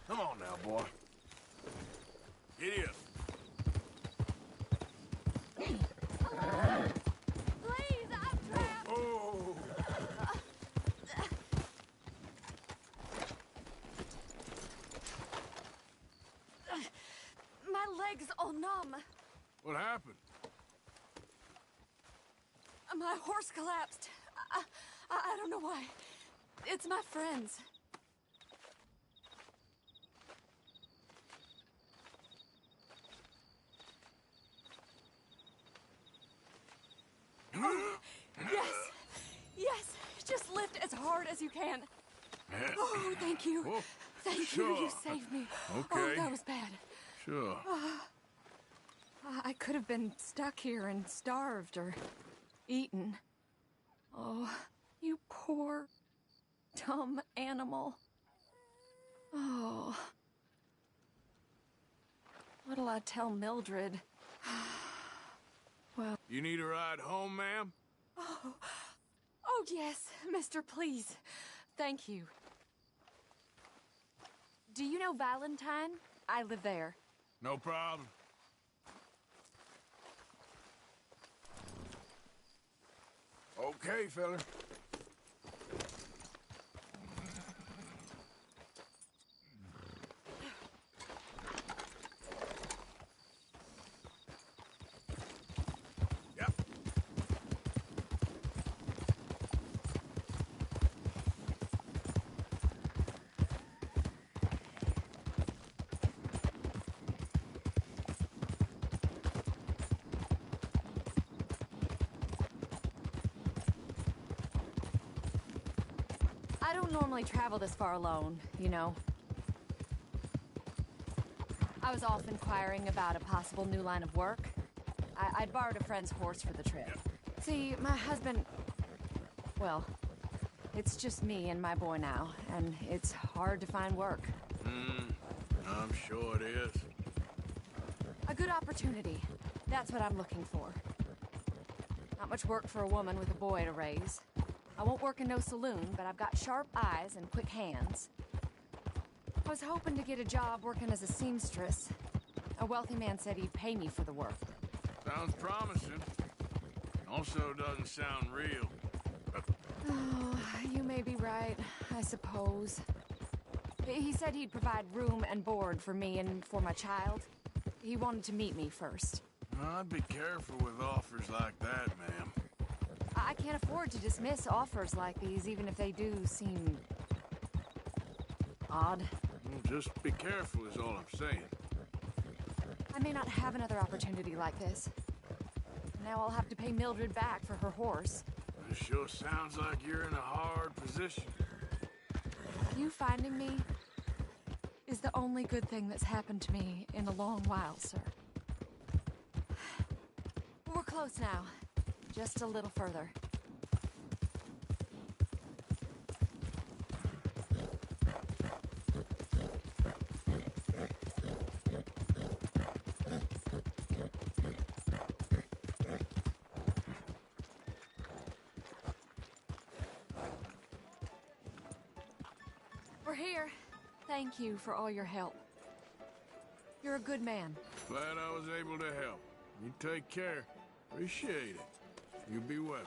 Come on now, boy. Giddy up. Please, I'm trapped! Oh! My leg's all numb. What happened? My horse collapsed. I don't know why. It's my friends. Yes! Yes! Just lift as hard as you can. Oh, thank you. Oh, Thank you. sure. You saved me. Okay. Oh, that was bad. Sure. I could have been stuck here and starved or eaten. Oh, you poor, dumb animal. Oh. What'll I tell Mildred? Well... You need a ride home, ma'am? Oh, yes, mister, please. Thank you. Do you know Valentine? I live there. No problem. Okay, fella. Yep. I don't normally travel this far alone, you know. I was off inquiring about a possible new line of work. I'd borrowed a friend's horse for the trip. See, my husband... Well, it's just me and my boy now, and it's hard to find work. I'm sure it is. A good opportunity. That's what I'm looking for. Not much work for a woman with a boy to raise. I won't work in no saloon, but I've got sharp eyes and quick hands. I was hoping to get a job working as a seamstress. A wealthy man said he'd pay me for the work. Sounds promising. Also doesn't sound real. Oh, you may be right, I suppose. He said he'd provide room and board for me and for my child. He wanted to meet me first. I'd be careful with offers like that, ma'am. I can't afford to dismiss offers like these, even if they do seem... odd. Well, just be careful is all I'm saying. I may not have another opportunity like this. Now I'll have to pay Mildred back for her horse. It sure sounds like you're in a hard position. You finding me is the only good thing that's happened to me in a long while, sir. We're close now. Just a little further. We're here. Thank you for all your help. You're a good man. Glad I was able to help. You take care. Appreciate it. You be well.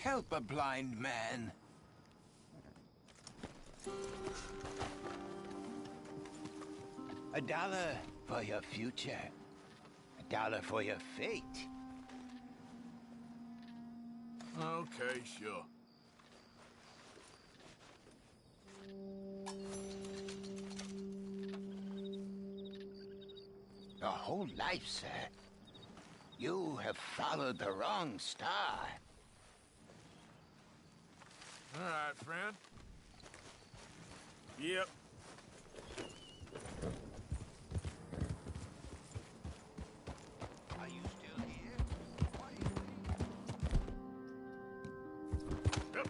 Help a blind man. $1 for your future. $1 for your fate. Okay, sure. Your whole life, sir. You have followed the wrong star. All right, friend. Yep. Are you still here? Yep.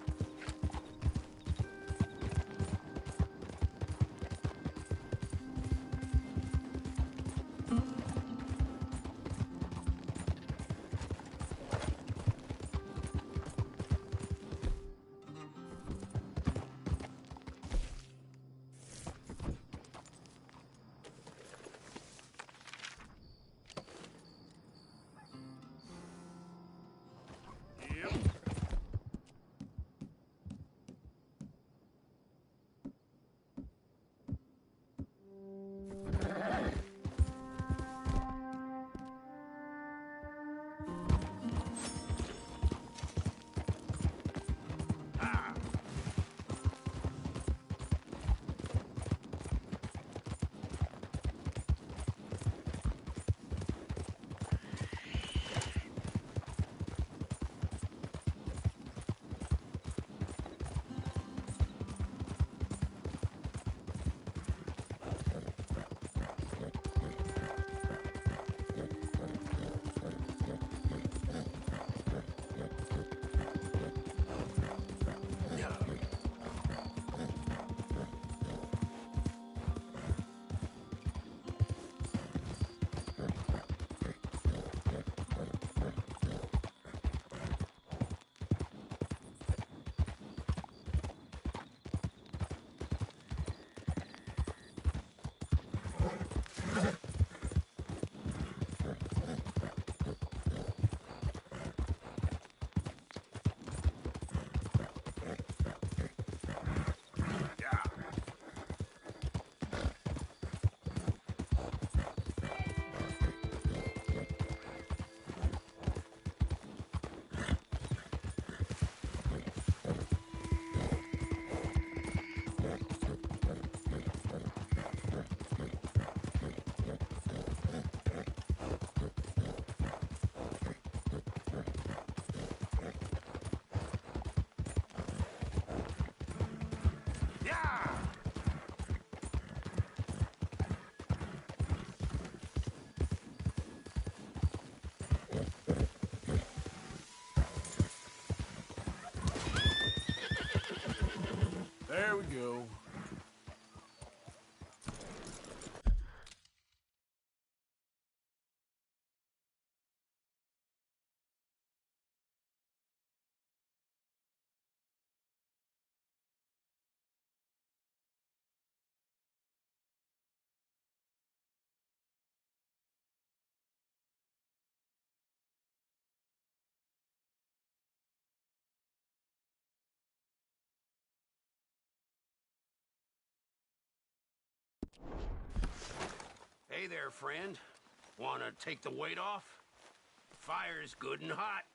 Yep. There we go. Hey there, friend. Wanna take the weight off? Fire's good and hot.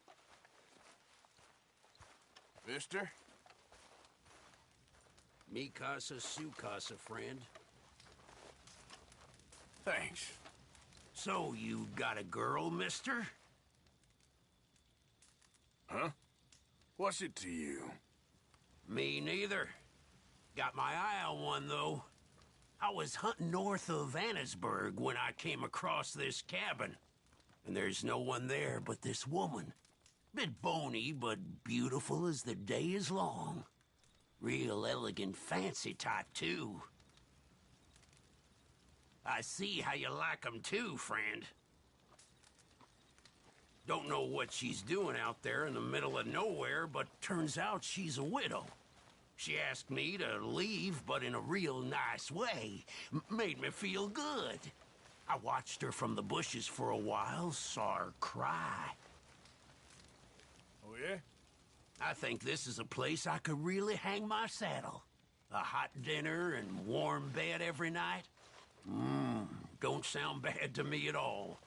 Mister? Mi casa, su casa, friend. Thanks. So, you got a girl, mister? Huh? What's it to you? Me neither. Got my eye on one, though. I was hunting north of Annesburg when I came across this cabin. And there's no one there but this woman. Bit bony, but beautiful as the day is long. Real elegant, fancy type, too. I see how you like 'em too, friend. Don't know what she's doing out there in the middle of nowhere, but turns out she's a widow. She asked me to leave, but in a real nice way. Made me feel good. I watched her from the bushes for a while, saw her cry. Oh, yeah? I think this is a place I could really hang my saddle. A hot dinner and warm bed every night. Don't sound bad to me at all.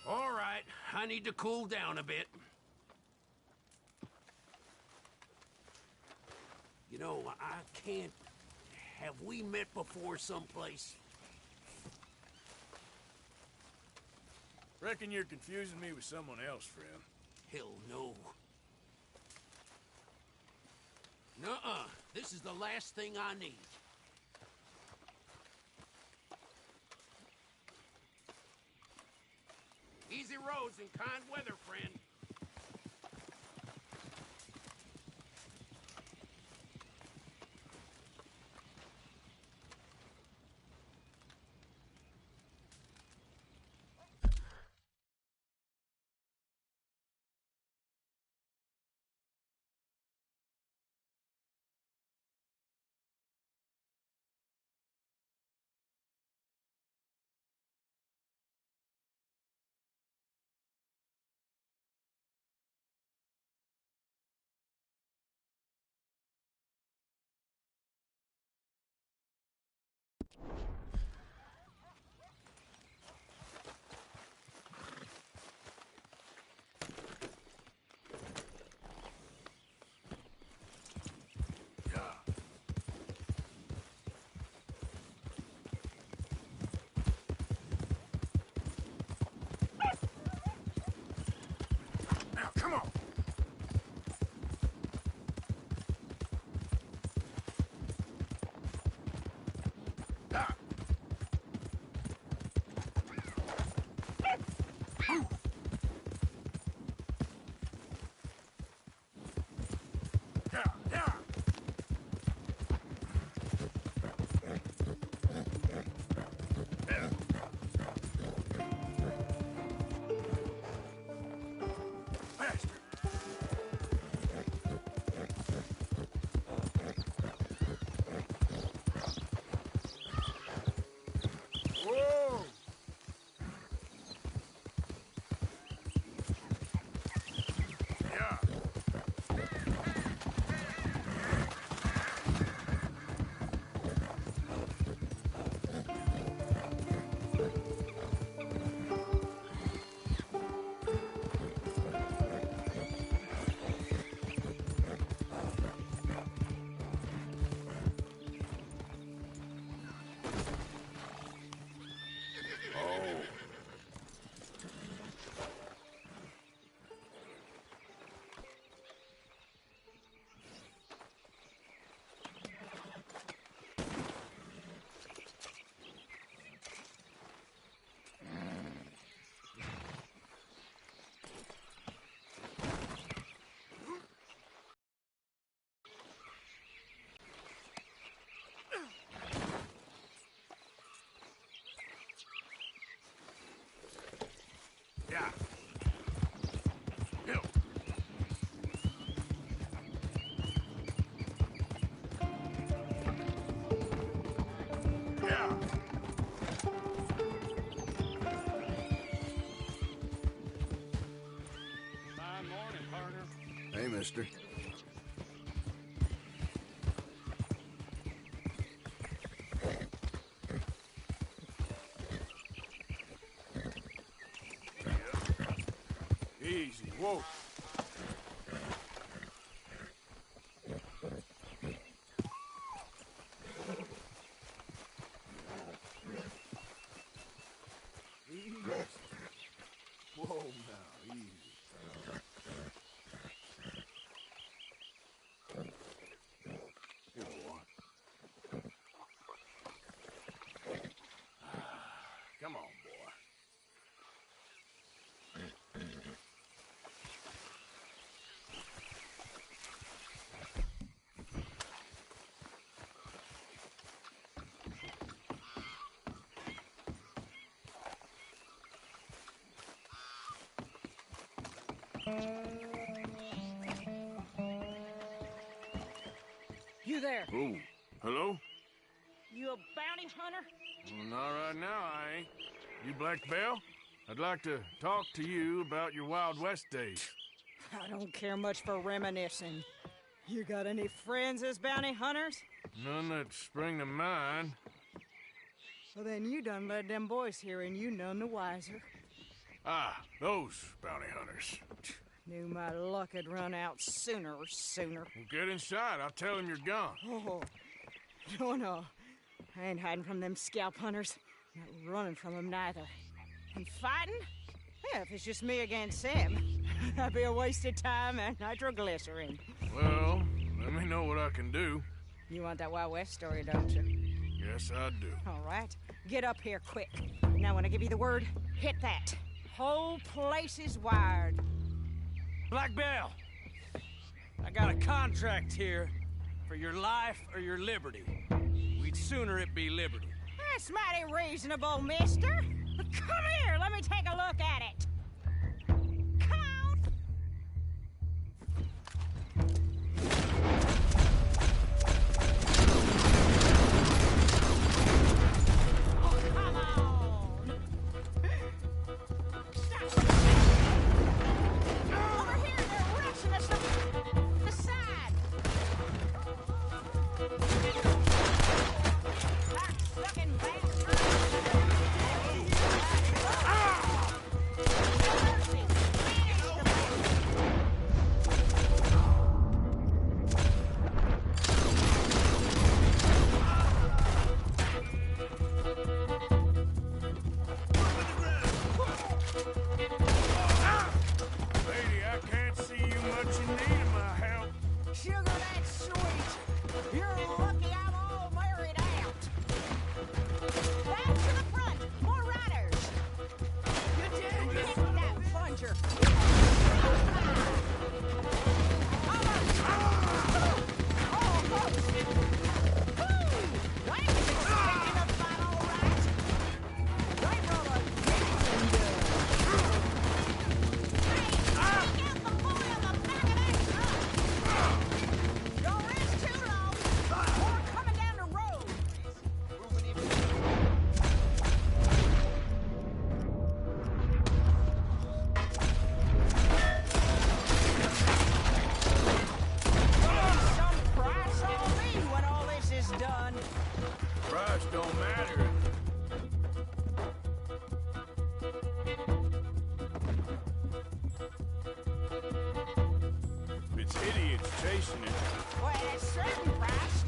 All right, I need to cool down a bit. You know, I can't... Have we met before someplace? Reckon you're confusing me with someone else, friend. Hell no. Nuh-uh. This is the last thing I need. Easy roads and kind weather, friend. Now, come on! Ah. Yeah, yeah. Faster. Whoa! Yeah. Yeah. Hill. Yeah. Fine morning, partner. Hey, mister. Easy. Whoa. Easy. Whoa, now. Easy. Here, boy. Come on, boy. You there? Oh, hello? You a bounty hunter? Well, not right now, I ain't. You Black Belle? I'd like to talk to you about your Wild West days. I don't care much for reminiscing. You got any friends as bounty hunters? None that spring to mind. Well, then you done led them boys here and you none the wiser. Ah, those bounty hunters. Knew my luck had run out sooner or sooner. Well, get inside. I'll tell him you're gone. Oh, no. I ain't hiding from them scalp hunters. Not running from them neither. And fighting? Yeah, if it's just me against them, that'd be a waste of time and nitroglycerin. Well, let me know what I can do. You want that Wild West story, don't you? Yes, I do. All right. Get up here quick. Now, when I give you the word, hit that. Whole place is wired. Black Belle, I got a contract here for your life or your liberty. We'd sooner it be liberty. That's mighty reasonable, mister. Come here, let me take a look at it. Come on. Oh, come on. Stop. Over here, they're rushing us from the side. Cock-sucking bastard. Lady, I can't see you much in need of my help. Sugar, that's sweet. You're lucky I'm all married out. Back to the front. More riders. Hit that plunger. Almost. Woo! That was expecting a fight, all right. Right, brother. Hey, take out the boy on the back of that truck. Don't rest too long. More coming down the road. Some price on me when all this is done. Price don't matter. It's idiots chasing it. Well, at a certain price.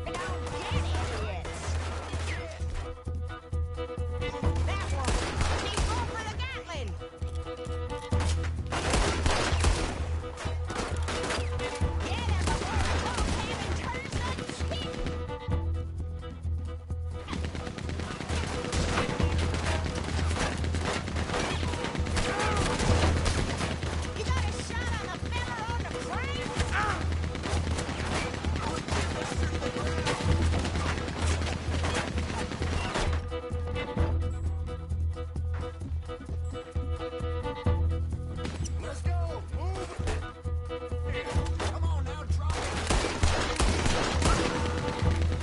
They don't get idiots. That one. He's going for the Gatling. Get him before the whole cabin turns to cheap. You got a shot on the fella on the frame? Let's go! Move! Come on now, drop it!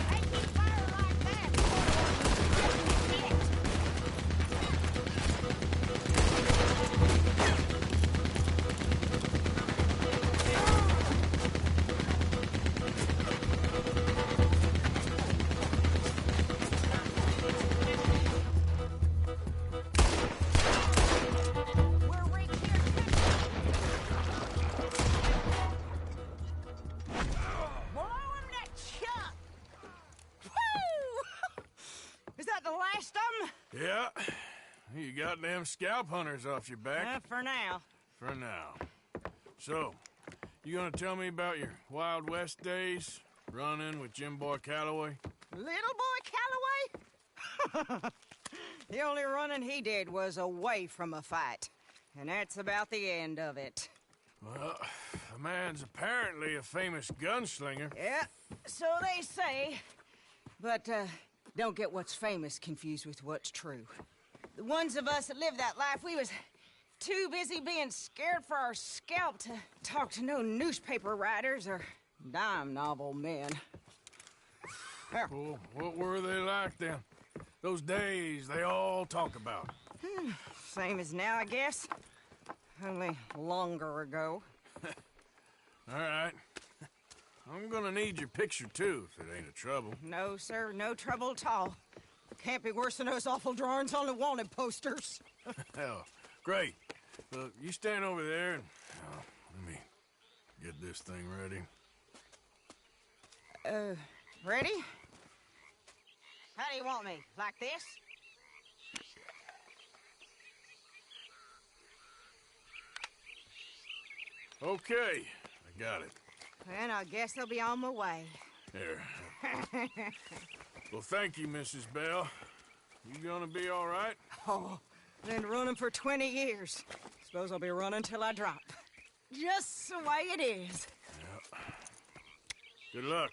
They keep firing like that before you get hit. We're right here. Blow him to chuck. Woo! Is that the last of them? Yeah. You got them scalp hunters off your back. For now. For now. So, you gonna tell me about your Wild West days? Running with Jim Boy Calloway? Little boy Calloway? The only running he did was away from a fight. And that's about the end of it. Well, the man's apparently a famous gunslinger. Yeah, so they say. But, don't get what's famous confused with what's true. The ones of us that lived that life, we was too busy being scared for our scalp to talk to no newspaper writers or dime novel men. Well, what were they like then? Those days they all talk about. Same as now, I guess. Only longer ago. All right. I'm gonna need your picture, too, if it ain't a trouble. No, sir, no trouble at all. Can't be worse than those awful drawings on the wanted posters. Hell, great. Look, you stand over there and... let me get this thing ready. Ready? How do you want me? Like this? Okay, I got it. Then I guess I'll be on my way. Here. Well, thank you, Mrs. Bell. You gonna be all right? Oh, been running for 20 years. Suppose I'll be running till I drop. Just the way it is. Yep. Good luck.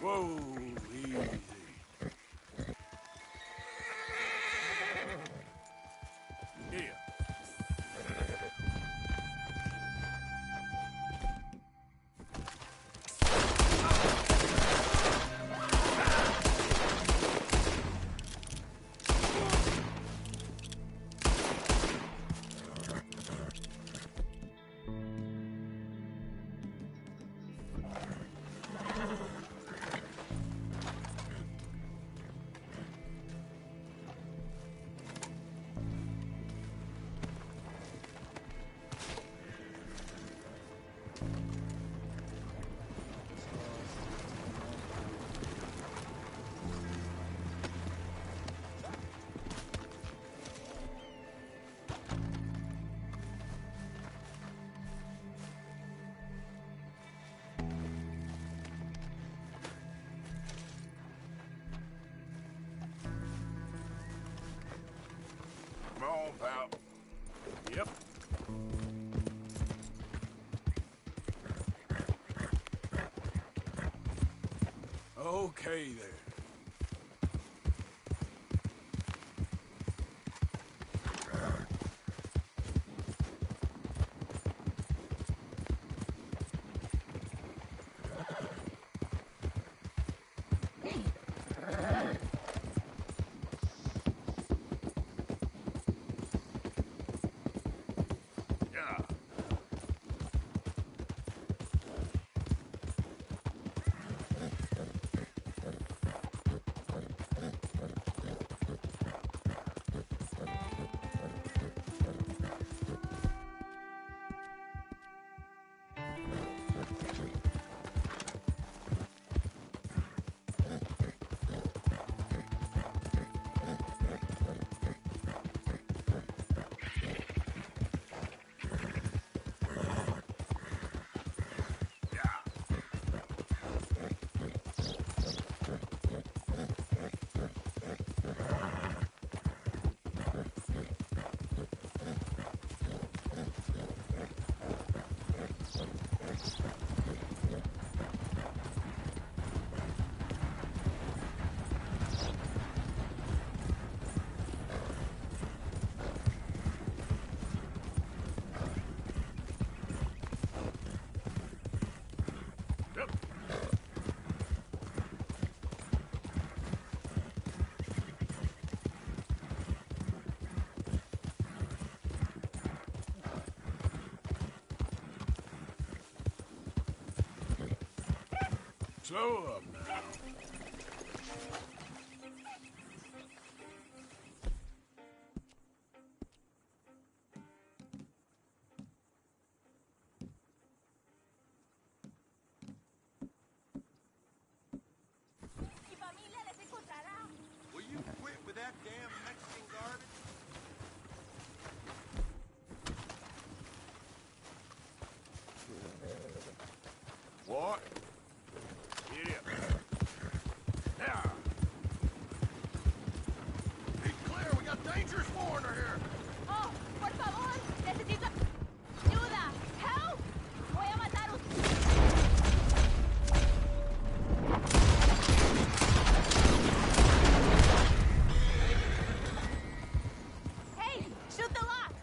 Whoa, easy. Yeah. Come on, pal. Yep. Okay there. Yeah. Yep. Slow up now. Will you quit with that damn Mexican garbage? What? Get up. Yeah. Be clear, we got dangerous foreigner here. Oh, por favor, necesito ayuda. Help! Voy a matar a Hey, shoot the lock!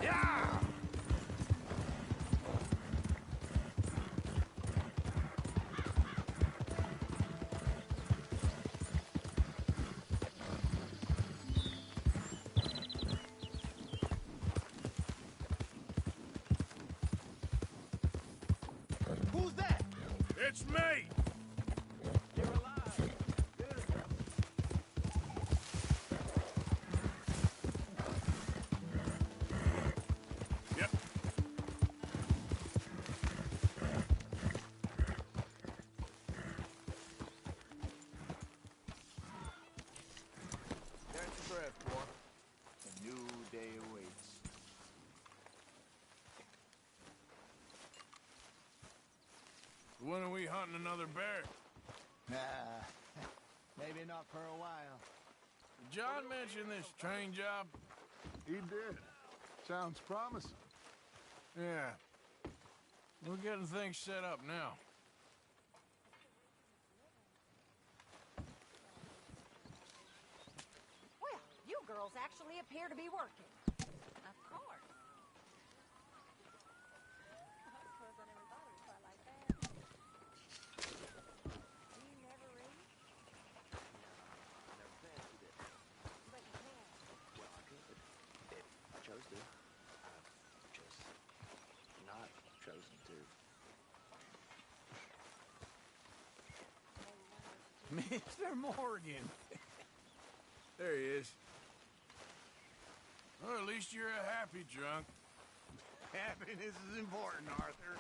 Yeah! Who's that? It's me! You're alive. Good. Yep. Catch your breath, boy. A new day awaits. When are we hunting another bear? Nah, maybe not for a while. Did John mention this train job? He did. Sounds promising. Yeah. We're getting things set up now. Well, you girls actually appear to be working. Of course. You never read? I never fancied it. But you can. Well, I could. If I chose to. I've just not chosen to. Mr. Morgan. There he is. Well, at least you're a happy drunk. Happiness is important, Arthur.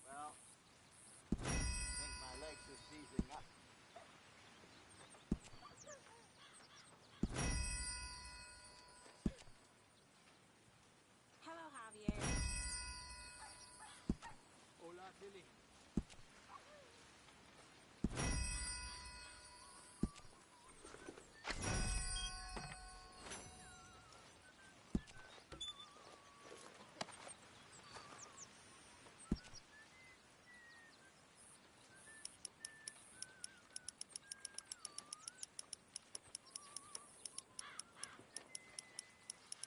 Well, I think my legs are seizing up. Hello, Javier. Hola, Tilly.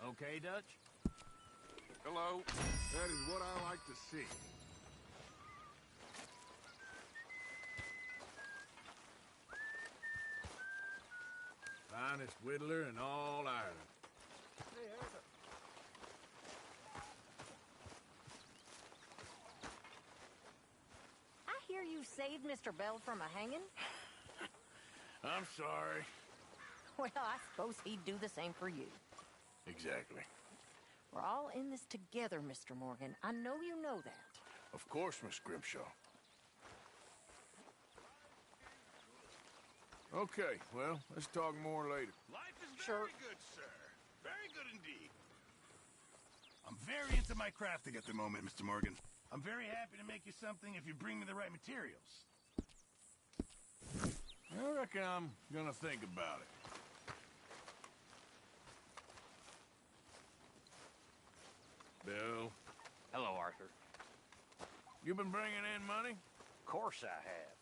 Okay, Dutch? Hello. That is what I like to see. Finest whittler in all Ireland. Hey, Arthur. I hear you saved Mr. Bell from a hanging. I'm sorry. Well, I suppose he'd do the same for you. Exactly. We're all in this together, Mr. Morgan. I know you know that. Of course, Miss Grimshaw. Okay, well, let's talk more later. Life is Sure. very good, sir. Very good indeed. I'm very into my crafting at the moment, Mr. Morgan. I'm very happy to make you something if you bring me the right materials. I reckon I'm gonna think about it. Bill, Hello, Arthur. you been bringing in money? Of course I have.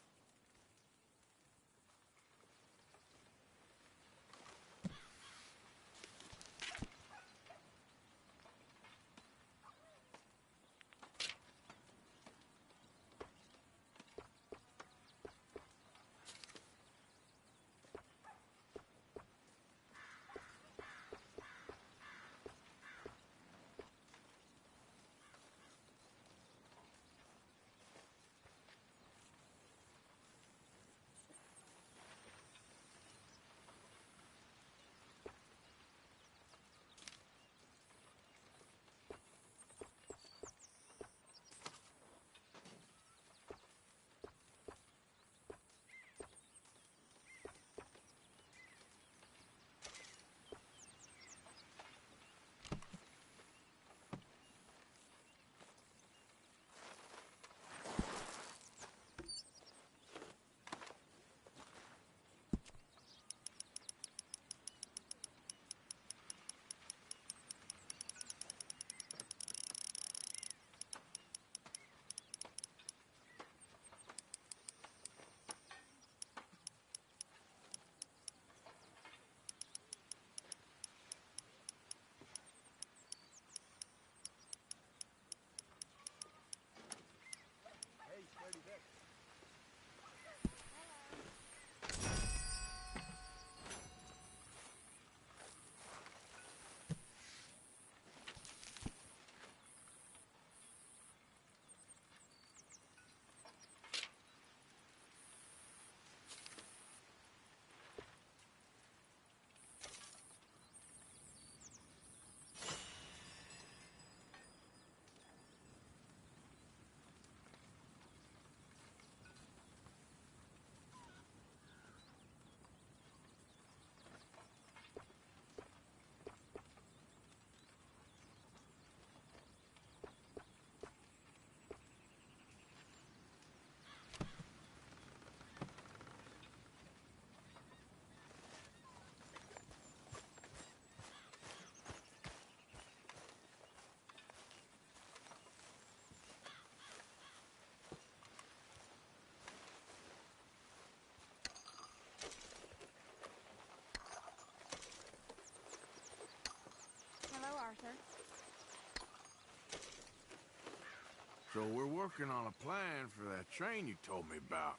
So we're working on a plan for that train you told me about.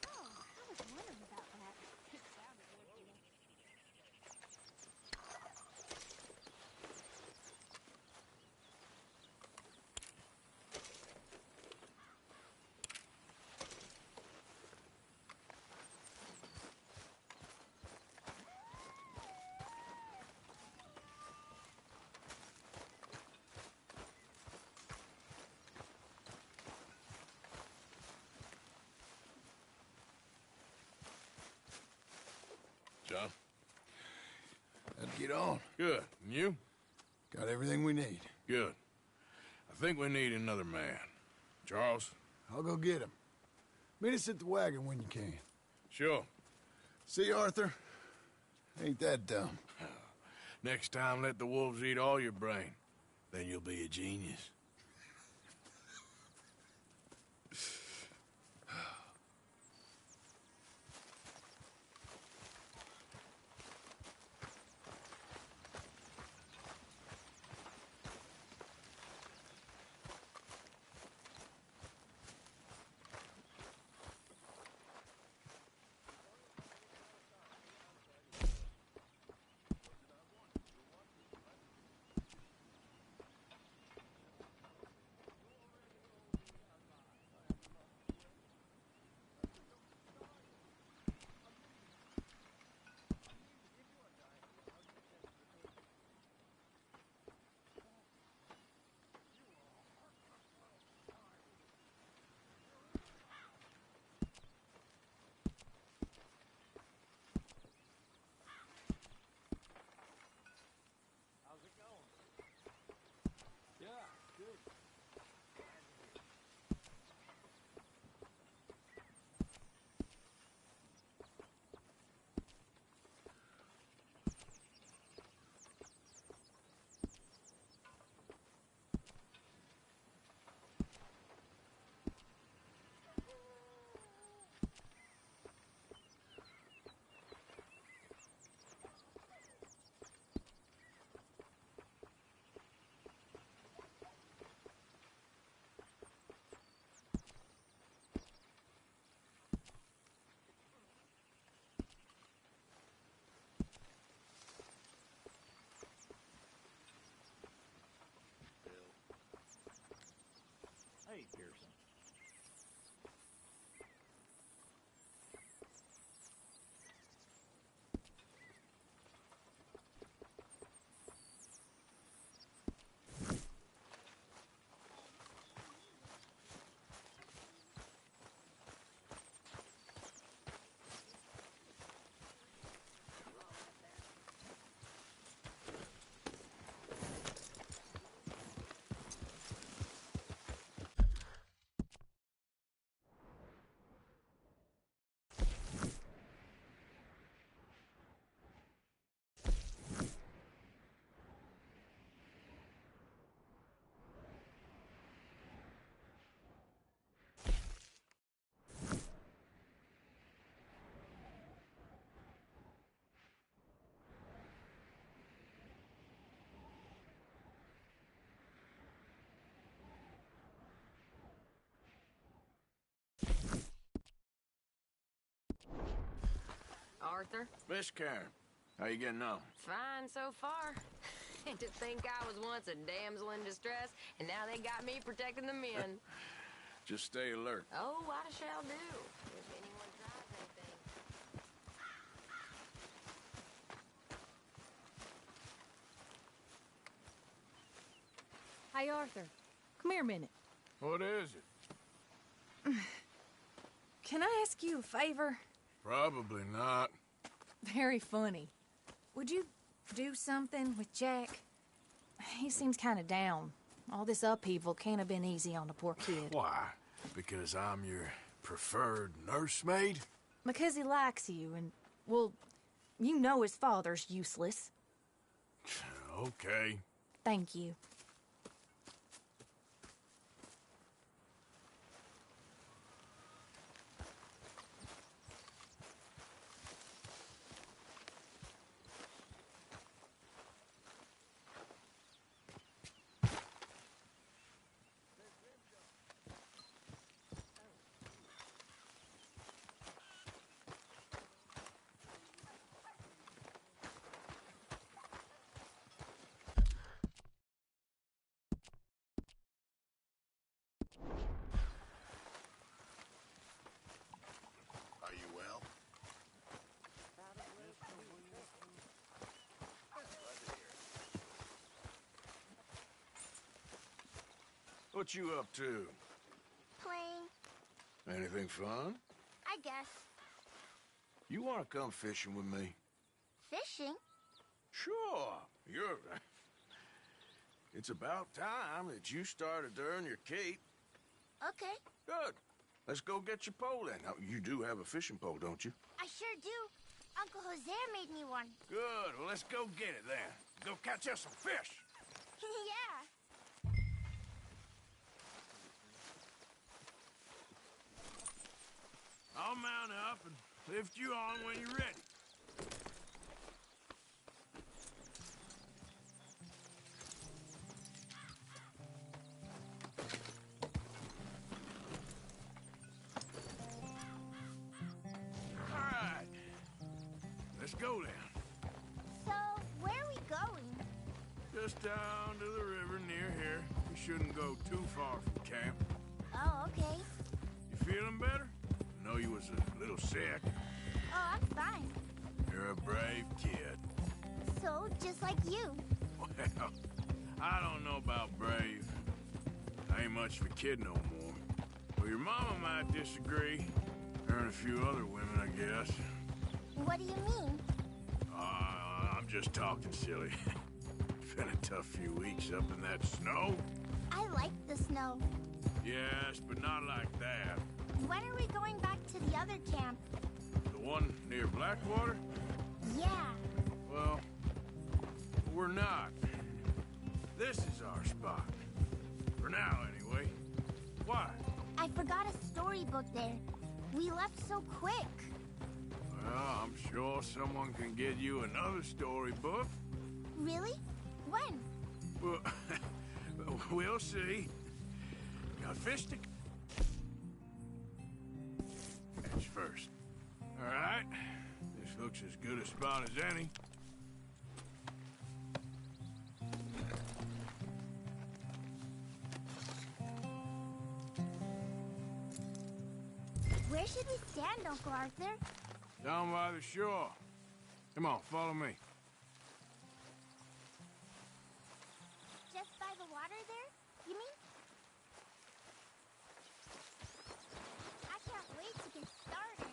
Oh, I was wondering about that. It sounded worthwhile. John? Let's get on. Good. And you? Got everything we need. Good. I think we need another man. Charles? I'll go get him. Meet us at the wagon when you can. Sure. See, Arthur? Ain't that dumb. Next time, let the wolves eat all your brain. Then you'll be a genius. Hey, Pearson. Arthur? Miss Karen, how you getting on? Fine so far. To think I was once a damsel in distress, and now they got me protecting the men. Just stay alert. Oh, what I shall do. If anyone tries anything. Hey, Arthur. Come here a minute. What is it? Can I ask you a favor? Probably not. Very funny. Would you do something with Jack? He seems kind of down. All this upheaval can't have been easy on the poor kid. Why? Because I'm your preferred nursemaid? Because he likes you, and, well, you know his father's useless. Okay. Thank you. What you up to? Playing, Anything fun? I guess. You want to come fishing with me? Fishing? Sure. It's about time that you started to earn your keep. Okay. Good. Let's go get your pole then. Now, you do have a fishing pole, don't you? I sure do. Uncle Jose made me one. Good. Well, let's go get it then. Go catch us some fish. Yeah. I'll mount up and lift you on when you're ready. All right. Let's go then. So, where are we going? Just down to the river near here. We shouldn't go too far from camp. Oh, okay. You feeling better? I know you was a little sick. Oh, I'm fine. You're a brave kid. So, just like you. Well, I don't know about brave. I ain't much of a kid no more. Well, your mama might disagree. Her and a few other women, I guess. What do you mean? I'm just talking silly. It's been a tough few weeks up in that snow. I like the snow. Yes, but not like that. When are we going back to the other camp? The one near Blackwater? Yeah. Well, we're not. This is our spot. For now, anyway. Why? I forgot a storybook there. We left so quick. Well, I'm sure someone can get you another storybook. Really? When? Well, we'll see. Got fish to catch first. All right. This looks as good a spot as any. Where should we stand, Uncle Arthur? Down by the shore. Come on, follow me. Just by the water there, you mean? I can't wait to get started.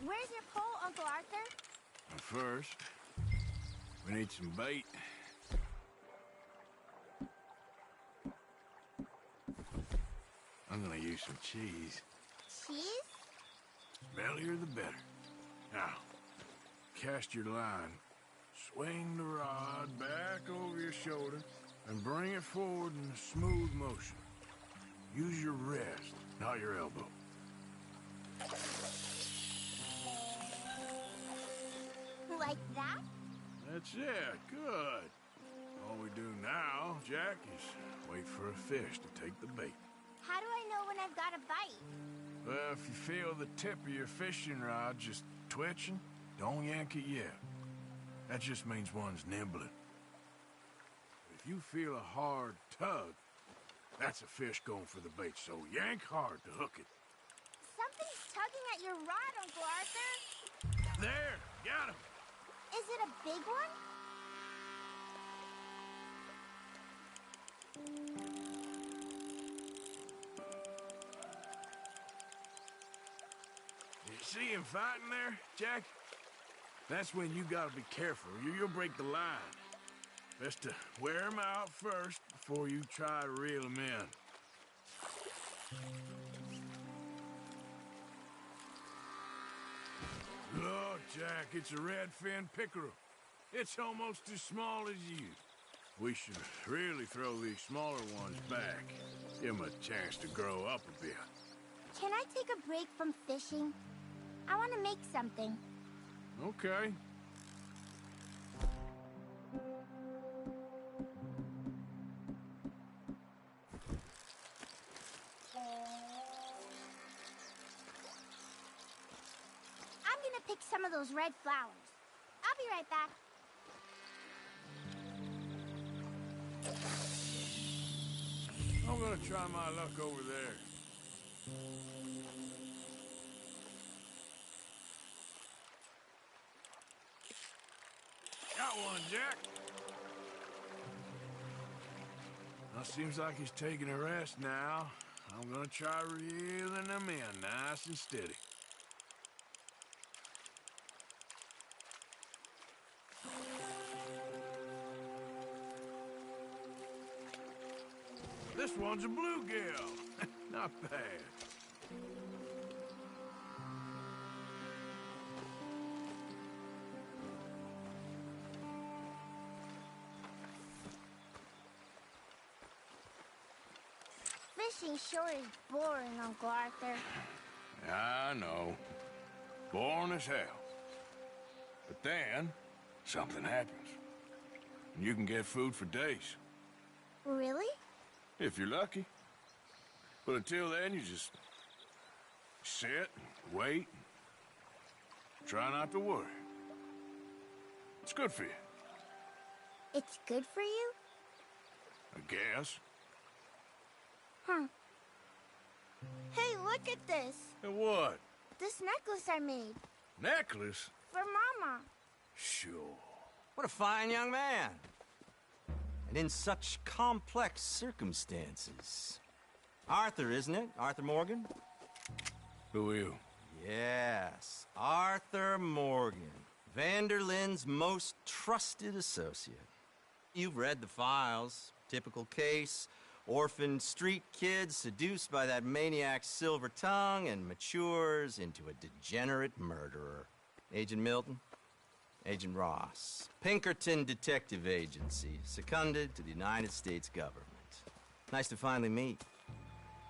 Where's your pole, Uncle Arthur? First, we need some bait. I'm gonna use some cheese. Cheese? Smellier the better. Now, cast your line. Swing the rod back over your shoulder and bring it forward in a smooth motion. Use your wrist, not your elbow. Like that? That's it. Good. All we do now, Jack, is wait for a fish to take the bait. How do I know when I've got a bite? Well, if you feel the tip of your fishing rod just twitching, don't yank it yet. That just means one's nibbling. If you feel a hard tug, that's a fish going for the bait, so yank hard to hook it. Something's tugging at your rod, Uncle Arthur. There! Got him! Is it a big one? You see him fighting there, Jack? That's when you gotta be careful. You'll break the line. Best to wear him out first before you try to reel him in. Look, Jack, it's a redfin pickerel. It's almost as small as you. We should really throw these smaller ones back. Give them a chance to grow up a bit. Can I take a break from fishing? I want to make something. Okay. I'm gonna pick some of those red flowers. I'll be right back. I'm gonna try my luck over there. Got one, Jack. Well, seems like he's taking a rest now. I'm gonna try reeling them in nice and steady. This one's a bluegill. Not bad. Fishing sure is boring, Uncle Arthur. I know. Boring as hell. But then, something happens. And you can get food for days. Really? If you're lucky. But until then, you just sit, wait, try not to worry. It's good for you. It's good for you? I guess. Huh. Hey, look at this. And what? This necklace I made. Necklace? For Mama. Sure. What a fine young man. And in such complex circumstances. Arthur, isn't it? Arthur Morgan? Who are you? Yes, Arthur Morgan. Vanderlyn's most trusted associate. You've read the files. Typical case. Orphaned street kid seduced by that maniac's silver tongue and matures into a degenerate murderer. Agent Milton? Agent Ross. Pinkerton Detective Agency, seconded to the United States government. Nice to finally meet.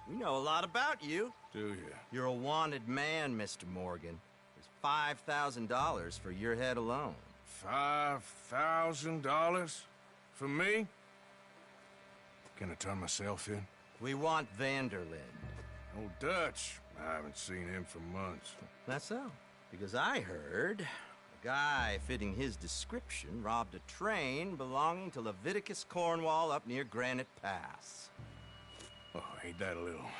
We know a lot about you. Do you? You're a wanted man, Mr. Morgan. There's $5,000 for your head alone. $5,000? For me? Can I turn myself in? We want Vanderlyn. Old Dutch. I haven't seen him for months. That's so. Because I heard a guy fitting his description robbed a train belonging to Leviticus Cornwall up near Granite Pass. Oh, ain't that a little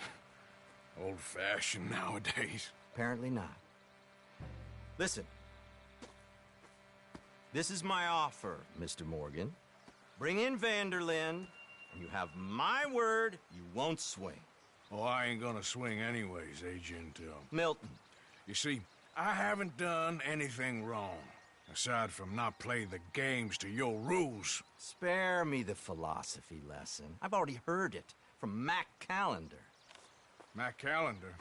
old-fashioned nowadays? Apparently not. Listen. This is my offer, Mr. Morgan. Bring in Vanderlyn, and you have my word you won't swing. Oh, I ain't gonna swing anyways, Agent, Milton. You see, I haven't done anything wrong, aside from not playing the games to your rules. Spare me the philosophy lesson. I've already heard it from Mac Callender. Mac Callender?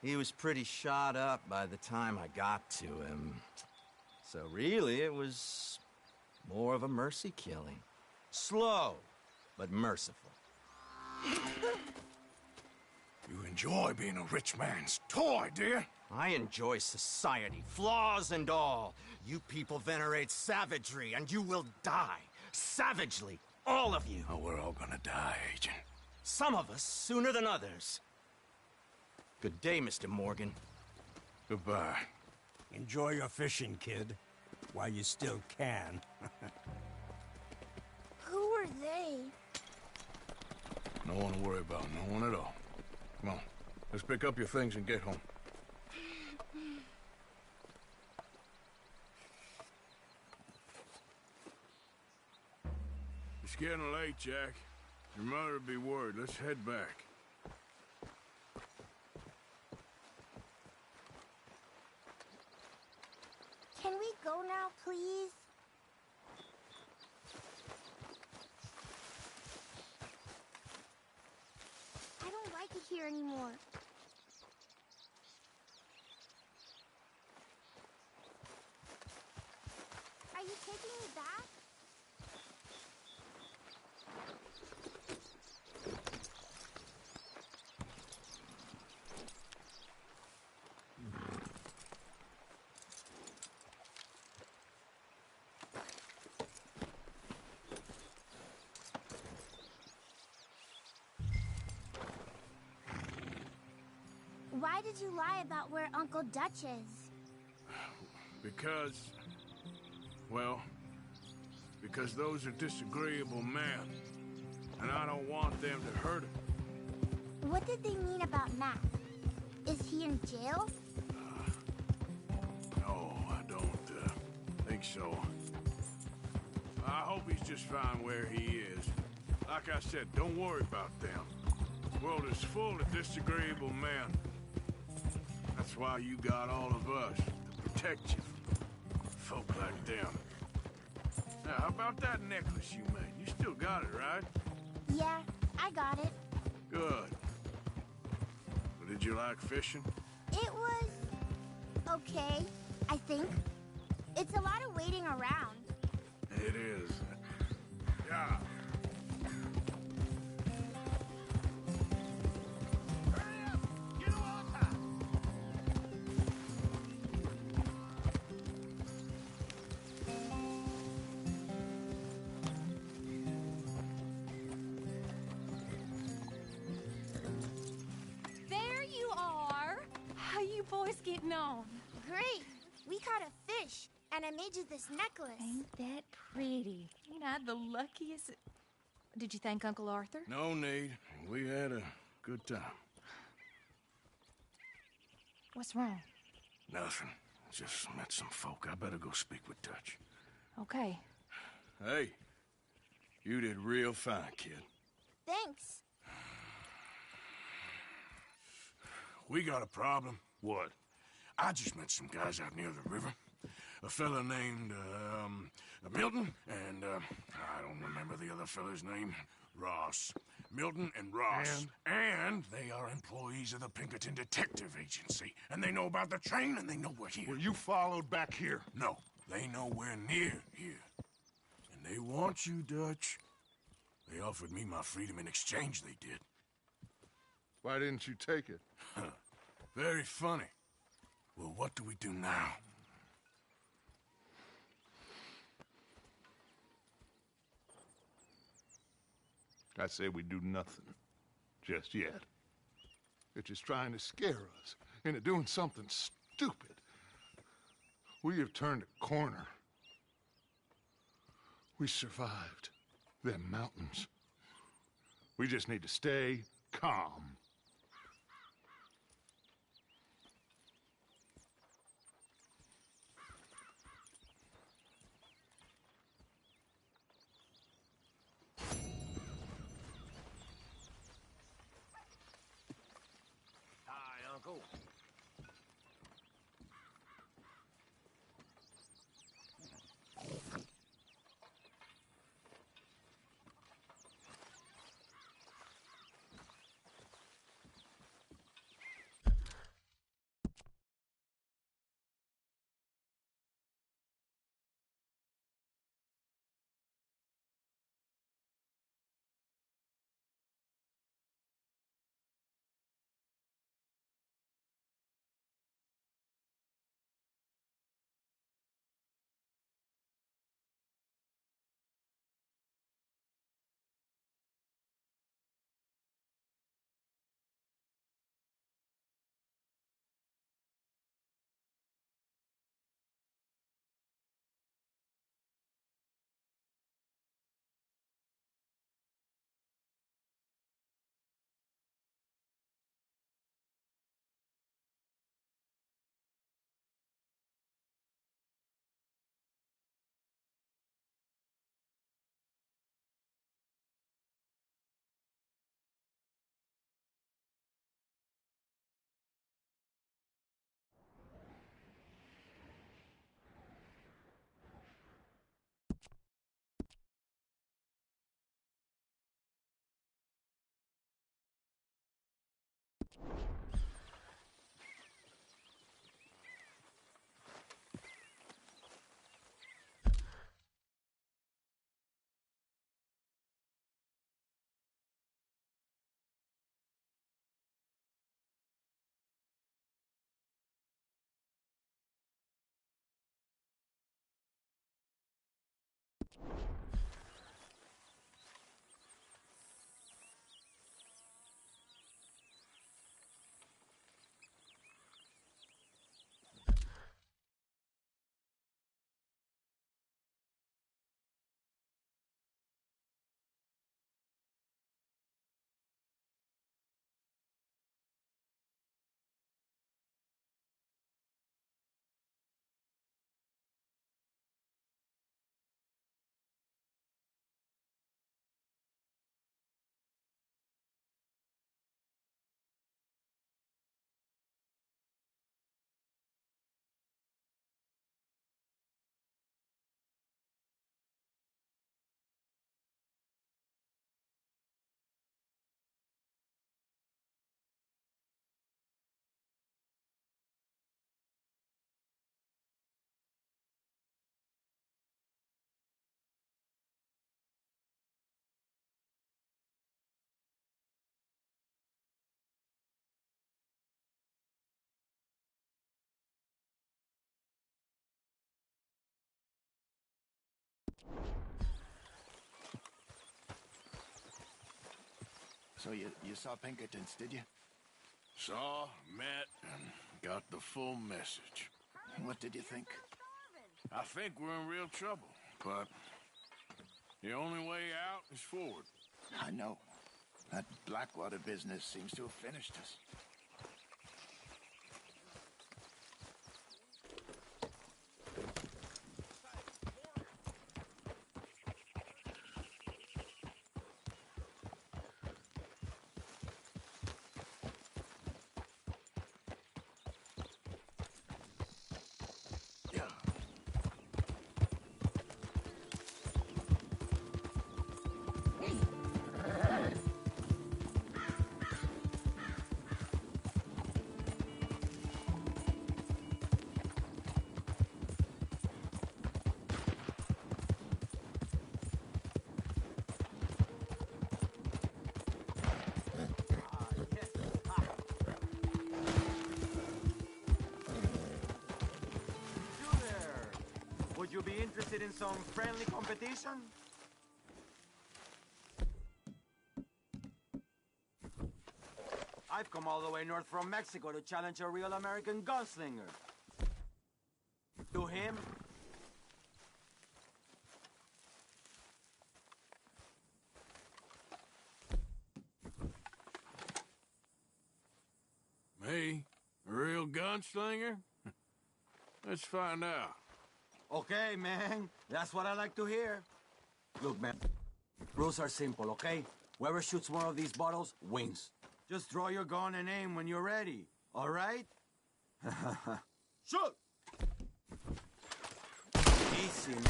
He was pretty shot up by the time I got to him. So really, it was more of a mercy killing. Slow, but merciful. You enjoy being a rich man's toy, do you? I enjoy society, flaws and all. You people venerate savagery, and you will die. Savagely, all of you. Oh, we're all gonna die, Agent. Some of us sooner than others. Good day, Mr. Morgan. Goodbye. Enjoy your fishing, kid, while you still can. Who are they? No one to worry about, no one at all. Come on, let's pick up your things and get home. It's getting late, Jack. Your mother'll be worried. Let's head back. Can we go now, please? I don't like it here anymore. Are you taking me back? Why did you lie about where Uncle Dutch is? Because... well... because those are disagreeable men. and I don't want them to hurt him. What did they mean about Matt? Is he in jail? No, I don't think so. I hope he's just fine where he is. Like I said, don't worry about them. The world is full of disagreeable men. That's why you got all of us, to protect you from folk like them. Now, how about that necklace you made? You still got it, right? Yeah, I got it. Good. Well, did you like fishing? It was... okay, I think. It's a lot of waiting around. It is. Yeah. There you are. How you boys getting on? Great. We caught a fish, and I made you this necklace. Ain't that pretty? Ain't I the luckiest? Did you thank Uncle Arthur? No need. We had a good time. What's wrong? Nothing. Just met some folk. I better go speak with Dutch. Okay. Hey, you did real fine, kid. Thanks. We got a problem. What? I just met some guys out near the river. A fella named, Milton, and, I don't remember the other fella's name. Ross. Milton and Ross. And they are employees of the Pinkerton Detective Agency. And they know about the train, and they know we're here. Were you followed back here? No, they know we're near here. And they want you, Dutch. They offered me my freedom in exchange, they did. Why didn't you take it? Very funny. Well, what do we do now? I say we do nothing. Just yet. They're just trying to scare us into doing something stupid. We have turned a corner. We survived them mountains. We just need to stay calm. Hi, Uncle. So you saw Pinkertons, did you? Saw, met, and got the full message. What did you think? I think we're in real trouble, but the only way out is forward. I know. That Blackwater business seems to have finished us. Would you be interested in some friendly competition? I've come all the way north from Mexico to challenge a real American gunslinger. To him? Me? A real gunslinger? Let's find out. Okay, man. That's what I like to hear. Look, man. Rules are simple, okay? Whoever shoots more of these bottles wins. Just draw your gun and aim when you're ready, all right? Shoot! Easy, man.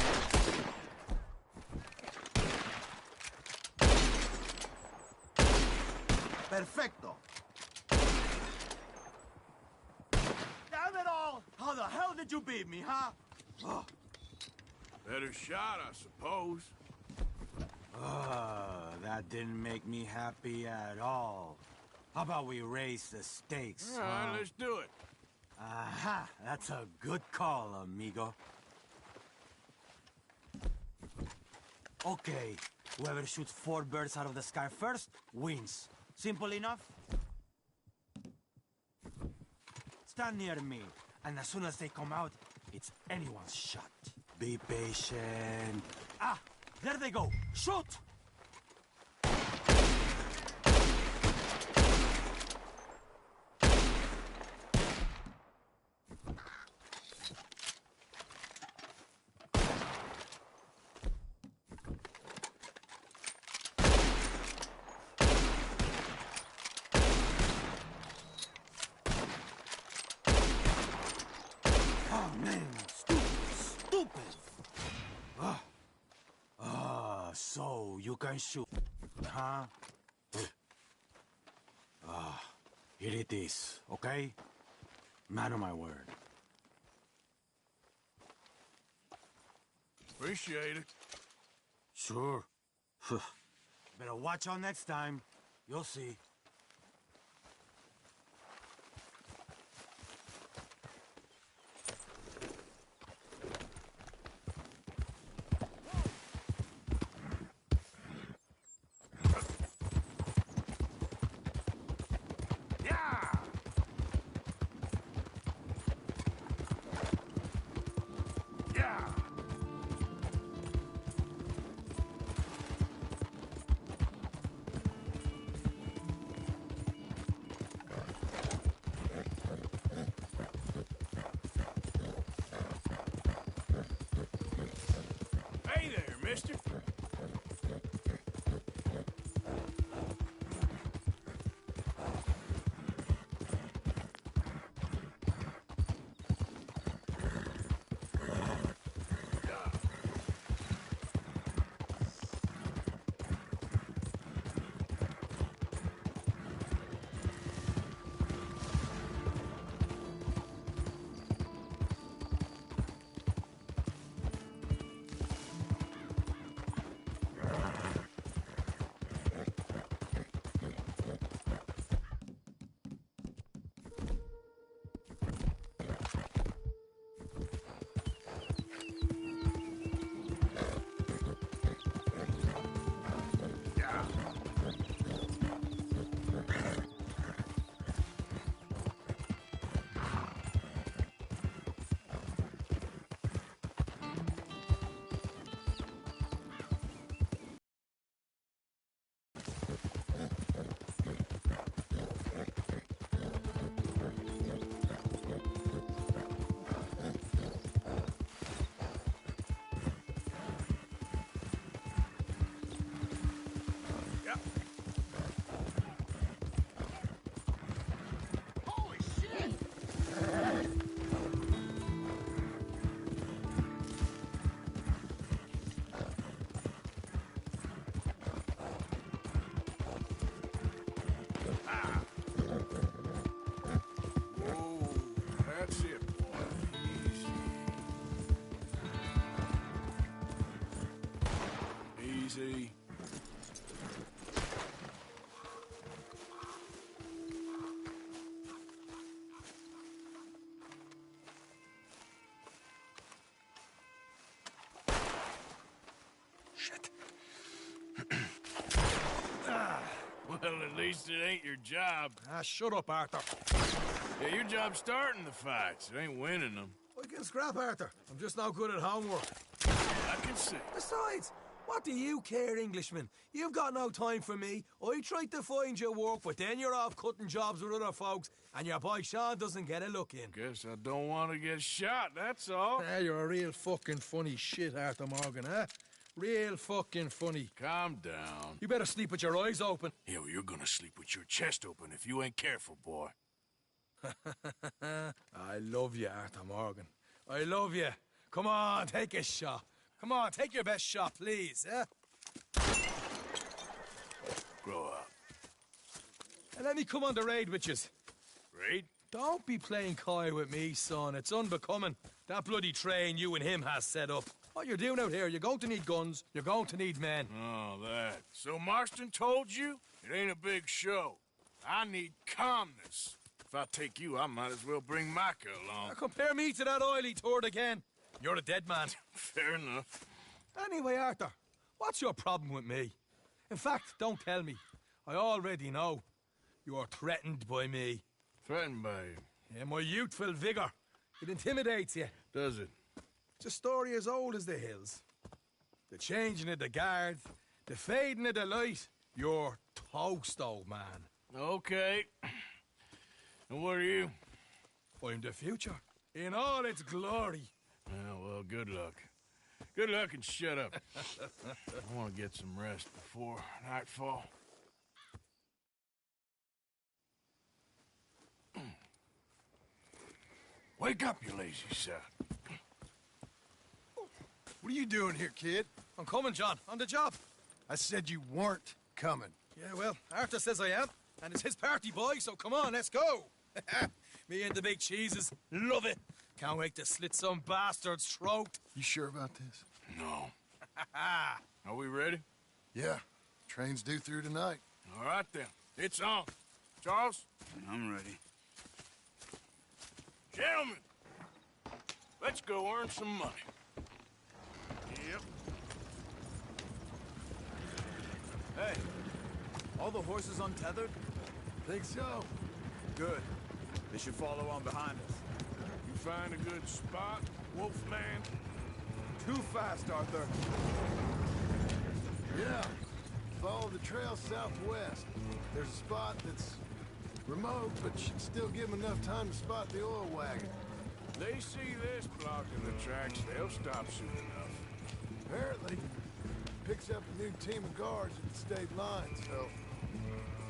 Perfecto. Damn it all! How the hell did you beat me, huh? Oh. Better shot, I suppose. That didn't make me happy at all. How about we raise the stakes, All right, let's do it. Aha! That's a good call, amigo. Okay, whoever shoots 4 birds out of the sky first wins. Simple enough? Stand near me, and as soon as they come out, it's anyone's shot. Be patient. Ah! There they go! Shoot! Oh, man! Stupid! So you can shoot, huh? Here it is, okay? Man of my word. Appreciate it. Sure. Better watch out next time. You'll see. Hey there, mister. Easy. Shit. Well, at least it ain't your job. Shut up, Arthur. Yeah, your job's starting the fights. It ain't winning them. I can scrap, Arthur. I'm just no good at homework. I can see. Besides, what do you care, Englishman? You've got no time for me. I tried to find you work, but then you're off cutting jobs with other folks, and your boy Sean doesn't get a look in. Guess I don't want to get shot, that's all. You're a real fucking funny shit, Arthur Morgan, huh? Real fucking funny. Calm down. You better sleep with your eyes open. Yeah, well, you're gonna sleep with your chest open if you ain't careful, boy. I love you, Arthur Morgan. I love you. Come on, take a shot. Come on, take your best shot, please, eh? Grow up. And let me come on the raid with yous. Raid? Don't be playing coy with me, son. It's unbecoming. That bloody train you and him has set up. What you're doing out here, you're going to need guns, you're going to need men. Oh, that. So Marston told you? It ain't a big show. I need calmness. If I take you, I might as well bring Micah along. Now compare me to that oily turd again. You're a dead man. Fair enough. Anyway, Arthur, what's your problem with me? In fact, don't tell me. I already know. You're threatened by me. Threatened by you? Yeah, my youthful vigor. It intimidates you. Does it? It's a story as old as the hills. The changing of the guard, the fading of the light. You're toast, old man. Okay. And what are you? I'm the future, in all its glory. Well, good luck. Good luck and shut up. I want to get some rest before nightfall. Wake up, you lazy son. What are you doing here, kid? I'm coming, John. On the job. I said you weren't coming. Yeah, well, Arthur says I am. And it's his party, boy, so come on, let's go. Me and the big cheeses. Love it. Can't wait to slit some bastard's throat. You sure about this? No. Are we ready? Yeah. Train's due through tonight. All right, then. It's on. Charles? I'm ready. Gentlemen, let's go earn some money. Yep. Hey, all the horses untethered? Think so. Good. They should follow on behind us. You find a good spot, Wolfman? Too fast, Arthur. Yeah. Follow the trail southwest. There's a spot that's remote, but should still give them enough time to spot the oil wagon. They see this blocking the tracks, they'll stop soon enough. Apparently, picks up a new team of guards at the state line, so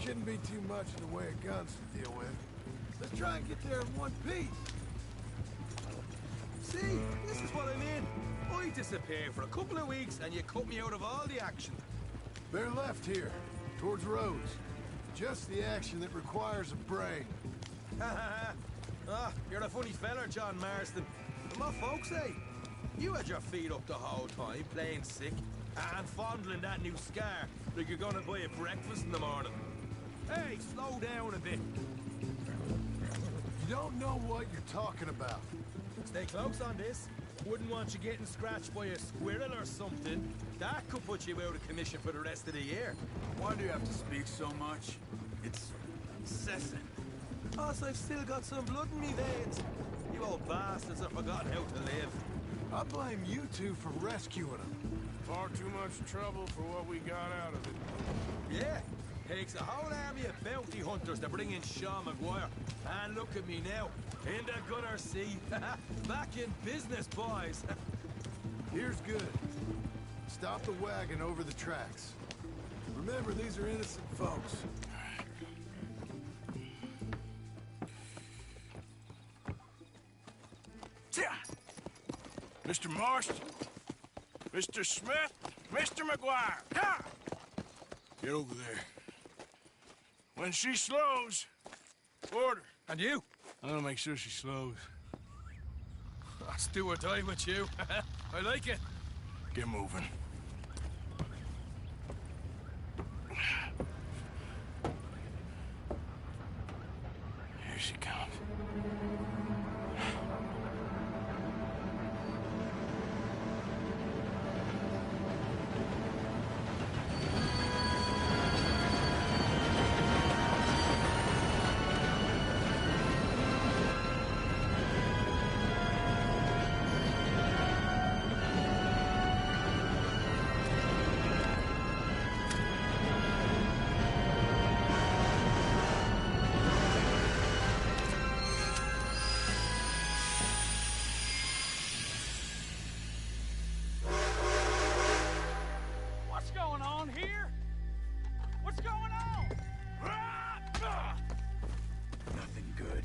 shouldn't be too much in the way of guns to deal with. Let's try and get there in one piece. See, this is what I mean. I disappear for a couple of weeks and you cut me out of all the action. They're left here, towards Rhodes. Just the action that requires a brain. You're a funny feller, John Marston. But my folks say, you had your feet up the whole time, playing sick, and fondling that new scar like you're gonna buy a breakfast in the morning. Hey, slow down a bit. You don't know what you're talking about. Stay close on this. Wouldn't want you getting scratched by a squirrel or something. That could put you out of commission for the rest of the year. Why do you have to speak so much? It's incessant. Plus, I've still got some blood in me veins. You old bastards have forgotten how to live. I blame you two for rescuing them. Far too much trouble for what we got out of it. Yeah, takes a whole army of bounty hunters to bring in Sean McGuire. And look at me now, in the gutter sea. Back in business, boys. Here's good. Stop the wagon over the tracks. Remember, these are innocent folks. Mr. Marston, Mr. Smith, Mr. McGuire, ha! Get over there. When she slows, order. And you? I'm gonna make sure she slows. Let's do or die with you. I like it. Get moving. Here she comes. What's going on here? What's going on? Nothing good.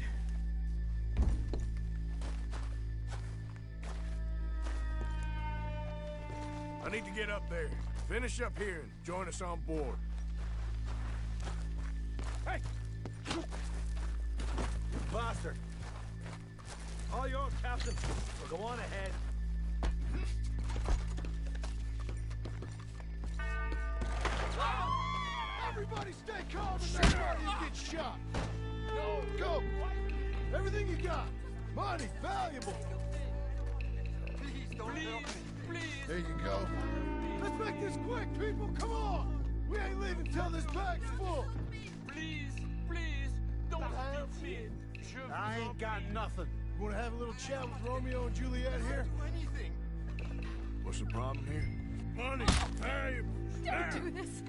I need to get up there. Finish up here and join us on board. Hey! Bastard! All yours, Captain. Well, go on ahead. Everybody stay calm and make sure you get shot. Go! Everything you got. Money, valuable. Please don't help me. Please. There you go. Let's make this quick, people. Come on. We ain't leaving till this bag's full. Please, please, don't help me. I ain't got nothing. You want to have a little chat with Romeo and Juliet here? Anything. What's the problem here? Money, valuable. Don't do this.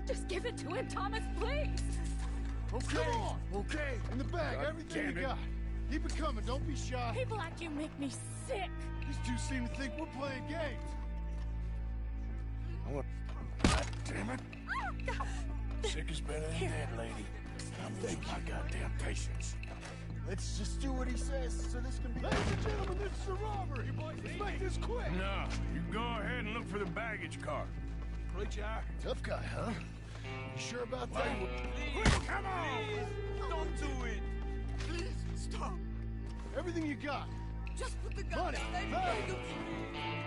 Just give it to him, Thomas, please. Okay. Come on. Okay. In the bag, God everything damn you it. got. Keep it coming. Don't be shy. People like you make me sick. These two seem to think we're playing games. I want... God damn it. Sick is better than dead, lady. I'm losing my goddamn patience. Let's just do what he says so this can be... Ladies and gentlemen, this is a robbery. Let's make this quick. No, you go ahead and look for the baggage car. Right, you are. Tough guy, huh? You sure about that? Please, come on. Please, don't do it. Please, stop. Everything you got. Just put the gun Money, down. valuable.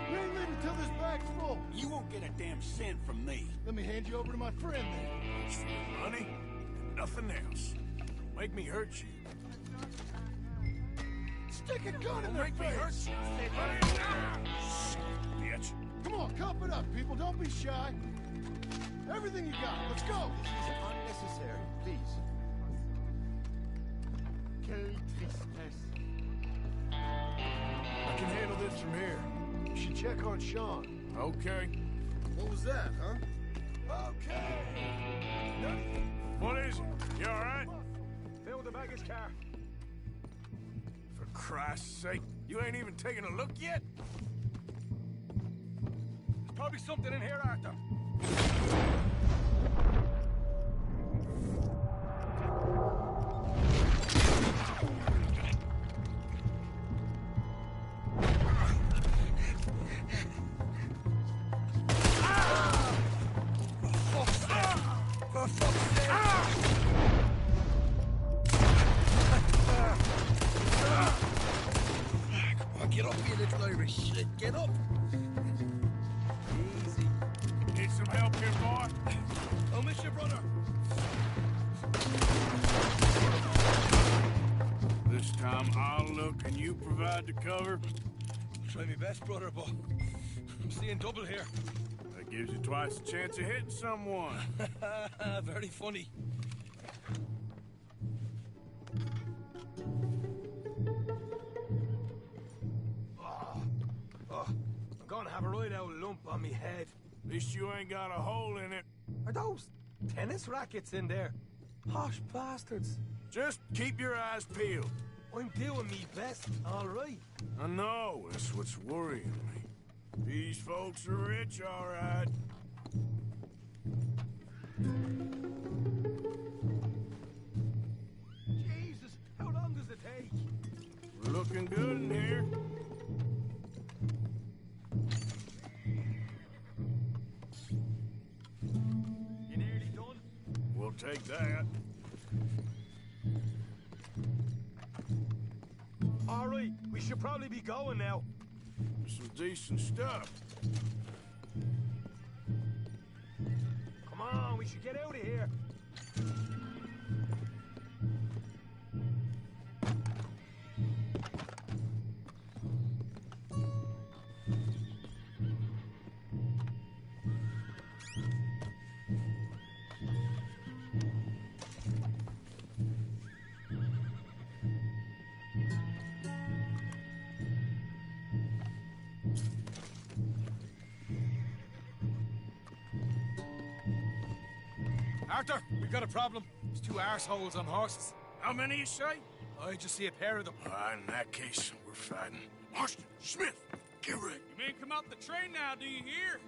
We ain't leaving till this bag's full. You won't get a damn cent from me. Let me hand you over to my friend then. It's for the money and nothing else. Don't make me hurt you. Stick a gun in Don't their make me face. hurt you. Son of a bitch. Come on, cup it up, people. Don't be shy. Everything you got. Let's go. This is unnecessary, please. Quelle tristesse. I can handle this from here. You should check on Sean. Okay. What was that, huh? Okay. What is it? You all right? Fill the baggage car. For Christ's sake, you ain't even taken a look yet? There's probably something in here, Arthur. Get up, you little Irish shit. Get up. Easy. Need some help here, boy? I'll miss you, brother. This time I'll look and you provide the cover. Try my best, brother, but I'm seeing double here. That gives you twice the chance of hitting someone. Very funny. I'm gonna have a right out lump on me head. At least you ain't got a hole in it. Are those tennis rackets in there? Posh bastards. Just keep your eyes peeled. I'm doing me best, all right. I know, that's what's worrying me. These folks are rich, all right. Jesus, how long does it take? We're looking good in here. You nearly done? We'll take that. All right, we should probably be going now. Some decent stuff. Come on, we should get out of here. Arthur, we got a problem. There's two arseholes on horses. How many you say? I just see a pair of them. In that case, we're fighting. Marston, Smith, get ready. You men come out the train now, do you hear?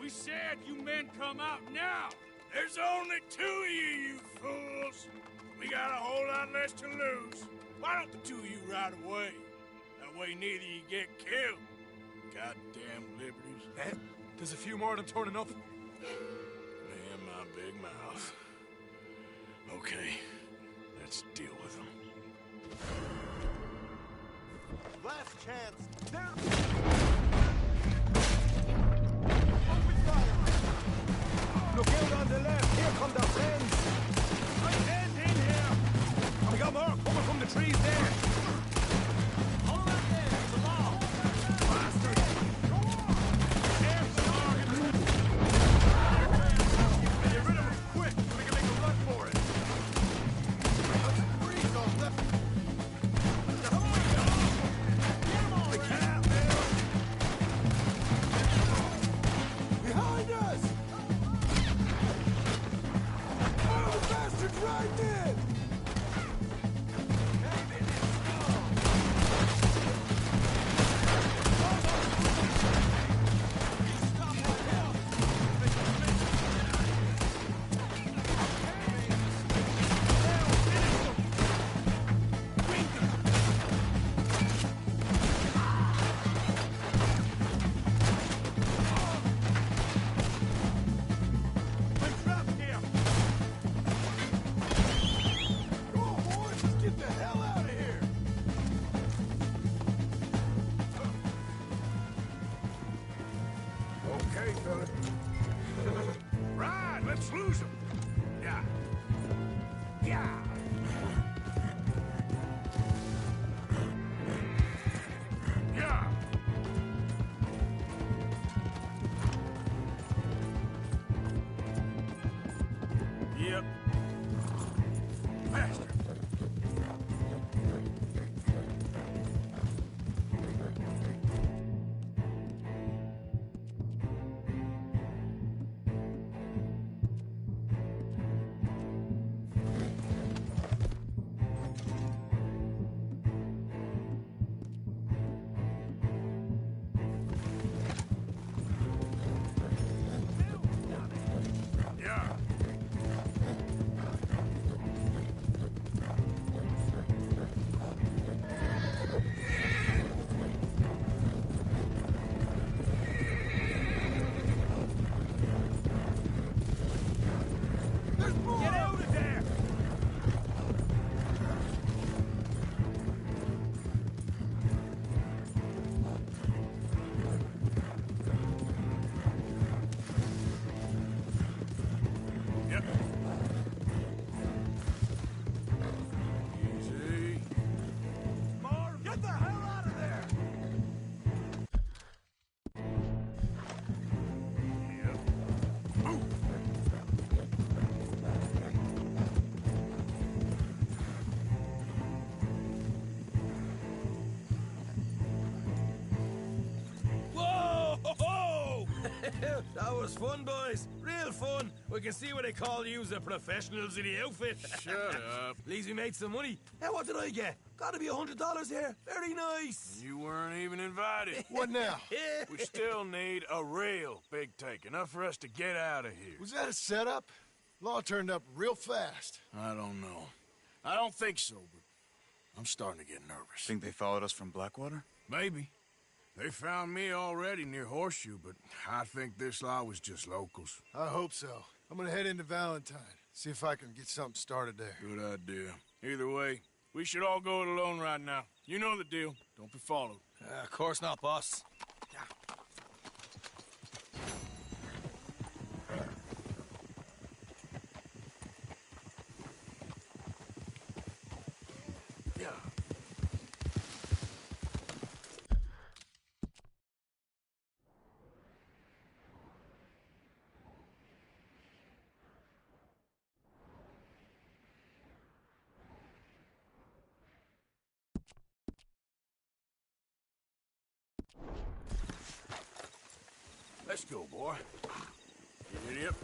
We said you men come out now. There's only two of you fools. We got a whole lot less to lose. Why don't the two of you ride away? That way neither you get killed. Goddamn liberties. Eh? There's a few more than turning up. Man, my big mouth. Okay, let's deal with them. Last chance. There. Look out on the left. Here come the friends. I stand in here. We got more coming from the trees there. Hold on there. It's a law. Bastard. Go on. There's the target. Get rid of him quick so we can make a run for it. Breeze on left. Come on, dog. Get him all right. Behind us. Oh, the bastard's right in! Okay, fella. Right, let's lose them. Yeah. Yeah. Yeah. Yep. Faster. Yeah. There's more! Get out of there! Yep. Easy. Marv, get the hell out of there! Yep. Move. Whoa! Ho, ho! That was fun, boys. Real fun. We can see what they call you the professionals in the outfit. Shut up. At least we made some money. Hey, what did I get? Gotta be $100 here. Very nice. You weren't even invited. What now? We still need a real big take. Enough for us to get out of here. Was that a setup? Law turned up real fast. I don't know. I don't think so, but I'm starting to get nervous. Think they followed us from Blackwater? Maybe. They found me already near Horseshoe, but I think this lot was just locals. I hope so. I'm gonna head into Valentine. See if I can get something started there. Good idea. Either way, we should all go it alone right now. You know the deal. Don't be followed. Of course not, boss. Let's go, boy. Giddy up.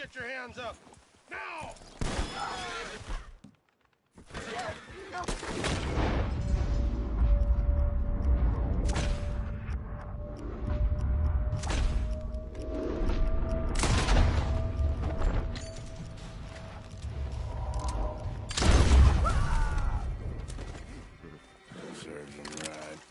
Get your hands up! Now! Serves him right.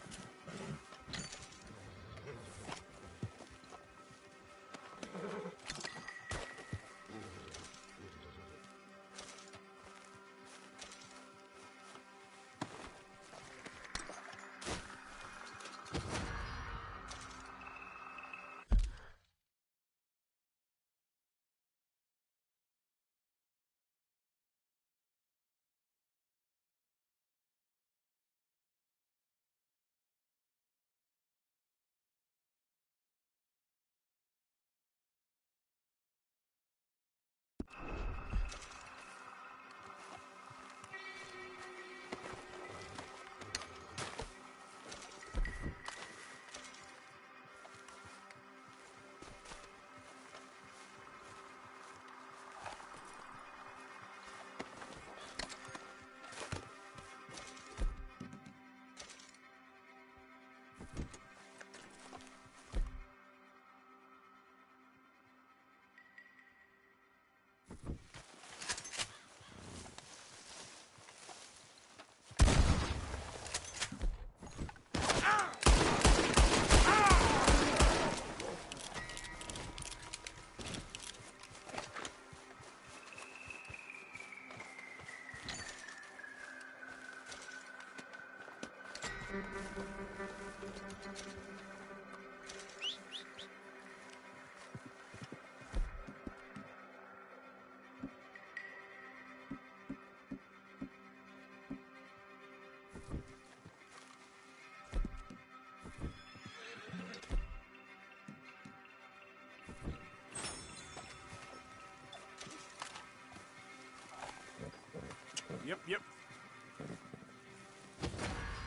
Yep.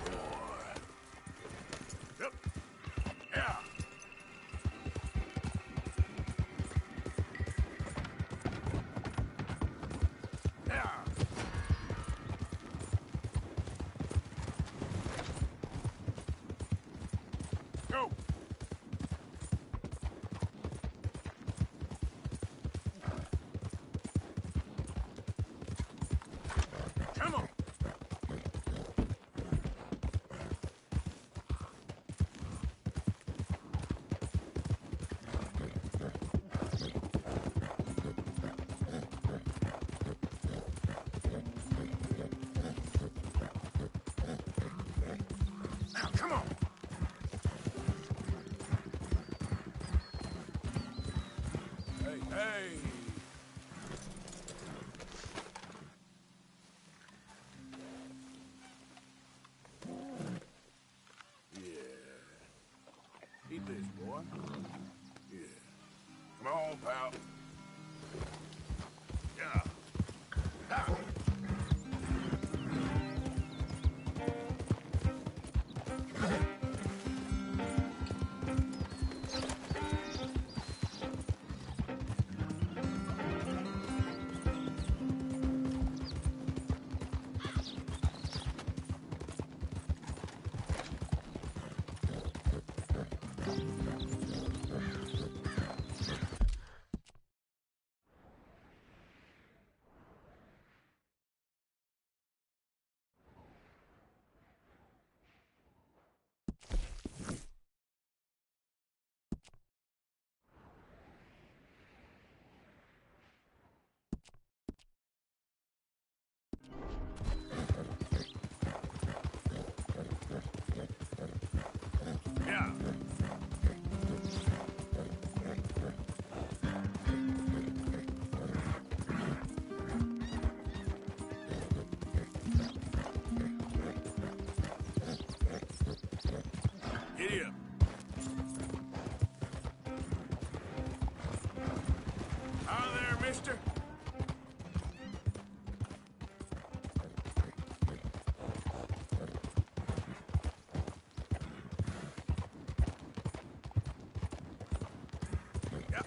Boy. Yep. Yeah. Yeah. Go. Come on. Now, come on. Hey. Yeah. Eat this, boy. Yeah. Come on, pal. Yeah. Ha! Yeah. Giddy up. Hi there, mister. Yeah.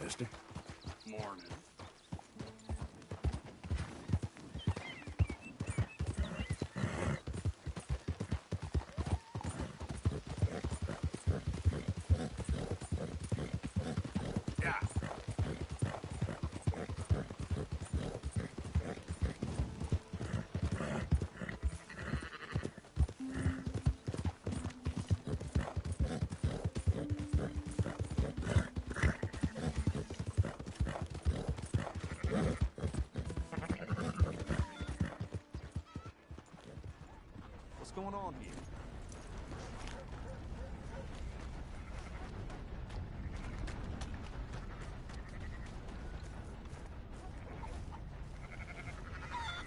Mister. Morning. Yeah. What's going on here?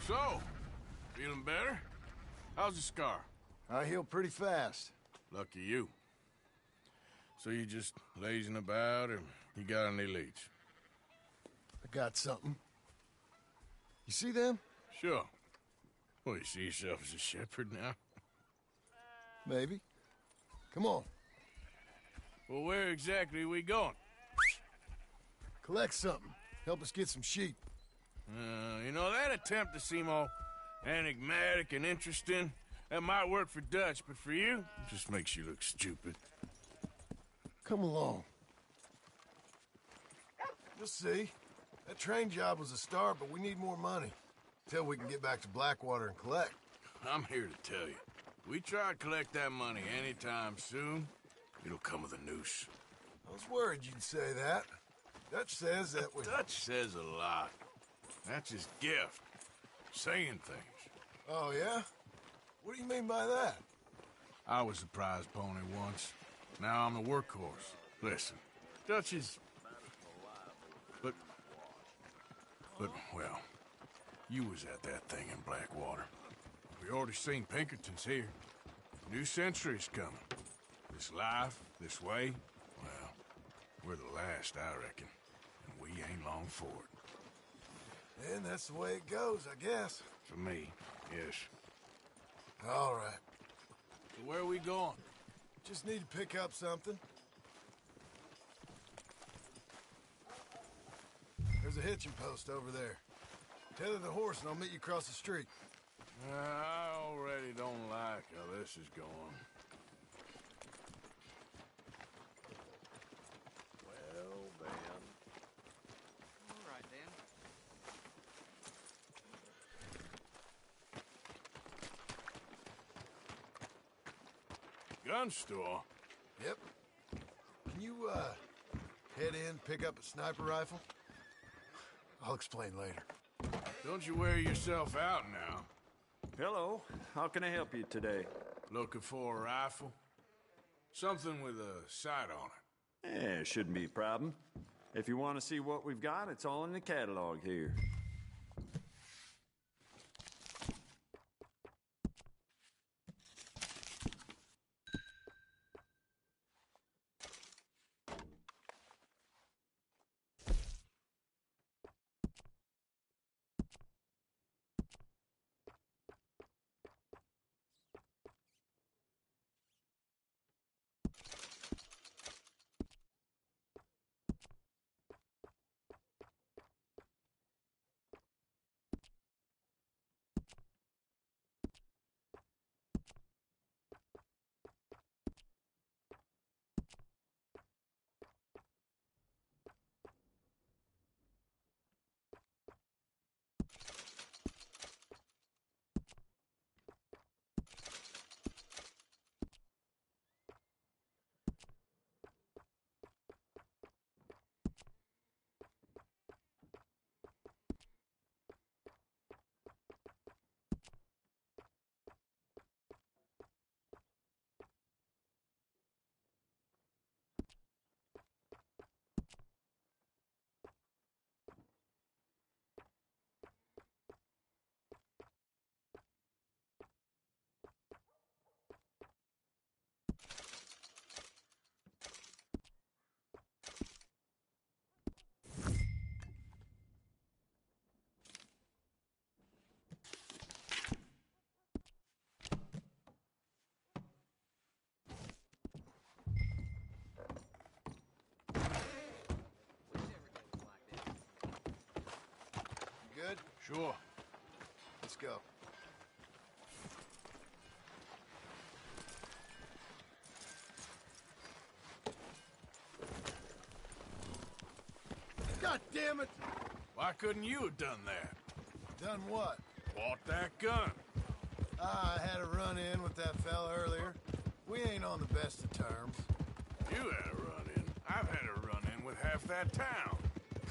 So, feeling better? How's the scar? I heal pretty fast. Lucky you. So you just lazing about, or you got any leads? I got something. You see them? Sure. Well, you see yourself as a shepherd now? Maybe. Come on. Well, where exactly are we going? Collect something. Help us get some sheep. You know, that attempt to seem all enigmatic and interesting, that might work for Dutch, but for you, it just makes you look stupid. Come along. You'll see. That train job was a start, but we need more money. Till we can get back to Blackwater and collect. I'm here to tell you. We try to collect that money anytime soon, it'll come with a noose. I was worried you'd say that. Dutch says that we... Dutch says a lot. That's his gift. Saying things. Oh, yeah? What do you mean by that? I was the prize pony once. Now I'm the workhorse. Listen, Dutch is... But, well, you was at that thing in Blackwater. We already seen Pinkertons here. New century's coming. This life, this way, well, we're the last, I reckon. And we ain't long for it. And that's the way it goes, I guess. For me, yes. All right. So where are we going? Just need to pick up something. There's a hitching post over there. Tether the horse and I'll meet you across the street. I already don't like how this is going. Well, then. All right, then. Gun store? Yep. Can you, head in, pick up a sniper rifle? I'll explain later. Don't you wear yourself out now. Hello. How can I help you today? Looking for a rifle? Something with a sight on it. Yeah, shouldn't be a problem. If you want to see what we've got, it's all in the catalog here. Good? Sure. Let's go. God damn it! Why couldn't you have done that? Done what? Bought that gun. I had a run-in with that fella earlier. We ain't on the best of terms. You had a run-in. I've had a run-in with half that town.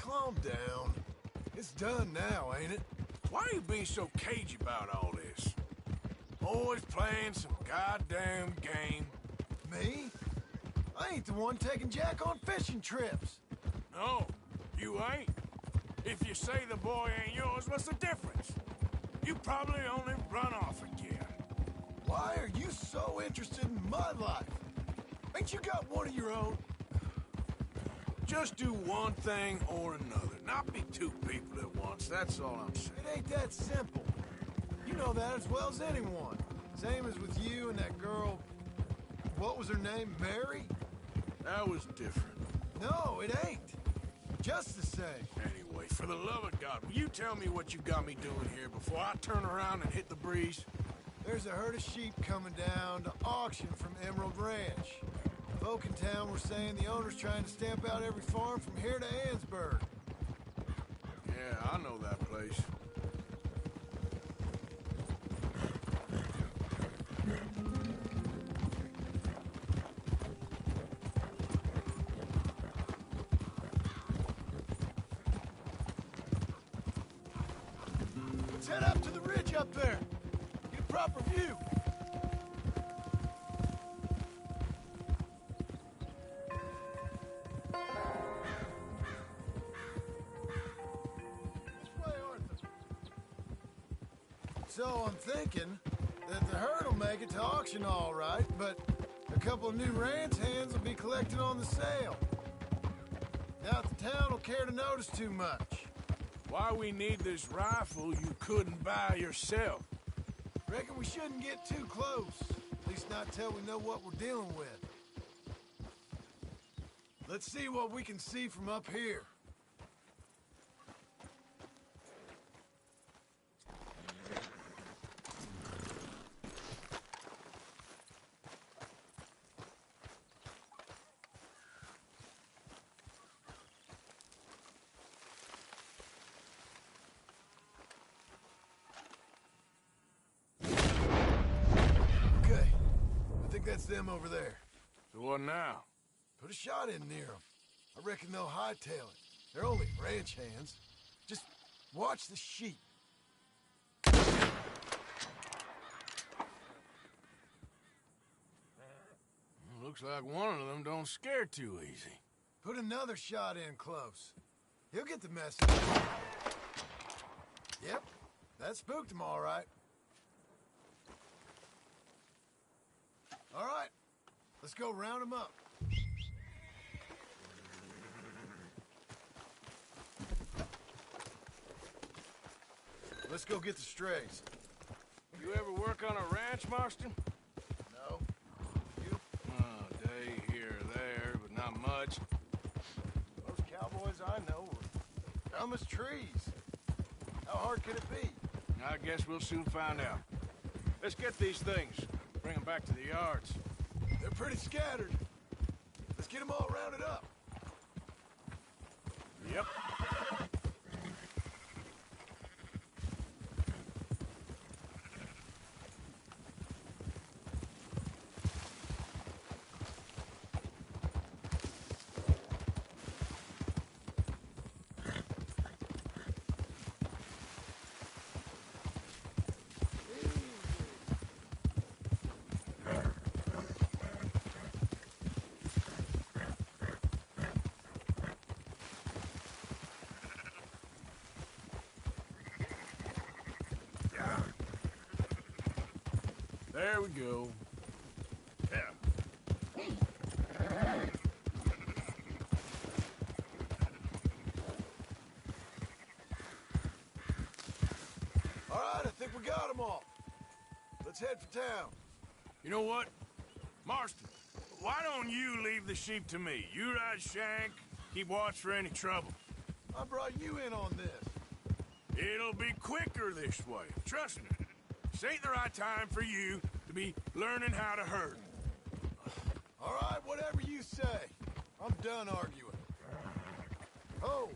Calm down. It's done now, ain't it? Why are you being so cagey about all this? Always playing some goddamn game. Me? I ain't the one taking Jack on fishing trips. No, you ain't. If you say the boy ain't yours, what's the difference? You probably only run off again. Why are you so interested in my life? Ain't you got one of your own? Just do one thing or another. Not be two people at once, that's all I'm saying. It ain't that simple. You know that as well as anyone. Same as with you and that girl... What was her name? Mary? That was different. No, it ain't. Just the same. Anyway, for the love of God, will you tell me what you got me doing here before I turn around and hit the breeze? There's a herd of sheep coming down to auction from Emerald Ranch. Folk in town were saying the owner's trying to stamp out every farm from here to Ansburg. Yeah, I know that place. Let's head up to the ridge up there. Get a proper view. So I'm thinking that the herd will make it to auction all right, but a couple of new ranch hands will be collected on the sale. Doubt the town will care to notice too much. Why we need this rifle you couldn't buy yourself? Reckon we shouldn't get too close. At least not till we know what we're dealing with. Let's see what we can see from up here. That's them over there. So what now? Put a shot in near them. I reckon they'll hightail it. They're only ranch hands. Just watch the sheep. Looks like one of them don't scare too easy. Put another shot in close. He'll get the message. Yep, that spooked him all right. All right, let's go round them up. Let's go get the strays. You ever work on a ranch, Marston? No. You? Oh, day here or there, but not much. Most cowboys I know are dumb as trees. How hard could it be? I guess we'll soon find out. Let's get these things. Bring them back to the yards. They're pretty scattered. Let's get them all rounded up. Yep. There we go. Yeah. All right, I think we got them all. Let's head for town. You know what? Marston, why don't you leave the sheep to me? You ride Shank, keep watch for any trouble. I brought you in on this. It'll be quicker this way, trust me. This ain't the right time for you to be learning how to herd. All right, whatever you say. I'm done arguing. Oh.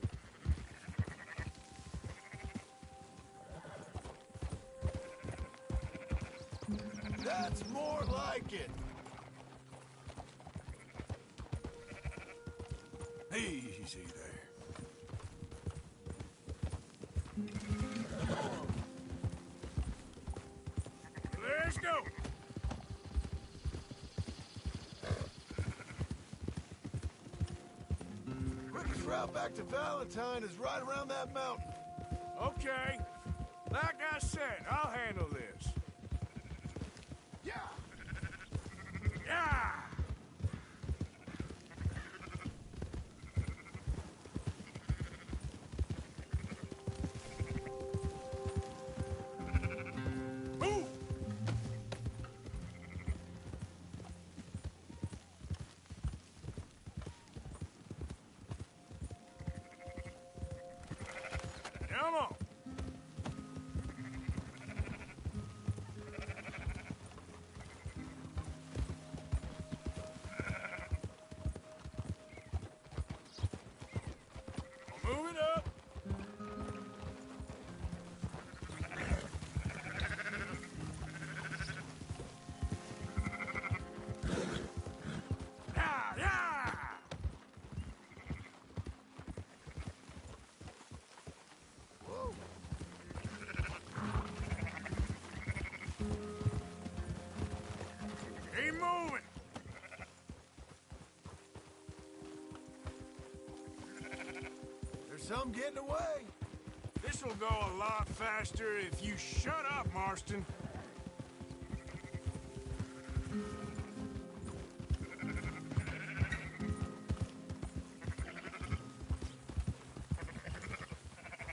That's more like it. Easy there. Let's go. Quickest route back to Valentine is right around that mountain. Okay. Like I said, I'll handle this. Yeah. Yeah. Move. Come on. some getting away. This'll go a lot faster if you shut up, Marston.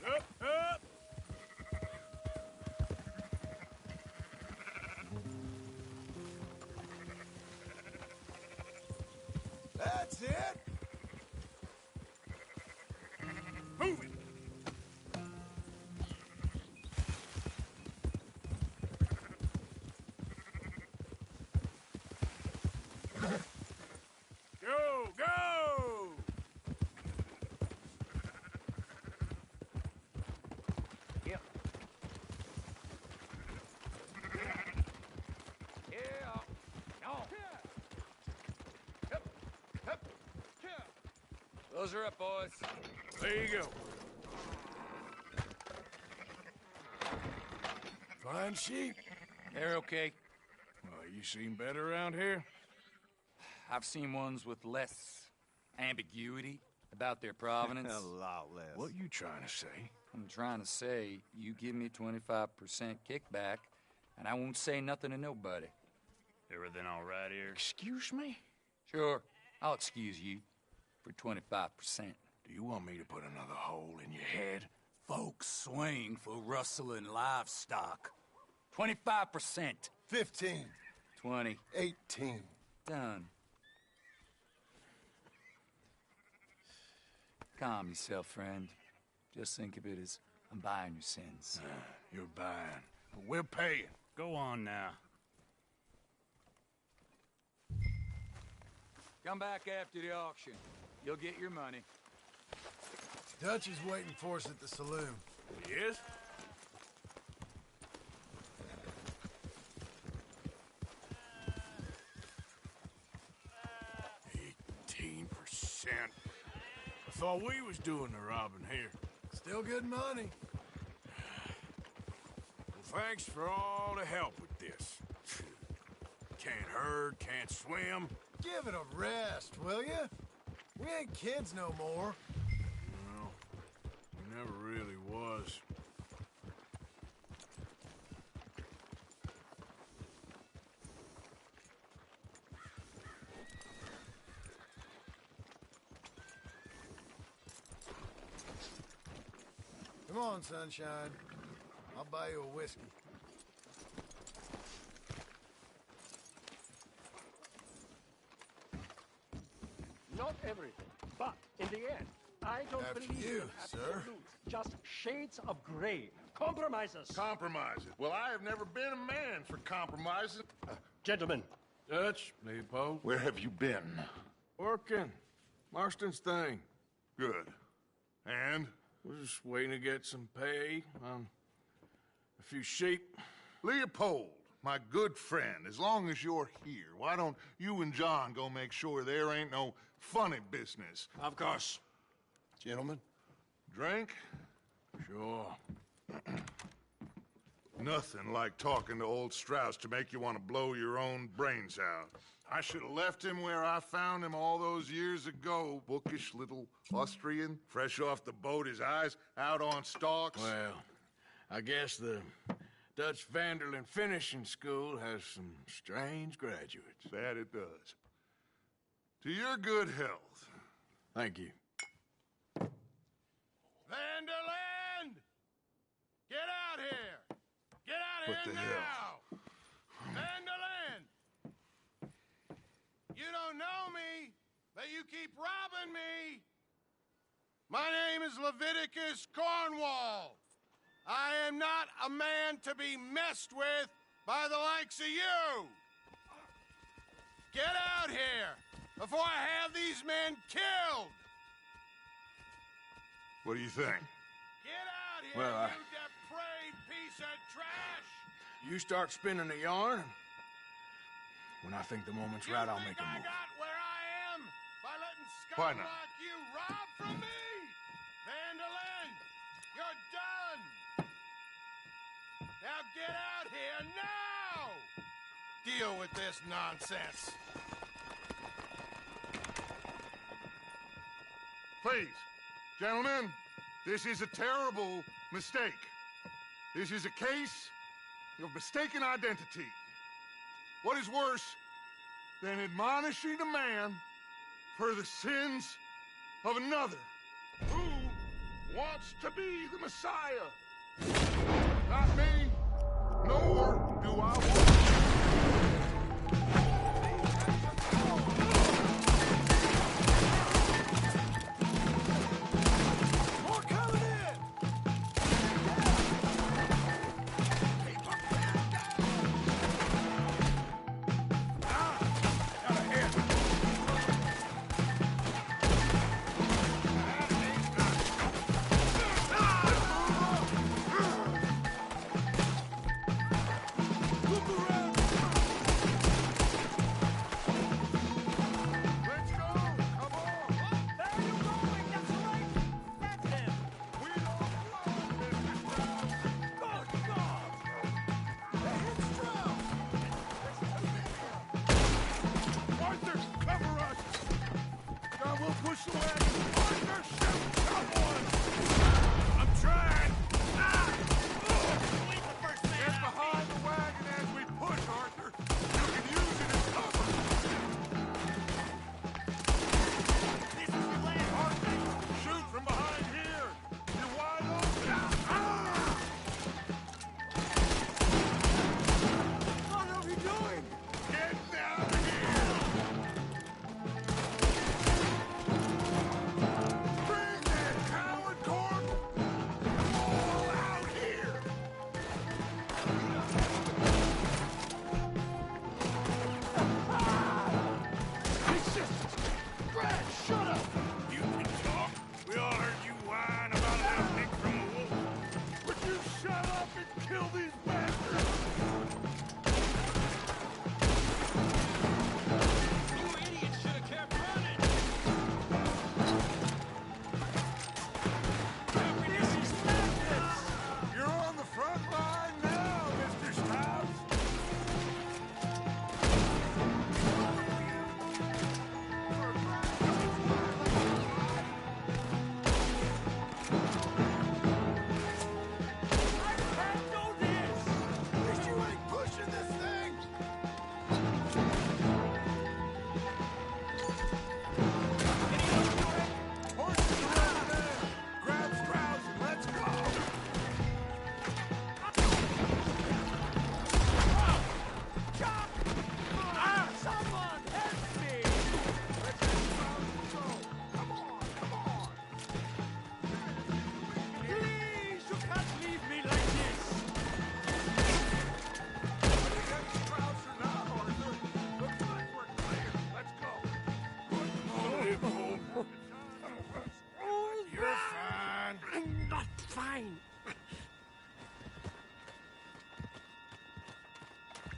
Up, up! That's it. Move it! Go, go! Yep. Yeah. No. Yep. Yep. Those are up, boys. There you go. Fine sheep. They're okay. Well, you seen better around here? I've seen ones with less ambiguity about their provenance. A lot less. What you trying to say? I'm trying to say, you give me 25% kickback, and I won't say nothing to nobody. Everything all right here? Excuse me? Sure, I'll excuse you for 25%. Do you want me to put another hole in your head? Folks swing for rustling livestock. 25%. 15. 20. 18. Done. Calm yourself, friend. Just think of it as I'm buying your sins. You're buying, but we're paying. Go on now. Come back after the auction. You'll get your money. Dutch is waiting for us at the saloon. Yes? I thought we was doing the robbing here. Still good money. Well, thanks for all the help with this. Can't herd, can't swim. Give it a rest, will you? We ain't kids no more. No, we never really was. Come on, sunshine. I'll buy you a whiskey. Not everything, but in the end, I don't After believe you, in sir. absolutes. Just shades of gray. Compromises. Compromises. Well, I have never been a man for compromises. Gentlemen. Dutch, Leopold. Where have you been? Working. Marston's thing. Good. And? We're just waiting to get some pay on a few sheep. Leopold, my good friend, as long as you're here, why don't you and John go make sure there ain't no funny business? Of course. Gentlemen, drink? Sure. Nothing like talking to old Strauss to make you want to blow your own brains out. I should have left him where I found him all those years ago. Bookish little Austrian, fresh off the boat, his eyes out on stalks. Well, I guess the Dutch Vanderlyn Finishing School has some strange graduates. That it does. To your good health. Thank you. Vanderland! Get out here! Get out What here the now! hell? Vanderland! You don't know me, but you keep robbing me! My name is Leviticus Cornwall. I am not a man to be messed with by the likes of you! Get out here before I have these men killed! What do you think? Get out here, Well, you depraved piece of trash! You start spinning the yarn. When I think the moment's right, I'll make a I move. got where I am by letting Why scum not? like you rob from me! Vanderlyn, you're done! Now get out here now! Deal with this nonsense. Please, gentlemen, This is a terrible mistake. This is a case of mistaken identity. What is worse than admonishing a man for the sins of another who wants to be the Messiah? Not me, nor do I want to.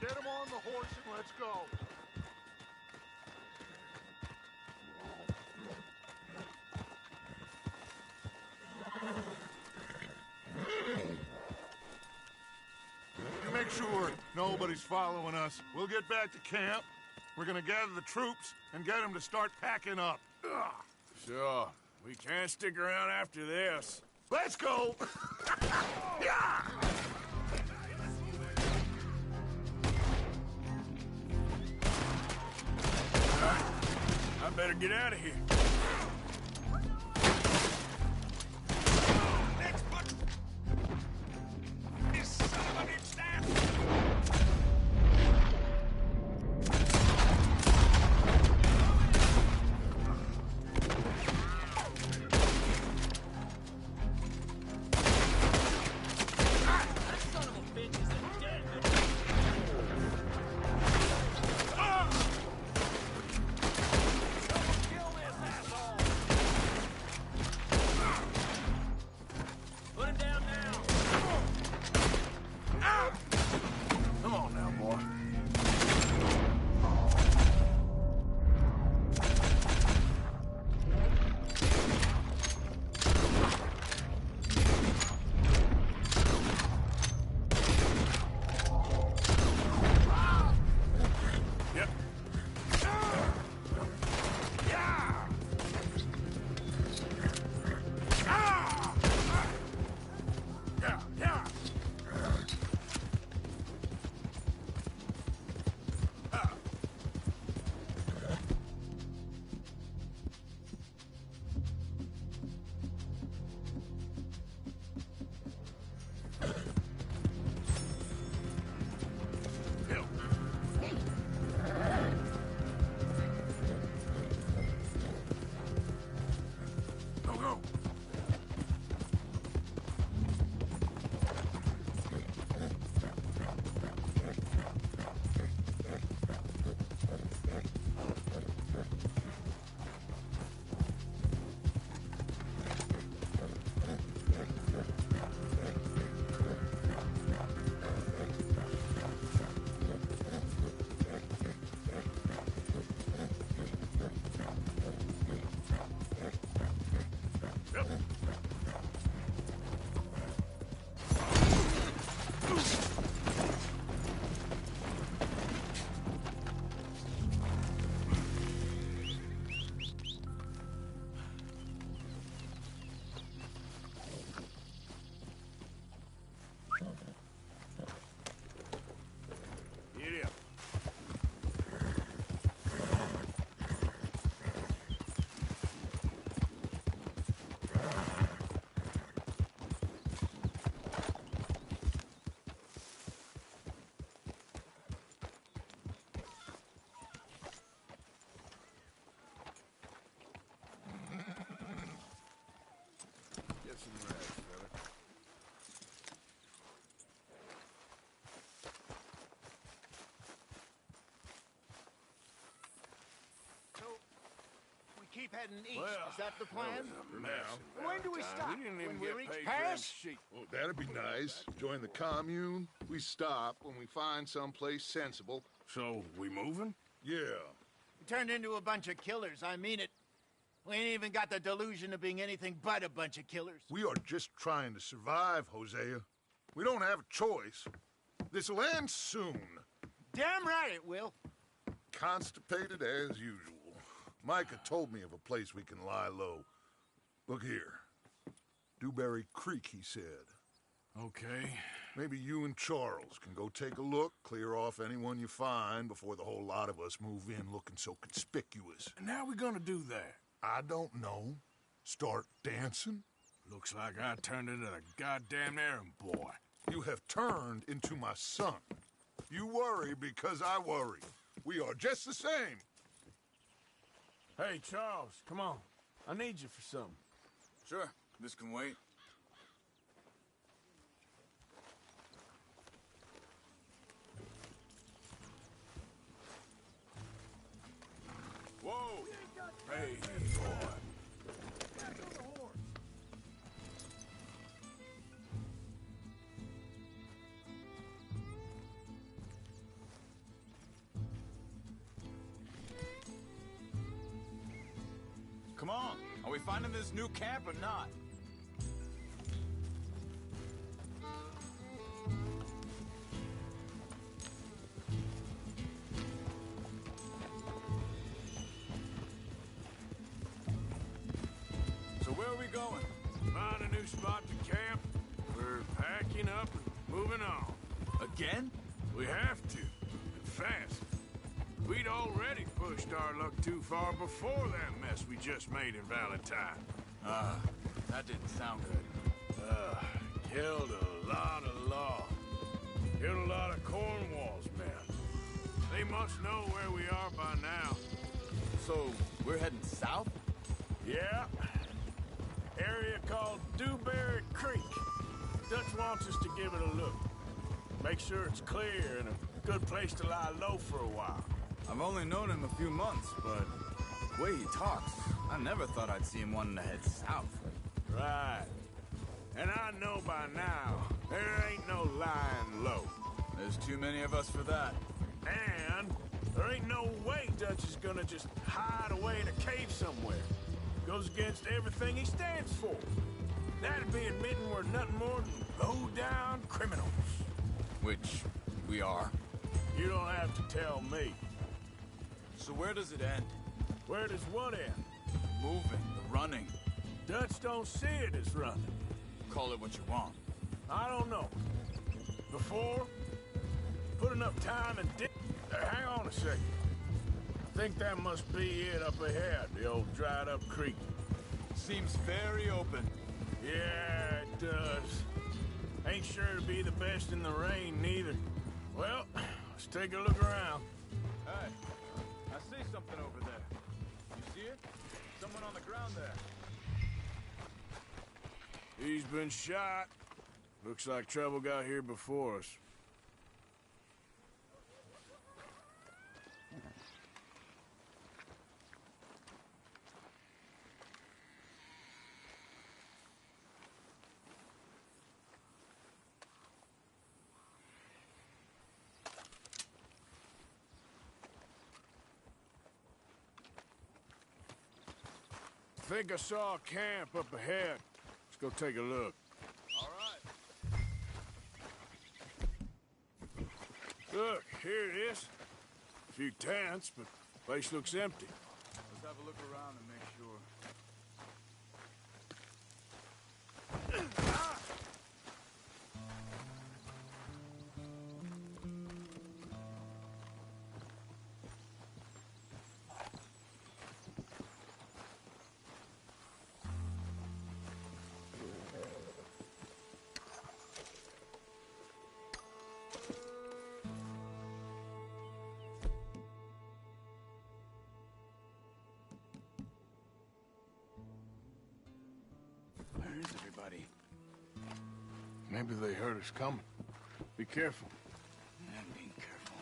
Get him on the horse and let's go. You make sure nobody's following us. We'll get back to camp. We're gonna gather the troops and get them to start packing up. Ugh. Sure. We can't stick around after this. Let's go! Yeah! I better get out of here. This son of a bitch staff! Kill this Get some rest, fella. So, we keep heading east. Well, is that the plan? that was a mess, When do we Valentine. stop? We didn't even when get we reach paid for them Paris? sheep. Oh, that'd be nice. Join the commune. We stop when we find someplace sensible. So, we moving? Yeah. We turned into a bunch of killers. I mean it. We ain't even got the delusion of being anything but a bunch of killers. We are just trying to survive, Hosea. We don't have a choice. This'll end soon. Damn right it will. Constipated as usual. Micah told me of a place we can lie low. Look here. Dewberry Creek, he said. Okay. Maybe you and Charles can go take a look, clear off anyone you find before the whole lot of us move in looking so conspicuous. And how we gonna do that? I don't know. Start dancing? Looks like I turned into the goddamn errand boy. You have turned into my son. You worry because I worry. We are just the same. Hey, Charles, come on. I need you for something. Sure, this can wait. Whoa! Hey, boy. Come on, are we finding this new camp or not? So where are we going? Find a new spot to camp. We're packing up and moving on. Again? We have to, and fast. We'd already pushed our luck too far before that mess we just made in Valentine. That didn't sound good. Killed a lot of law. Killed a lot of Cornwall's men. They must know where we are by now. So, we're heading south? Yeah. Area called Dewberry Creek. Dutch wants us to give it a look. Make sure it's clear and a good place to lie low for a while. I've only known him a few months, but the way he talks, I never thought I'd see him wanting to head south. Right. And I know by now, there ain't no lying low. There's too many of us for that. And there ain't no way Dutch is gonna just hide away in a cave somewhere. Goes against everything he stands for. That'd be admitting we're nothing more than low-down criminals. Which we are. You don't have to tell me. So where does it end? Where does what end? The moving, the running. Dutch don't see it as running. Call it what you want. I don't know. Before, put enough time and hang on a second. I think that must be it up ahead, the old dried-up creek. Seems very open. Yeah, it does. Ain't sure to be the best in the rain, neither. Well, let's take a look around. Hey, I see something over there. You see it? Someone on the ground there. He's been shot. Looks like trouble got here before us. I think I saw a camp up ahead. Let's go take a look. All right. Look, here it is. A few tents, but the place looks empty. Let's have a look around and make sure. Maybe they heard us coming. Be careful. I'm being careful.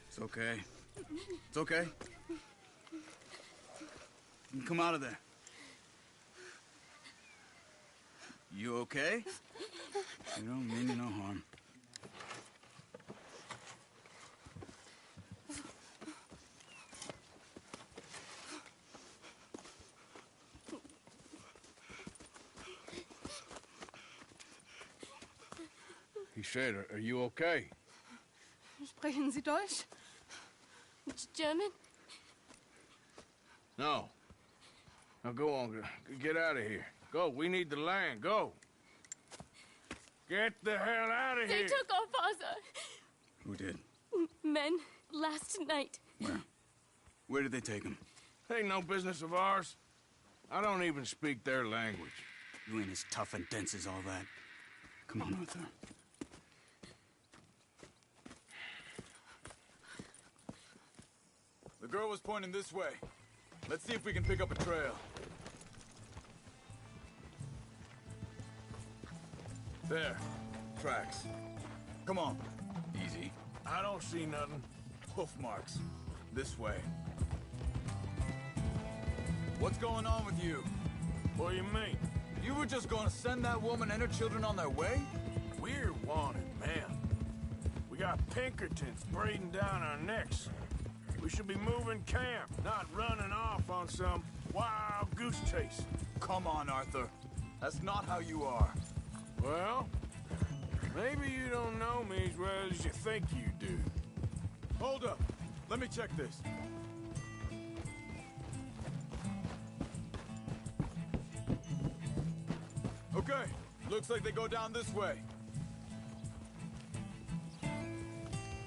It's okay. It's okay. You can come out of there. You okay? You don't mean you no harm. He said, are you okay? Sprechen Sie Deutsch? German? No. Now go on, get out of here. Go, we need the land, go. Get the hell out of They here. took our father. Who did? Men, last night. Where? Where did they take him? Ain't no business of ours. I don't even speak their language. You ain't as tough and dense as all that. Come on, Arthur. The girl was pointing this way. Let's see if we can pick up a trail. There. Tracks. Come on. Easy. I don't see nothing. Hoof marks. This way. What's going on with you? What do you mean? You were just gonna send that woman and her children on their way? We're wanted, man. We got Pinkertons breathing down our necks. We should be moving camp, not running off on some wild goose chase. Come on, Arthur. That's not how you are. Well, maybe you don't know me as well as you think you do. Hold up. Let me check this. Okay. Looks like they go down this way.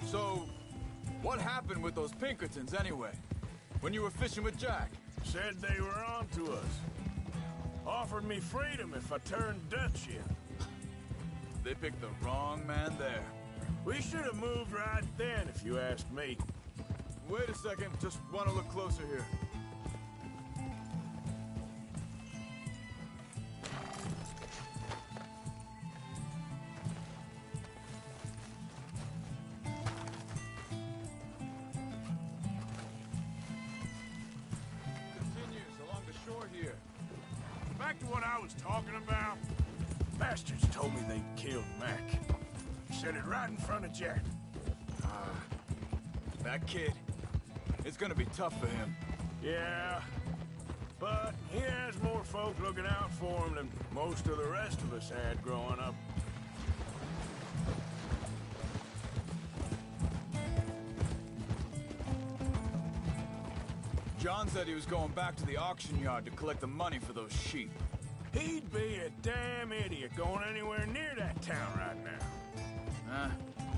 So, what happened with those Pinkertons anyway? When you were fishing with Jack? Said they were on to us. Offered me freedom if I turned Dutch in. They picked the wrong man there. We should have moved right then, if you ask me. Wait a second, just want to look closer here. Continues along the shore here. Back to what I was talking about. Bastards told me they'd killed Mac. Said it right in front of Jack. That kid, it's gonna be tough for him. Yeah, but he has more folk looking out for him than most of the rest of us had growing up. John said he was going back to the auction yard to collect the money for those sheep. He'd be a damn idiot going anywhere near that town right now.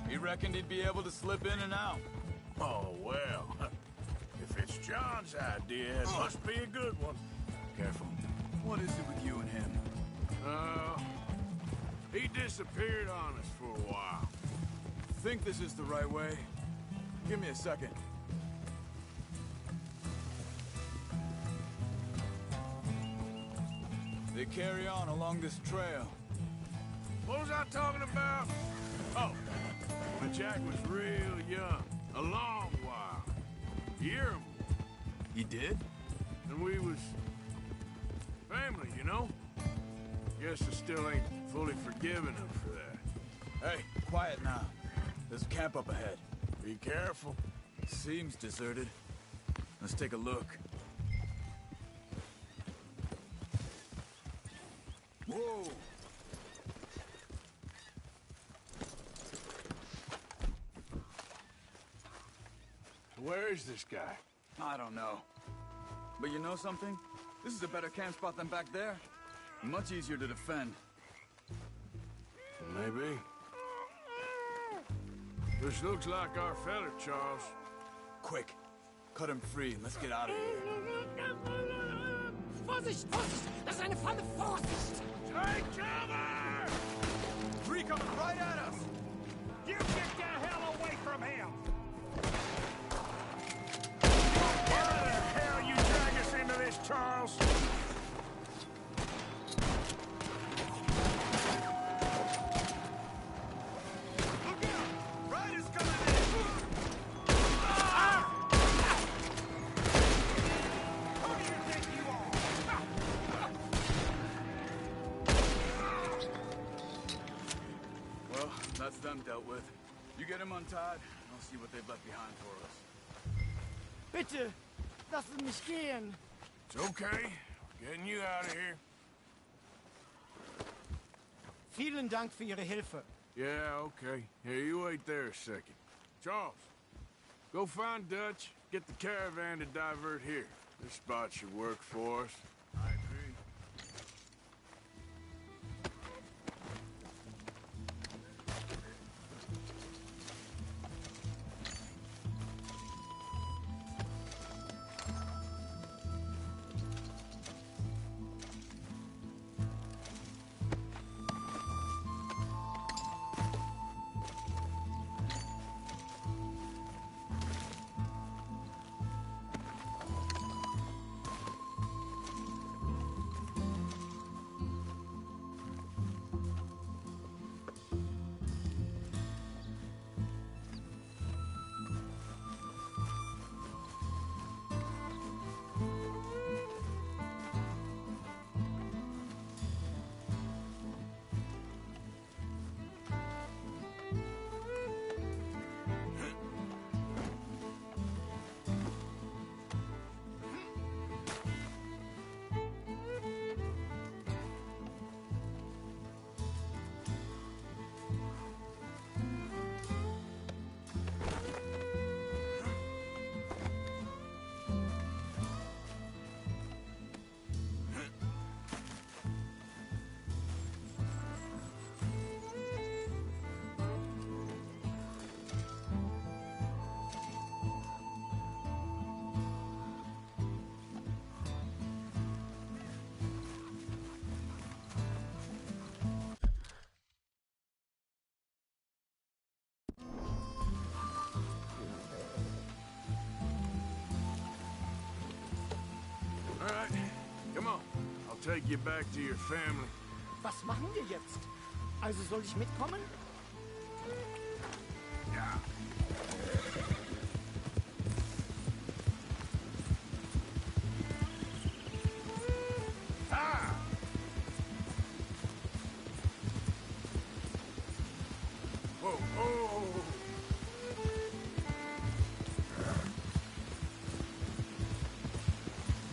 He reckoned he'd be able to slip in and out. Oh, well. If it's John's idea, it must be a good one. Careful. What is it with you and him? He disappeared on us for a while. Think this is the right way? Give me a second. They carry on along this trail. What was I talking about? Oh, when Jack was real young. A long while. A year or more. He did? And we was family, you know? Guess I still ain't fully forgiven him for that. Hey, quiet now. There's a camp up ahead. Be careful. Seems deserted. Let's take a look. Whoa! Where is this guy? I don't know. But you know something? This is a better camp spot than back there. Much easier to defend. Maybe. This looks like our fella, Charles. Quick. Cut him free and let's get out of here. Vorsicht, Vorsicht! Das ist eine Falle! Vorsicht! Take cover! Three coming right at us! You get the hell away from him! Why the hell you drag us into this, Charles? Look out! Riders coming in! Who do you think you are? Well, that's them dealt with. You get them untied, and I'll see what they've left behind for us. Bitte, lassen mich gehen. It's okay. We're getting you out of here. Vielen Dank für Ihre Hilfe. Yeah, okay. Here, you wait there a second. Charles, go find Dutch. Get the caravan to divert here. This spot should work for us. I agree. All right, come on. I'll take you back to your family. Was machen wir jetzt? Also soll ich mitkommen? Ja. Ah! Whoa, whoa.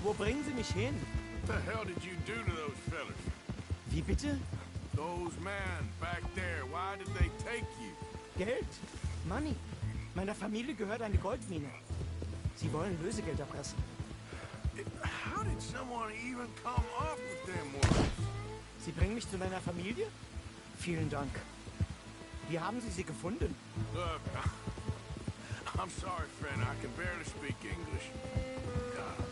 Wo bringen Sie mich hin? What the hell did you do to those fellas? Wie bitte? Those men back there, why did they take you? Geld. Money. Meiner Familie gehört eine Goldmine. Sie wollen Lösegeld erpressen. How did someone even come up with them words? Sie bringen mich zu deiner Familie? Vielen Dank. Wie haben Sie sie gefunden? Look, I'm sorry, friend. I can barely speak English. God.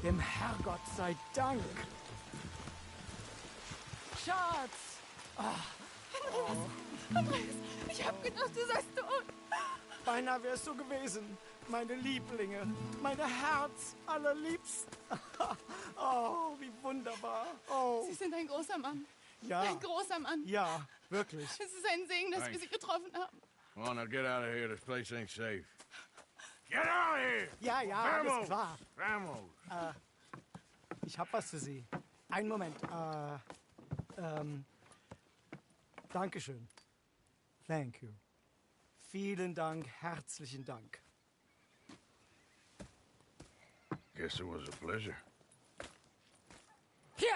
Dem Herrgott sei Dank. Schatz! Andreas, ich hab gedacht, du seist tot. Beinahe wärst du gewesen. Meine Lieblinge. Meine Herz allerliebsten. Oh, wie wunderbar. Oh. Sie sind ein großer Mann. Ja. Ein großer Mann. Ja, wirklich. Es ist ein Segen, dass wir Thanks. Sie getroffen haben. Come on, now get out of here. This place ain't safe. Get out of here! Ja, ja, Vamos! alles klar. Vamos! Ich hab was für Sie. Einen Moment. Dankeschön. Thank you. Vielen Dank, herzlichen Dank. Guess it was a pleasure. Yeah!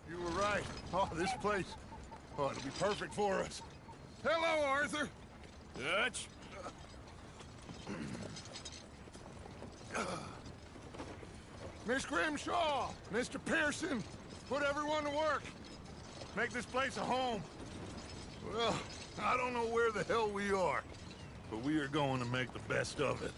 You were right. Oh, this place. Oh, it'll be perfect for us. Hello, Arthur. Dutch? Miss Grimshaw, Mr. Pearson, put everyone to work. Make this place a home. Well, I don't know where the hell we are, but we are going to make the best of it.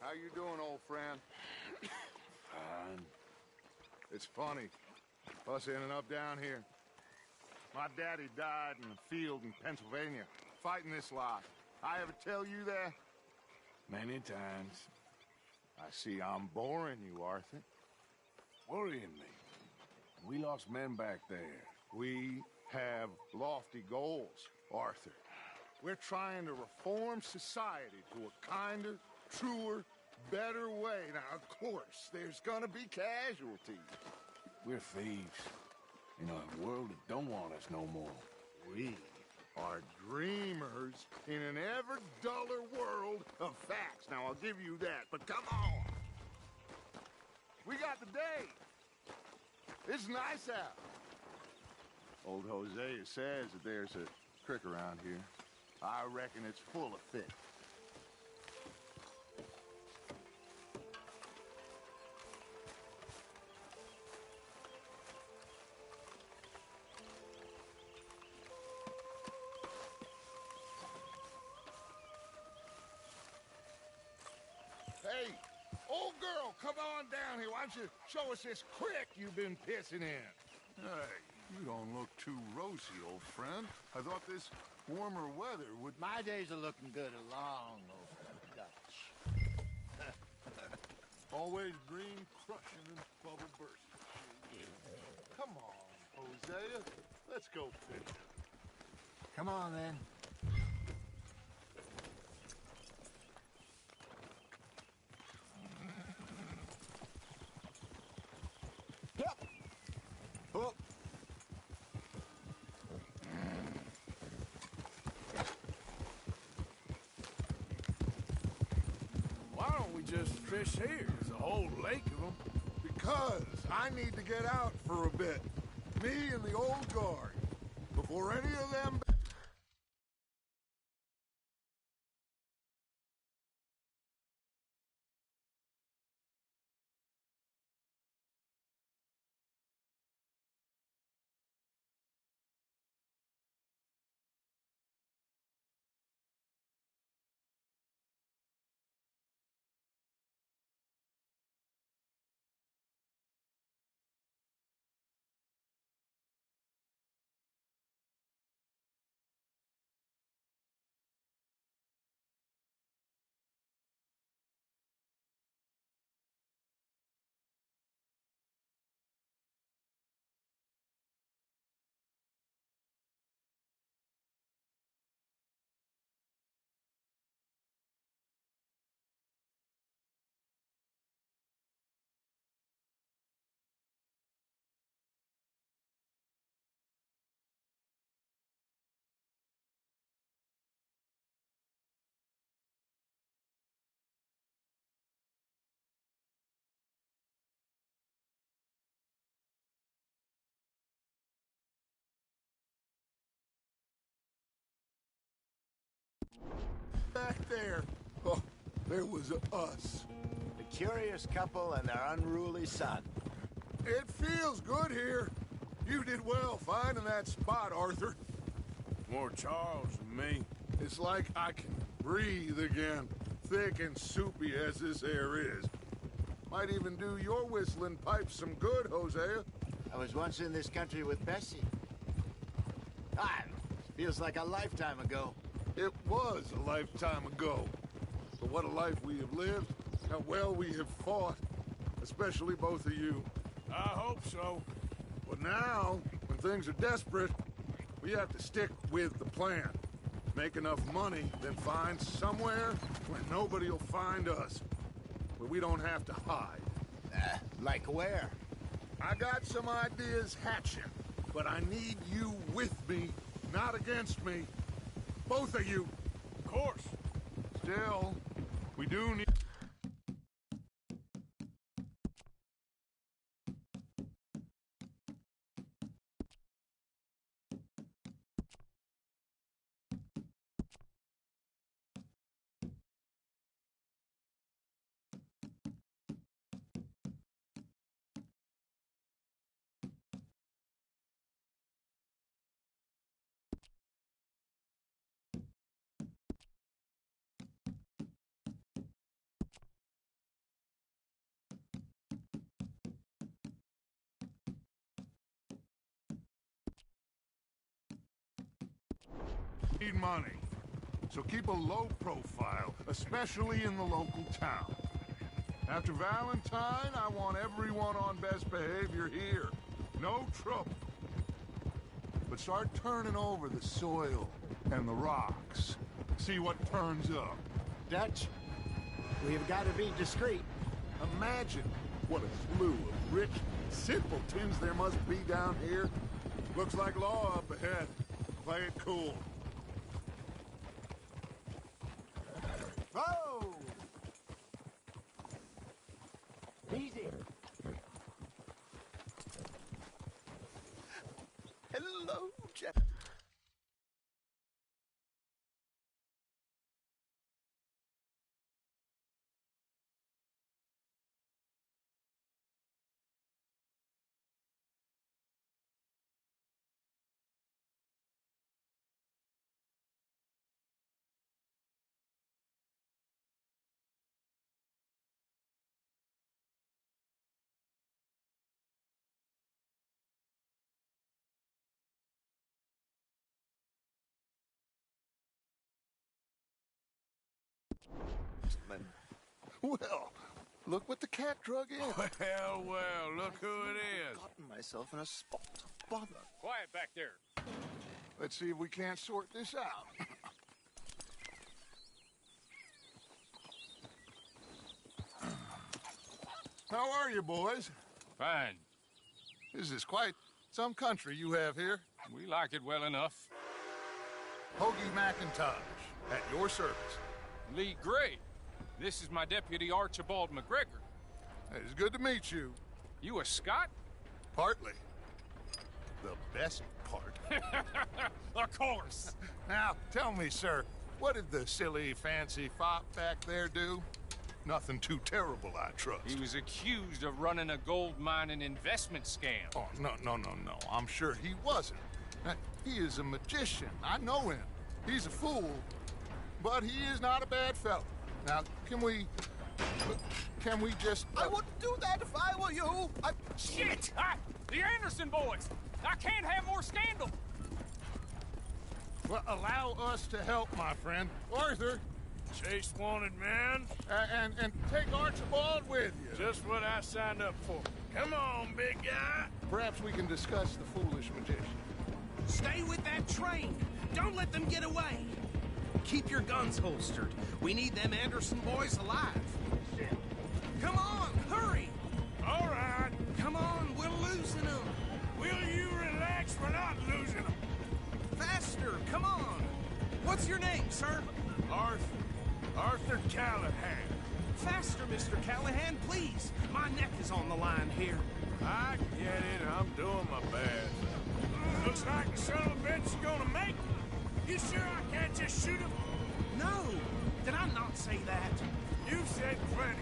How you doing, old friend? Fine. It's funny, us ending up down here. My daddy died in a field in Pennsylvania, fighting this lot. I ever tell you that? Many times. I see I'm boring you, Arthur. Worrying me. We lost men back there. We have lofty goals, Arthur. We're trying to reform society to a kinder, truer, better way. Now, of course, there's gonna be casualties. We're thieves. In a world that don't want us no more. We are dreamers in an ever duller world of facts. Now, I'll give you that, but come on. We got the day. It's nice out. Old Hosea says that there's a creek around here. I reckon it's full of fish. Hey, old girl, come on down here. Why don't you show us this creek you've been pissing in? Hey, you don't look too rosy, old friend. I thought this warmer weather would... My days are looking good along over Dutch. Always green crushing and bubble bursting. Come on, Hosea. Let's go fishing. Come on, then. Up. Why don't we just fish here? There's a whole lake of them. Because I need to get out for a bit. Me and the old guard. Before any of them... there, oh, there was us. The curious couple and their unruly son. It feels good here. You did well finding that spot, Arthur. More Charles than me. It's like I can breathe again, thick and soupy as this air is. Might even do your whistling pipes some good, Hosea. I was once in this country with Bessie. Ah, feels like a lifetime ago. It was a lifetime ago. But what a life we have lived, how well we have fought, especially both of you. I hope so. But now, when things are desperate, we have to stick with the plan. Make enough money, then find somewhere where nobody will find us. Where we don't have to hide. Like where? I got some ideas hatching, but I need you with me, not against me. Both of you. Of course. Still, we do need... need money. So keep a low profile, especially in the local town. After Valentine, I want everyone on best behavior here. No trouble. But start turning over the soil and the rocks. See what turns up. Dutch, we've got to be discreet. Imagine what a slew of rich simpletons there must be down here. Looks like law up ahead. Play it cool. Whoa! Easy. Hello, Jeff. Well, look what the cat drug in. Well, look who it is. Gotten myself in a spot. Bother. Quiet back there. Let's see if we can't sort this out. How are you, boys? Fine. This is quite some country you have here. We like it well enough. Hoagie McIntosh, at your service. Lee Gray. This is my deputy, Archibald McGregor. It's good to meet you. You a Scot? Partly. The best part. Of course. Now, tell me, sir, what did the silly, fancy fop back there do? Nothing too terrible, I trust. He was accused of running a gold mining investment scam. Oh, no. I'm sure he wasn't. He is a magician. I know him. He's a fool, but he is not a bad fellow. Now, can we just... I wouldn't do that if I were you. Shit! The Anderson boys! I can't have more scandal! Well, allow us to help, my friend. Arthur! Chase wanted man. And take Archibald with you. Just what I signed up for. Come on, big guy. Perhaps we can discuss the foolish magician. Stay with that train! Don't let them get away! Keep your guns holstered. We need them Anderson boys alive. Come on, hurry! All right. Come on, we're losing them. Will you relax? We're not losing them. Faster, come on. What's your name, sir? Arthur Callahan. Faster, Mr. Callahan, please. My neck is on the line here. I get it. I'm doing my best. Looks like the son of a bitch is gonna make it. You sure I can't just shoot him? No. Did I not say that? You said plenty.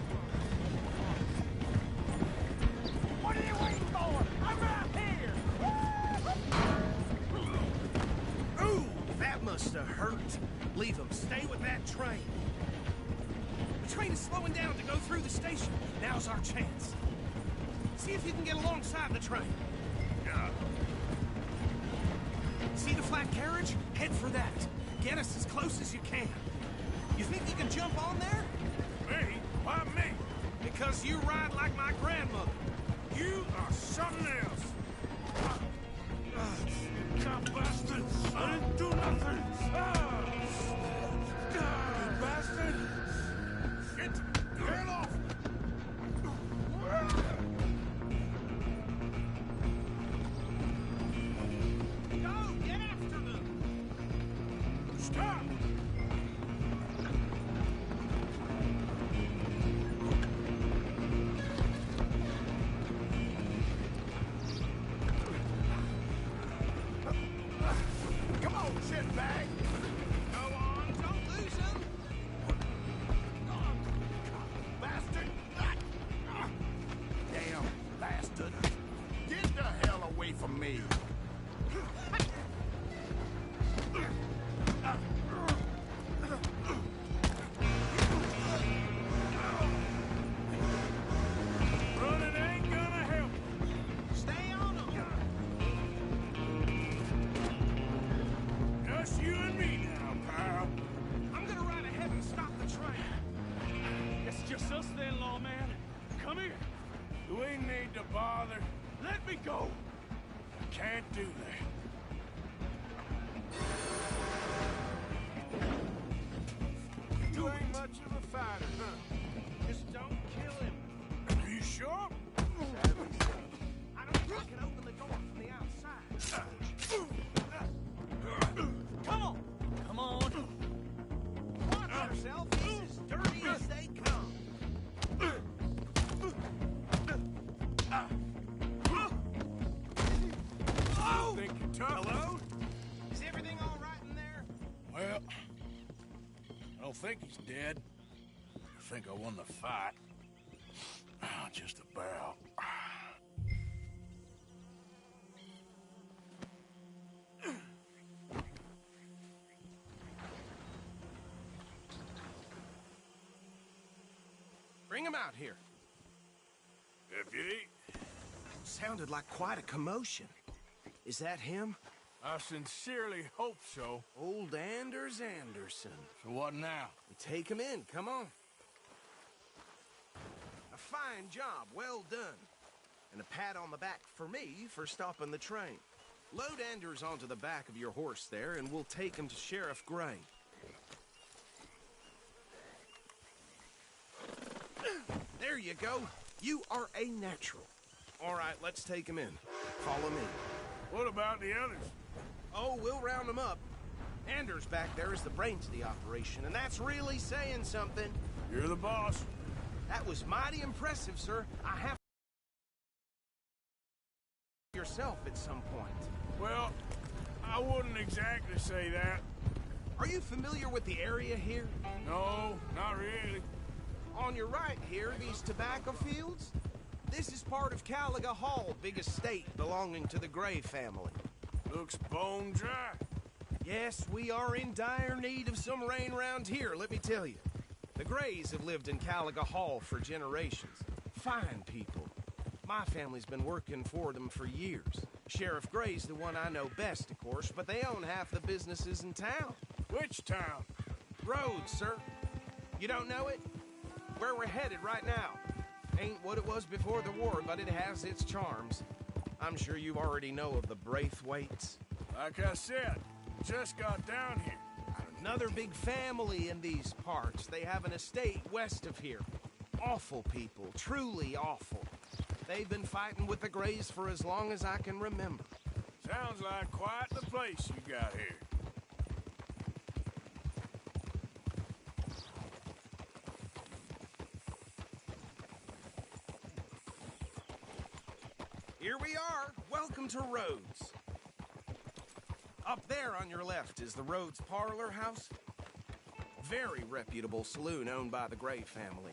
What are you waiting for? I'm right here! Ooh, that must have hurt. Leave him. Stay with that train. The train is slowing down to go through the station. Now's our chance. See if you can get alongside the train. See the flat carriage? Head for that. Get us as close as you can. You think you can jump on there? Me? Why me? Because you ride like my grandmother. You are something else. You bastard! I didn't do nothing! You bastard! Get the hell off! Go! Get after them! Stop! Come on, shitbag! Go on, don't lose him! Bastard! Damn bastard! Get the hell away from me! Running ain't gonna help. Stay on him! Just you and me now, pal. I'm gonna ride ahead and stop the train. It's just us then, lawman. Come here. Do we need to bother? Let me go. I can't do that. You ain't much of a fighter, huh? Just don't kill him. Are you sure? I don't think I can open the door from the outside. Come on. Come on. Watch yourself. He's as dirty as they come. Oh! Think you're tough? Hello? Is everything all right in there? Well, I don't think he's dead. I think I won the fight. Just about. Bring him out here. Deputy? Sounded like quite a commotion. Is that him? I sincerely hope so. Old Anders Anderson. So what now? We take him in. Come on. A fine job. Well done. And a pat on the back for me for stopping the train. Load Anders onto the back of your horse there, and we'll take him to Sheriff Gray. There you go. You are a natural. All right, let's take him in. Follow me. What about the others? Oh, we'll round them up. Anders back there is the brains of the operation, and that's really saying something. You're the boss. That was mighty impressive, sir. I have yourself at some point. Well, I wouldn't exactly say that. Are you familiar with the area here? No, not really. On your right here, these tobacco fields? This is part of Caliga Hall, big estate belonging to the Gray family. Looks bone dry. Yes, we are in dire need of some rain round here, let me tell you. The Grays have lived in Caliga Hall for generations. Fine people. My family's been working for them for years. Sheriff Gray's the one I know best, of course, but they own half the businesses in town. Which town? Rhodes, sir. You don't know it? Where we're headed right now. Ain't what it was before the war, but it has its charms. I'm sure you already know of the Braithwaites. Like I said, just got down here. Another big family in these parts. They have an estate west of here. Awful people, truly awful. They've been fighting with the Grays for as long as I can remember. Sounds like quite the place you got here. Here we are. Welcome to Rhodes. Up there on your left is the Rhodes Parlor House. very reputable saloon owned by the Gray family.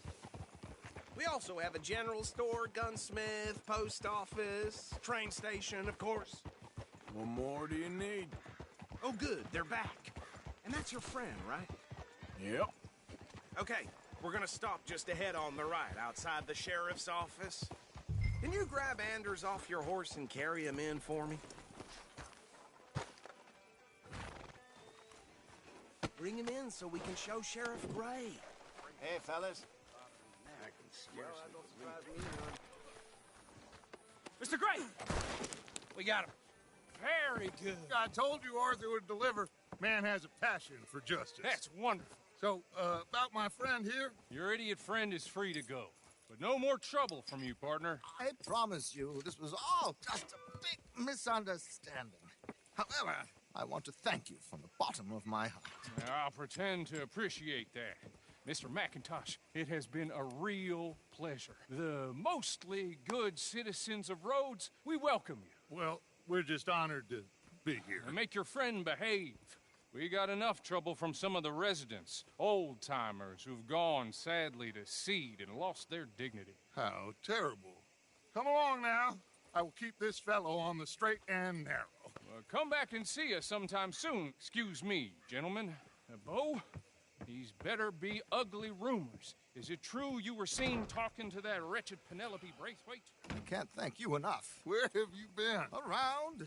We also have a general store, gunsmith, post office, train station, of course. What more do you need? Oh, good, they're back. And that's your friend, right? Yep. Okay, we're gonna stop just ahead on the right, outside the sheriff's office. Can you grab Anders off your horse and carry him in for me? Bring him in so we can show Sheriff Gray. Hey, fellas. Mr. Gray! We got him. Very good. I told you Arthur would deliver. Man has a passion for justice. That's wonderful. So, about my friend here? Your idiot friend is free to go. But no more trouble from you, partner. I promise you, this was all just a big misunderstanding. However, I want to thank you from the bottom of my heart. I'll pretend to appreciate that. Mr. McIntosh, it has been a real pleasure. The mostly good citizens of Rhodes, we welcome you. Well, we're just honored to be here. And make your friend behave. We got enough trouble from some of the residents, old-timers who've gone, sadly, to seed and lost their dignity. How terrible. Come along now. I will keep this fellow on the straight and narrow. Come back and see us sometime soon. Excuse me, gentlemen. Bo, these better be ugly rumors. Is it true you were seen talking to that wretched Penelope Braithwaite? I can't thank you enough. Where have you been? Around.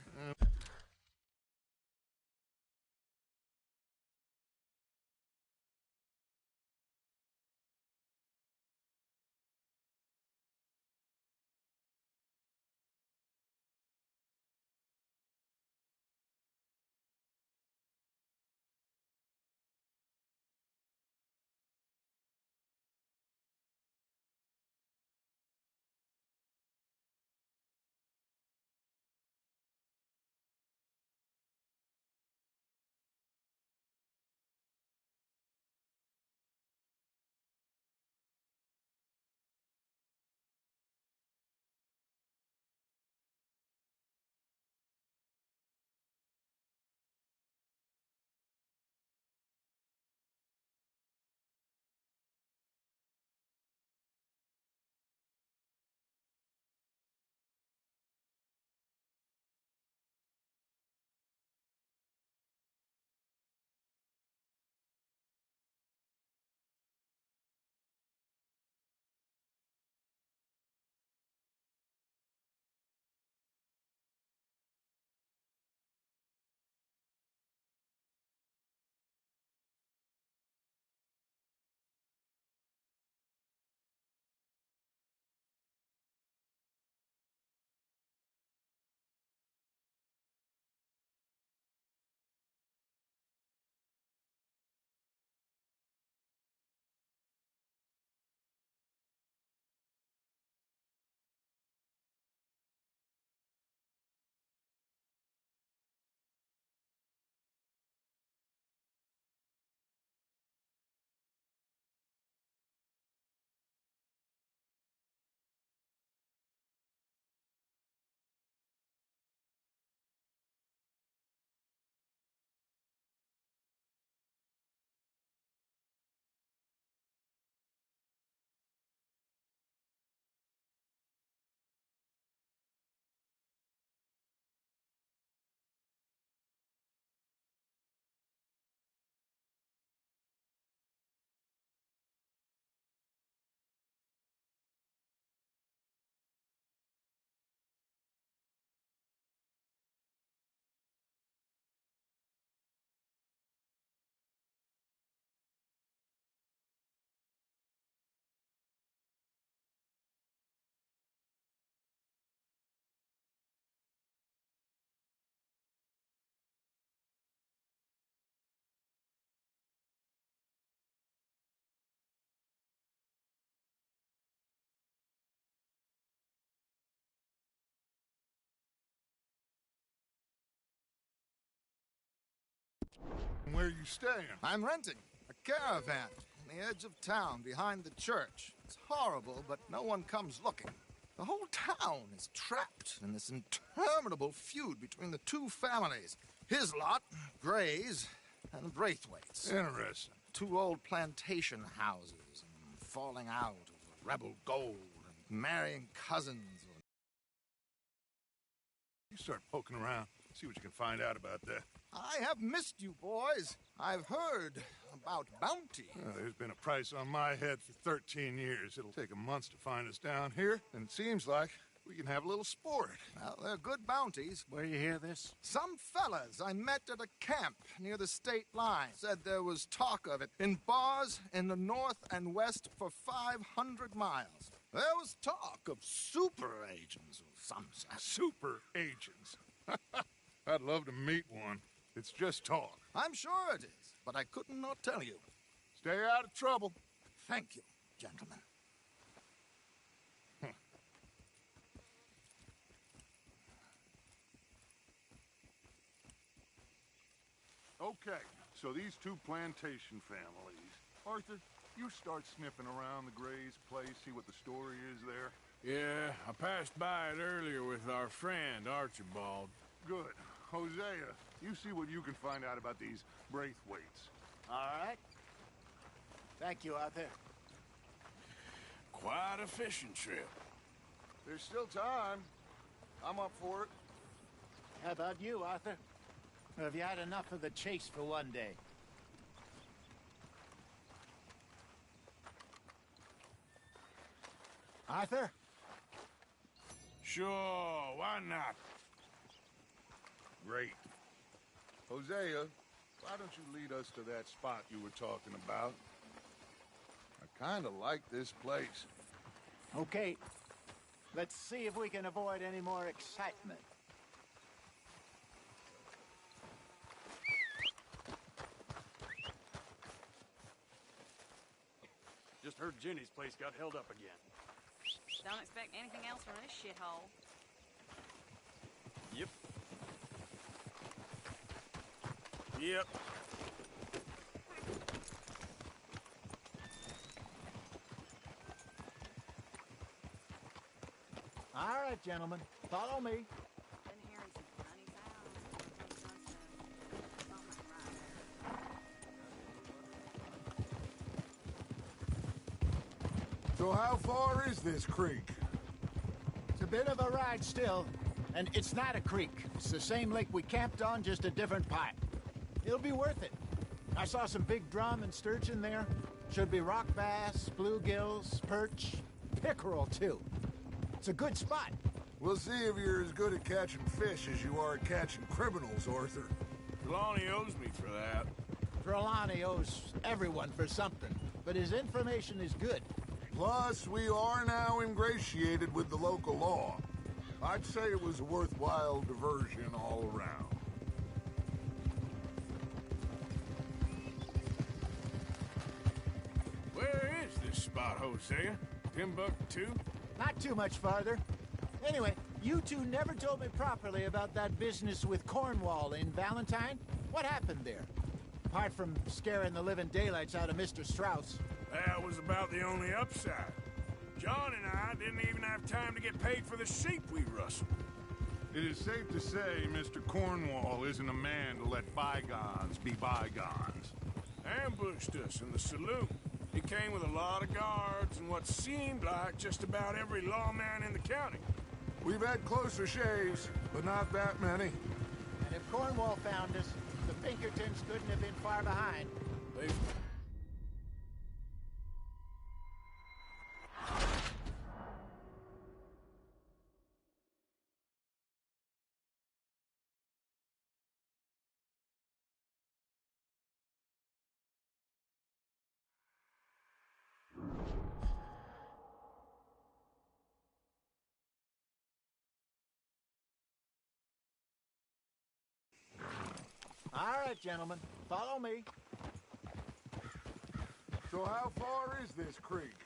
Where are you staying? I'm renting a caravan on the edge of town behind the church. It's horrible, but no one comes looking. The whole town is trapped in this interminable feud between the two families. His lot, Gray's, and the Braithwaites. Interesting. two old plantation houses and falling out of rebel gold and marrying cousins. You start poking around, see what you can find out about that. I have missed you, boys. I've heard about bounty. There's been a price on my head for 13 years. It'll take a month to find us down here, and it seems like we can have a little sport. Well, they're good bounties. Where you hear this? Some fellas I met at a camp near the state line said there was talk of it in bars in the north and west for 500 miles. There was talk of super agents of some sort. Super agents. I'd love to meet one. It's just talk. I'm sure it is, but I couldn't not tell you. Stay out of trouble. Thank you, gentlemen. Okay, so these two plantation families. Arthur, you start sniffing around the Gray's place, see what the story is there. Yeah, I passed by it earlier with our friend, Archibald. Good. Hosea, you see what you can find out about these Braithwaites. All right. Thank you, Arthur. Quite a fishing trip. There's still time. I'm up for it. How about you, Arthur? Or have you had enough of the chase for one day? Arthur? Sure, why not? Great. Hosea, why don't you lead us to that spot you were talking about? I kind of like this place. Okay. Let's see if we can avoid any more excitement. Just heard Jenny's place got held up again. Don't expect anything else from this shithole. Yep. Yep. All right, gentlemen. Follow me. Been hearing some funny sounds. So how far is this creek? It's a bit of a ride still, and it's not a creek. It's the same lake we camped on, just a different part. It'll be worth it. I saw some big drum and sturgeon there. Should be rock bass, bluegills, perch, pickerel, too. It's a good spot. We'll see if you're as good at catching fish as you are at catching criminals, Arthur. Trelawney owes me for that. Trelawney owes everyone for something, but his information is good. Plus, we are now ingratiated with the local law. I'd say it was a worthwhile diversion all around. Where is this spot, Hosea? Timbuktu? Not too much farther. Anyway, you two never told me properly about that business with Cornwall in Valentine. What happened there? Apart from scaring the living daylights out of Mr. Strauss. That was about the only upside. John and I didn't even have time to get paid for the sheep we rustled. It is safe to say Mr. Cornwall isn't a man to let bygones be bygones. Ambushed us in the saloon. He came with a lot of guards and what seemed like just about every lawman in the county. We've had closer shaves, but not that many. And if Cornwall found us, the Pinkertons couldn't have been far behind. All right, gentlemen, follow me. So how far is this creek?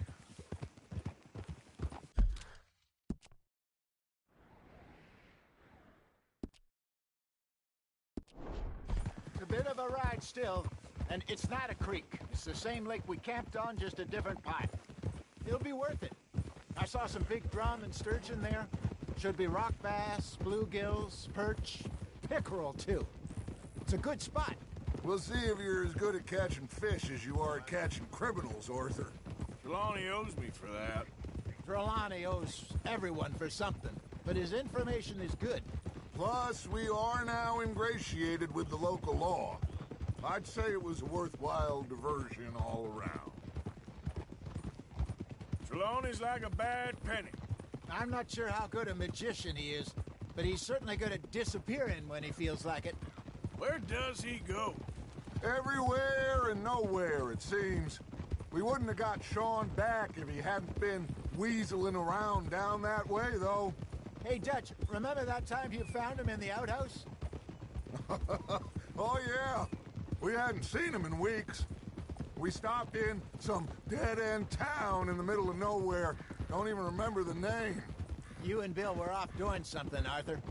It's a bit of a ride still, and it's not a creek. It's the same lake we camped on, just a different part. It'll be worth it. I saw some big drum and sturgeon there. Should be rock bass, bluegills, perch, pickerel, too. It's a good spot. We'll see if you're as good at catching fish as you are at catching criminals, Arthur. Trelawney owes me for that. Trelawney owes everyone for something, but his information is good. Plus, we are now ingratiated with the local law. I'd say it was a worthwhile diversion all around. Trelawney's like a bad penny. I'm not sure how good a magician he is, but he's certainly good at disappearing when he feels like it. Where does he go? Everywhere and nowhere, it seems. We wouldn't have got Sean back if he hadn't been weaseling around down that way, though. Hey, Dutch, remember that time you found him in the outhouse? Oh, yeah. We hadn't seen him in weeks. We stopped in some dead-end town in the middle of nowhere. Don't even remember the name. You and Bill were off doing something, Arthur.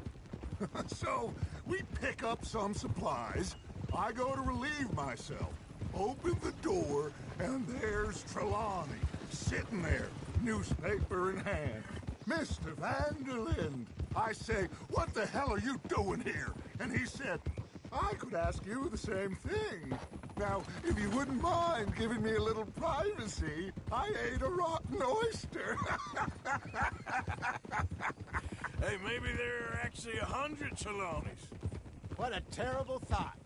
So, we pick up some supplies. I go to relieve myself. Open the door, and there's Trelawney, sitting there, newspaper in hand. Mr. Vanderlyn. I say, what the hell are you doing here? And he said, I could ask you the same thing. Now, if you wouldn't mind giving me a little privacy, I ate a rotten oyster. Hey, maybe there are actually 100 Trelawneys. What a terrible thought.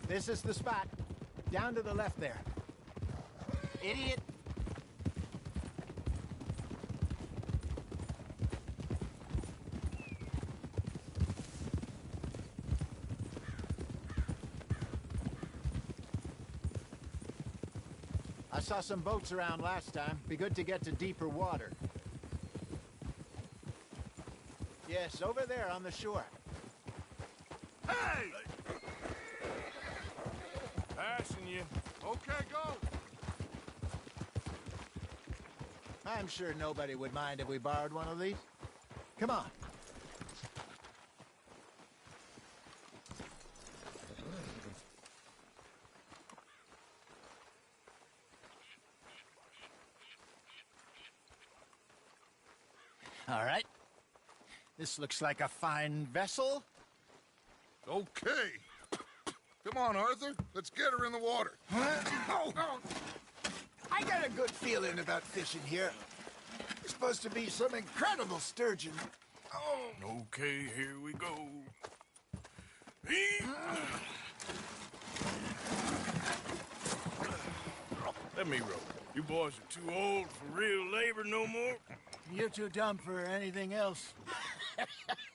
This is the spot. Down to the left there. Idiot! I saw some boats around last time. Be good to get to deeper water. Yes, over there on the shore. Hey! Passing you. Okay, go. I'm sure nobody would mind if we borrowed one of these. Come on. All right. This looks like a fine vessel. Okay. Come on, Arthur. Let's get her in the water. Oh. I got a good feeling about fishing here. There's supposed to be some incredible sturgeon. Oh. Okay, here we go. Let me row. You boys are too old for real labor no more. You're too dumb for anything else.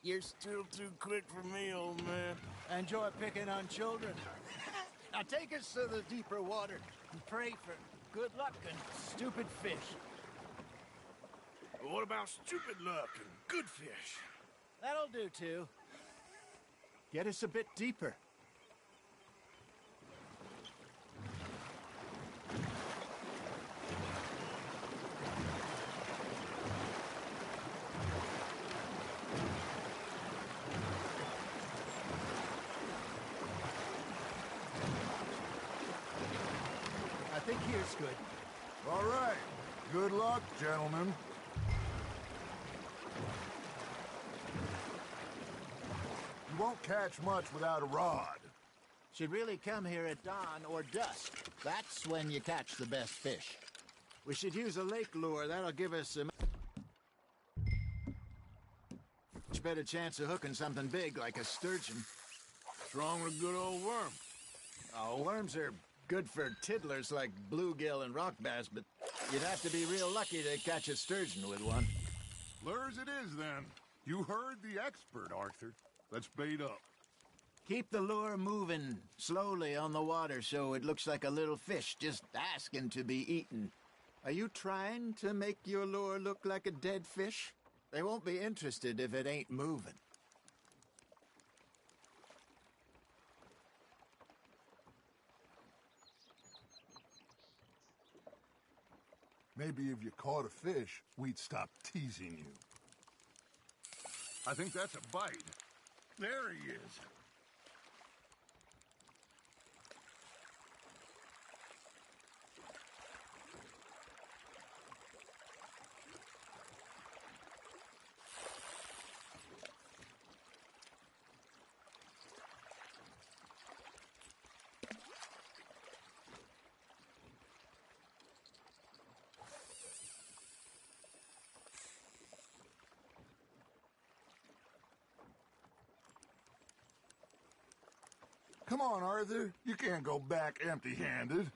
You're still too quick for me, old man. Enjoy picking on children. Now take us to the deeper water and pray for good luck and stupid fish. But what about stupid luck and good fish? That'll do, too. Get us a bit deeper. I think here's good. All right. Good luck, gentlemen. You won't catch much without a rod. Should really come here at dawn or dusk. That's when you catch the best fish. We should use a lake lure. That'll give us a much better chance of hooking something big like a sturgeon. What's wrong with a good old worm? Oh, worms are good for tiddlers like bluegill and rock bass, but you'd have to be real lucky to catch a sturgeon with one. Lures it is, then. You heard the expert, Arthur. Let's bait up. Keep the lure moving slowly on the water so it looks like a little fish just asking to be eaten. Are you trying to make your lure look like a dead fish? They won't be interested if it ain't moving. Maybe if you caught a fish, we'd stop teasing you. I think that's a bite. There he is. Come on, Arthur. You can't go back empty-handed.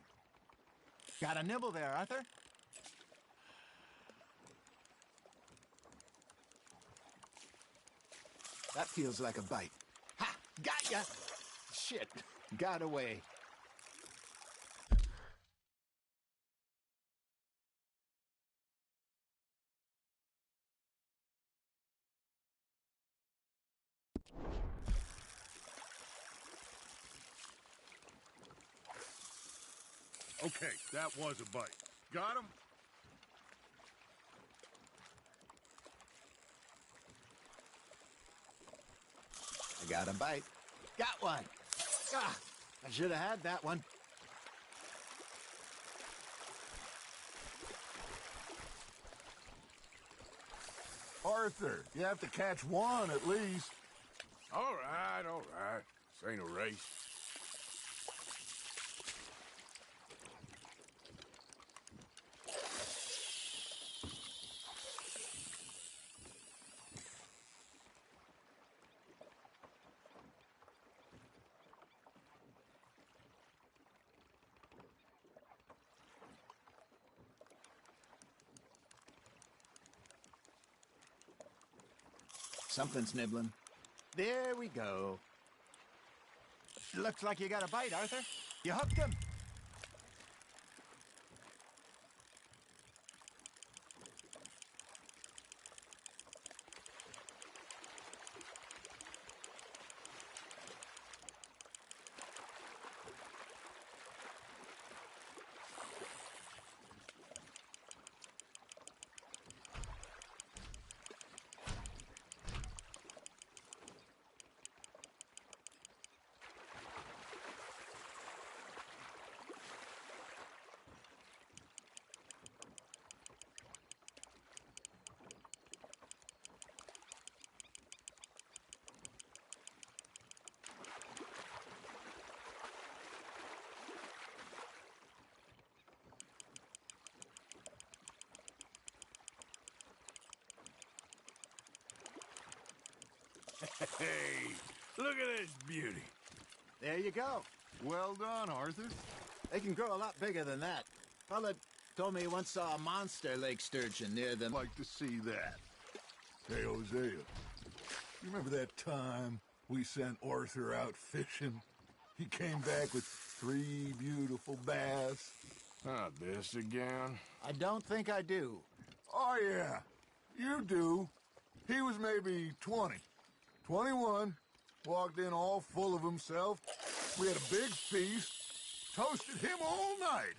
Got a nibble there, Arthur? That feels like a bite. Ha! Got ya! Shit. Got away. Okay, that was a bite. Got him? I got a bite. Got one. Ah, I should have had that one. Arthur, you have to catch one at least. All right, all right. This ain't a race. Something's nibbling. There we go. Looks like you got a bite, Arthur. You hooked him. Hey, look at this beauty. There you go. Well done, Arthur. They can grow a lot bigger than that. Fella told me he once saw a monster lake sturgeon near them. Like to see that. Hey, Hosea, you remember that time we sent Arthur out fishing? He came back with 3 beautiful bass. Not this again. I don't think I do. Oh, yeah, you do. He was maybe 20, 21, walked in all full of himself. We had a big feast, toasted him all night.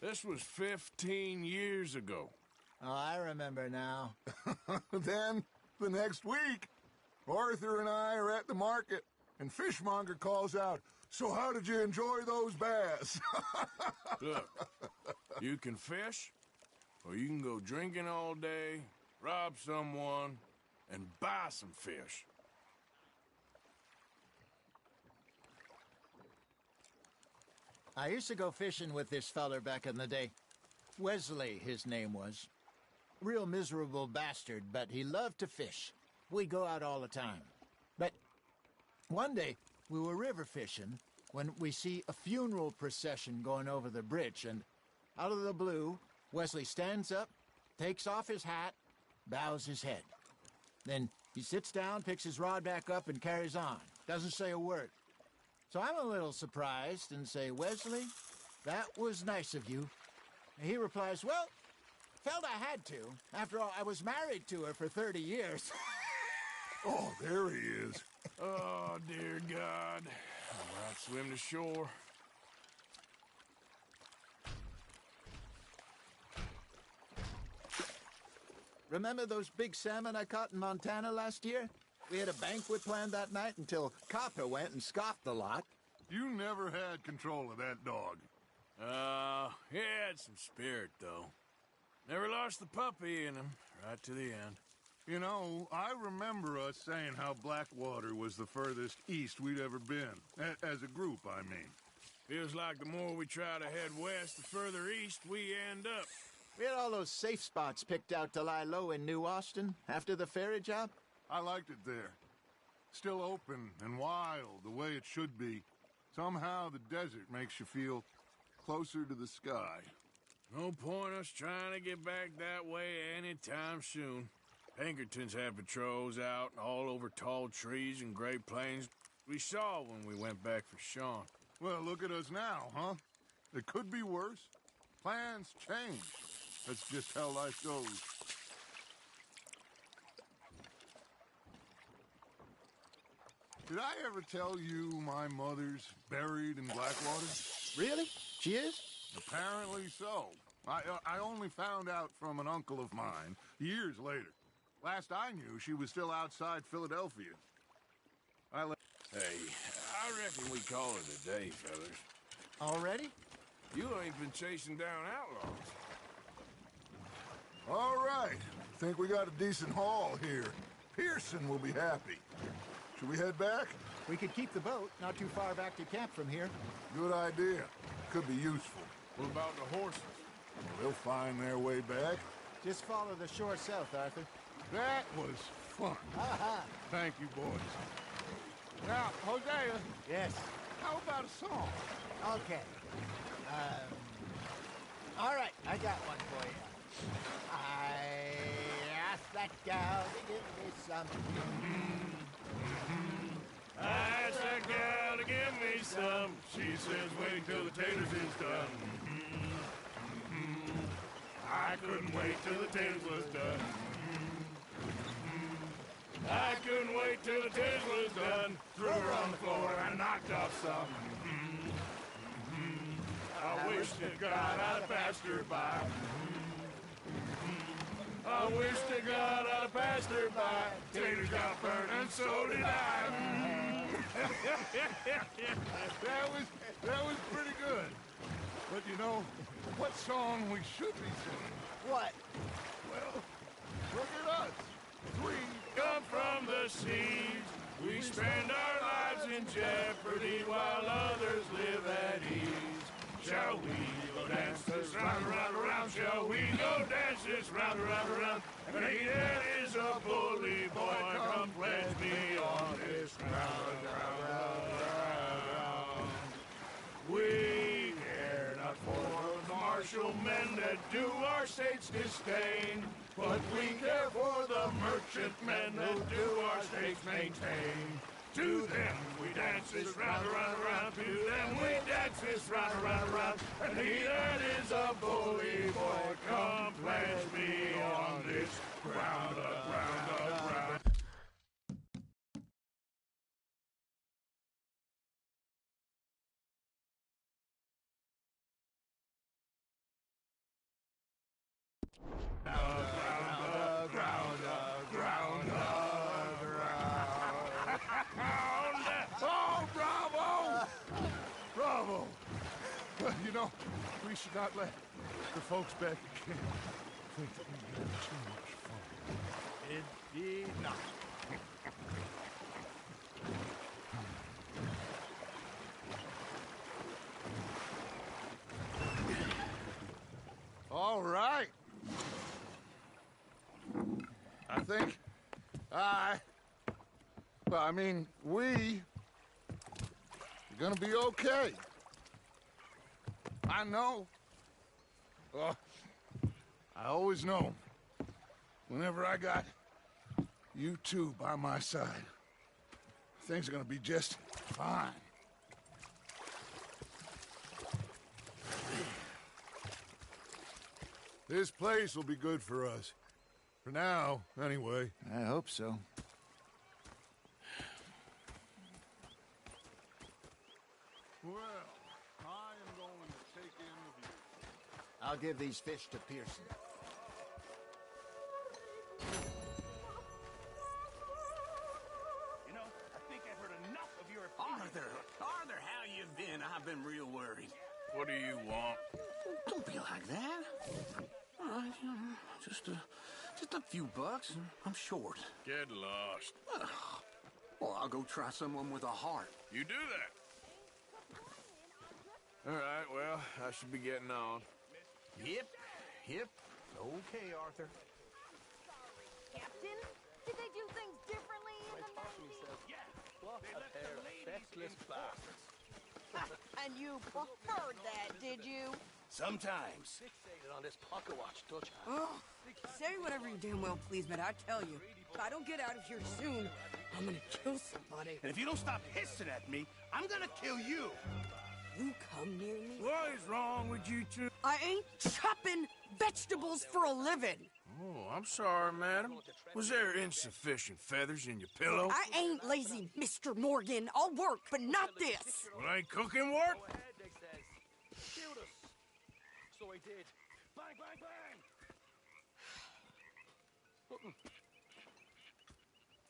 This was 15 years ago. Oh, I remember now. Then, the next week, Arthur and I are at the market, and Fishmonger calls out, "So how did you enjoy those bass?" Look, you can fish, or you can go drinking all day, rob someone, and buy some fish. I used to go fishing with this feller back in the day. Wesley, his name was. Real miserable bastard, but he loved to fish. We'd go out all the time. But one day, we were river fishing when we see a funeral procession going over the bridge, and out of the blue, Wesley stands up, takes off his hat, bows his head. Then he sits down, picks his rod back up, and carries on. Doesn't say a word. So I'm a little surprised and say, "Wesley, that was nice of you." And he replies, "Well, felt I had to. After all, I was married to her for 30 years. Oh, there he is. Oh, dear God. I might swim to shore. Remember those big salmon I caught in Montana last year? We had a banquet planned that night until Copper went and scoffed the lot. You never had control of that dog. He had some spirit, though. Never lost the puppy in him, right to the end. You know, I remember us saying how Blackwater was the furthest east we'd ever been. As a group, I mean. Feels like the more we try to head west, the further east we end up. We had all those safe spots picked out to lie low in New Austin after the ferry job. I liked it there. Still open and wild, the way it should be. Somehow the desert makes you feel closer to the sky. No point us trying to get back that way anytime soon. Pinkertons had patrols out all over tall trees and Great Plains. We saw when we went back for Sean. Well, look at us now, huh? It could be worse. Plans change. That's just how life goes. Did I ever tell you my mother's buried in Blackwater? Really? She is? Apparently so. I only found out from an uncle of mine years later. Last I knew, she was still outside Philadelphia. Hey, I reckon we call it a day, fellas. Already? You ain't been chasing down outlaws. All right. Think we got a decent haul here. Pearson will be happy. Should we head back? We could keep the boat not too far back to camp from here. Good idea. Could be useful. What about the horses? They'll find their way back. Just follow the shore south, Arthur. That was fun. Aha! Thank you, boys. Now, Hosea. Yes? How about a song? Okay. All right, I got one for you. I asked that gal to give me some. I asked that gal to give me some. She says wait till the taters is done. I couldn't wait till the taters was done. I couldn't wait till the taters was done. Threw her on the floor and knocked off some. I wish to God I'd have passed her by. I wish to God I'd have passed her by. Taters got burned and so did I. That was pretty good. But you know, what song we should be singing? What? Well, look at us. We come from the seas. We spend our lives in jeopardy while others live at ease. Shall we go dance this round, around, around? Shall we go dance this round, around, around? And he that is a bully boy, come pledge me on this ground, ground. We care not for the martial men that do our state's disdain, but we care for the merchant men that do our state's maintain. To them we dance this round, around, around. To them we dance this round, around, around. And he that is a bully boy, come pledge me on this ground, ground, ground. Bravo! Well, you know, we should not let the folks back at camp think that we had too much fun. It did not. All right. I think we are gonna be okay. I know. I always know. Whenever I got you two by my side, things are gonna be just fine. This place will be good for us. For now, anyway. I hope so. Well, I am going to take in the view. I'll give these fish to Pearson. Arthur, how you been? I've been real worried. What do you want? Don't be like that. All right, just a few bucks, and I'm short. Get lost. Well, I'll go try someone with a heart. You do that. All right, well, I should be getting on. Yep. Okay, Arthur. Captain, did they do things differently in the 90s? What a pair of sexless bastards. And you preferred that, did you? Sometimes. Fixated on this pocket watch, Dutch. Oh, say whatever you damn well please, but I tell you, if I don't get out of here soon, I'm gonna kill somebody. And if you don't stop hissing at me, I'm gonna kill you. You come near me. What is wrong with you two? I ain't chopping vegetables for a living. Oh, I'm sorry, madam. Was there insufficient feathers in your pillow? I ain't lazy, Mr. Morgan. I'll work, but not this. Well, ain't cooking work? Shoot us. So he did. Bang, bang, bang!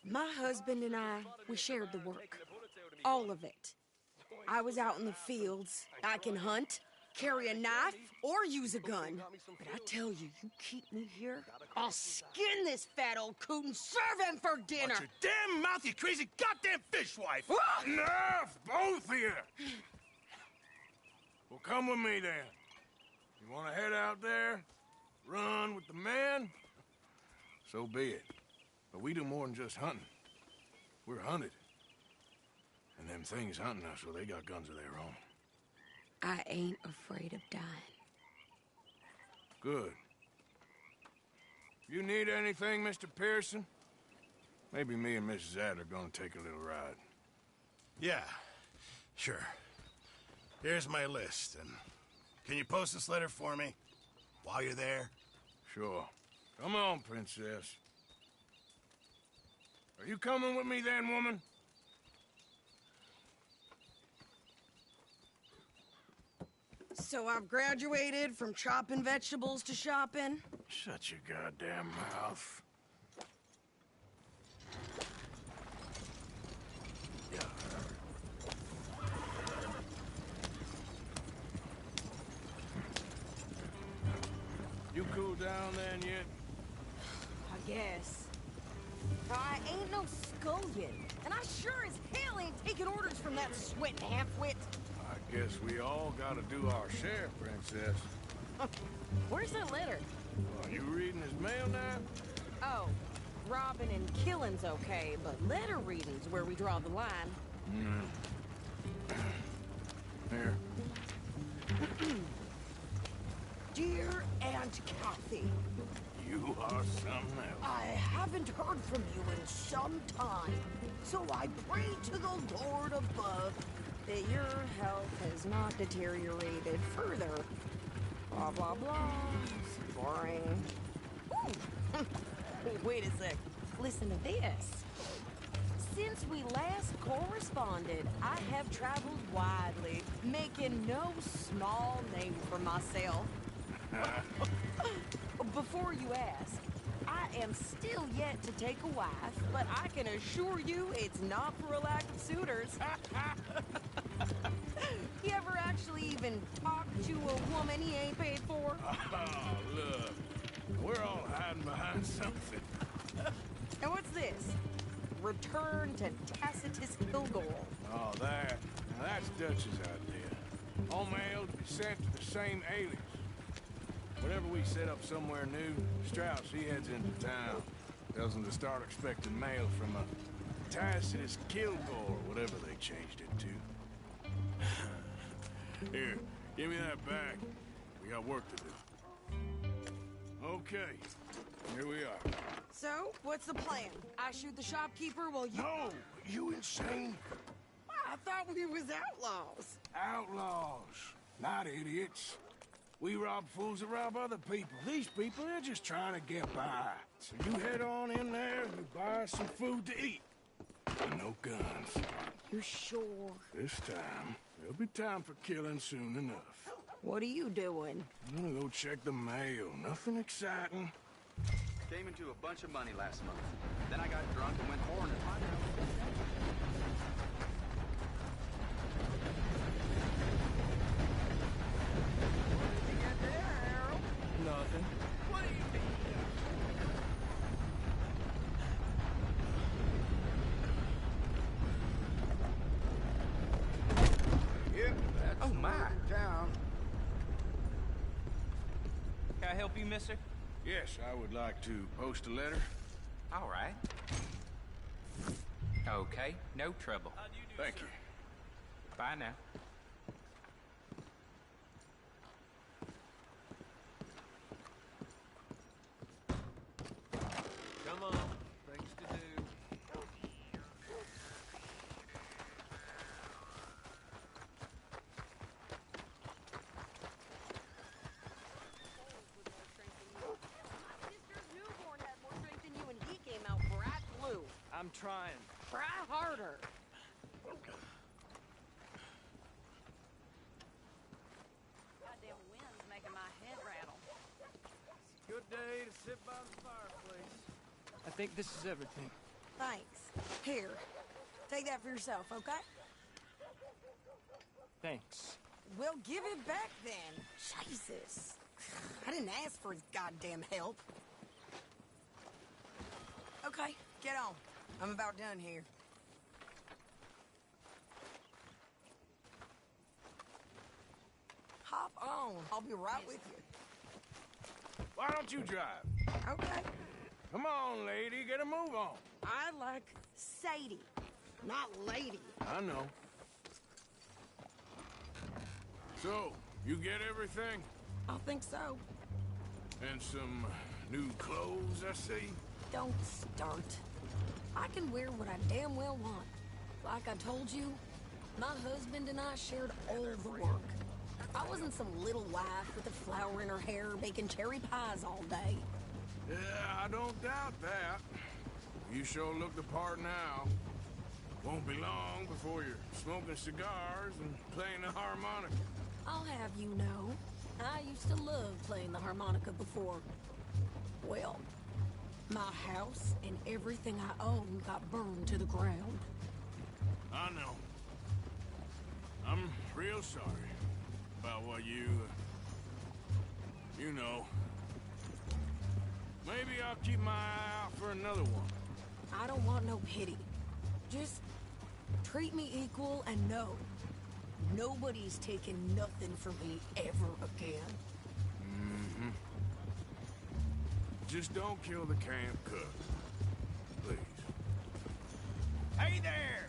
My husband and I, we shared the work. All of it. I was out in the fields. I can hunt, carry a knife, or use a gun. But I tell you, you keep me here, I'll skin this fat old coot and serve him for dinner. Watch your damn mouth, you crazy goddamn fishwife! Enough, both of you! Well, come with me, then. You want to head out there, run with the men? So be it. But we do more than just hunting. We're hunted. And them things hunting us, well, they got guns of their own. I ain't afraid of dying. Good. You need anything, Mr. Pearson? Maybe me and Mrs. Adler are gonna take a little ride. Yeah, sure. Here's my list, and can you post this letter for me while you're there? Sure. Come on, Princess. Are you coming with me then, woman? So I've graduated from chopping vegetables to shopping? Shut your goddamn mouth. You cool down then yet? I guess. I ain't no scullion, and I sure as hell ain't taking orders from that sweating half-wit. I guess we all gotta do our share, Princess. Where's that letter? Are you reading his mail now? Oh, robbing and killing's okay, but letter reading's where we draw the line. Here. Dear Aunt Kathy, You are something else. I haven't heard from you in some time, so I pray to the Lord above that your health has not deteriorated further. Blah, blah, blah. It's boring. Ooh. Wait a sec. Listen to this. Since we last corresponded, I have traveled widely, making no small name for myself. Before you ask, I am still yet to take a wife, but I can assure you it's not for a lack of suitors. You ever actually even talk to a woman he ain't paid for? Oh, look. We're all hiding behind something. And what's this? Return to Tacitus Kilgore. Oh, that. Now that's Dutch's idea. All mail to be sent to the same alias. Whenever we set up somewhere new, Strauss, he heads into town. Tells them to start expecting mail from a Tacitus Kilgore, whatever they changed it to. Here, give me that back. We got work to do. Okay, here we are. So, what's the plan? I shoot the shopkeeper while you... No! You insane? I thought we was outlaws. Outlaws, not idiots. We rob fools that rob other people. These people, they're just trying to get by. So you head on in there and you buy some food to eat. And no guns. You sure? This time, there'll be time for killing soon enough. What are you doing? I'm gonna go check the mail. Nothing exciting. Came into a bunch of money last month. Then I got drunk and went horn and nothing. What do you mean? Yep, that's Oh, my. town. Can I help you, mister? Yes, I would like to post a letter. All right. Okay, no trouble. Thank you. Bye now. Come on. Things to do. Newborn had more strength than you and he came out bright blue. I'm trying. Try harder. Goddamn wind's making my head rattle. Good day to sit by the fireplace. I think this is everything. Thanks. Here, take that for yourself, okay? Thanks. We'll give it back then. Jesus. I didn't ask for his goddamn help. Okay, get on. I'm about done here. Hop on. I'll be right with you. Why don't you drive? Okay. Come on, lady, get a move on. I like Sadie, not lady. I know. So, you get everything? I think so. And some new clothes, I see? Don't start. I can wear what I damn well want. Like I told you, my husband and I shared all the work. I wasn't some little wife with a flower in her hair baking cherry pies all day. Yeah, I don't doubt that. You sure look the part now. Won't be long before you're smoking cigars and playing the harmonica. I'll have you know, I used to love playing the harmonica before. Well, my house and everything I own got burned to the ground. I know. I'm real sorry about what you know. Maybe I'll keep my eye out for another one. I don't want no pity. Just treat me equal and know nobody's taking nothing from me ever again. Mm-hmm. Just don't kill the camp cook. Please. Hey there!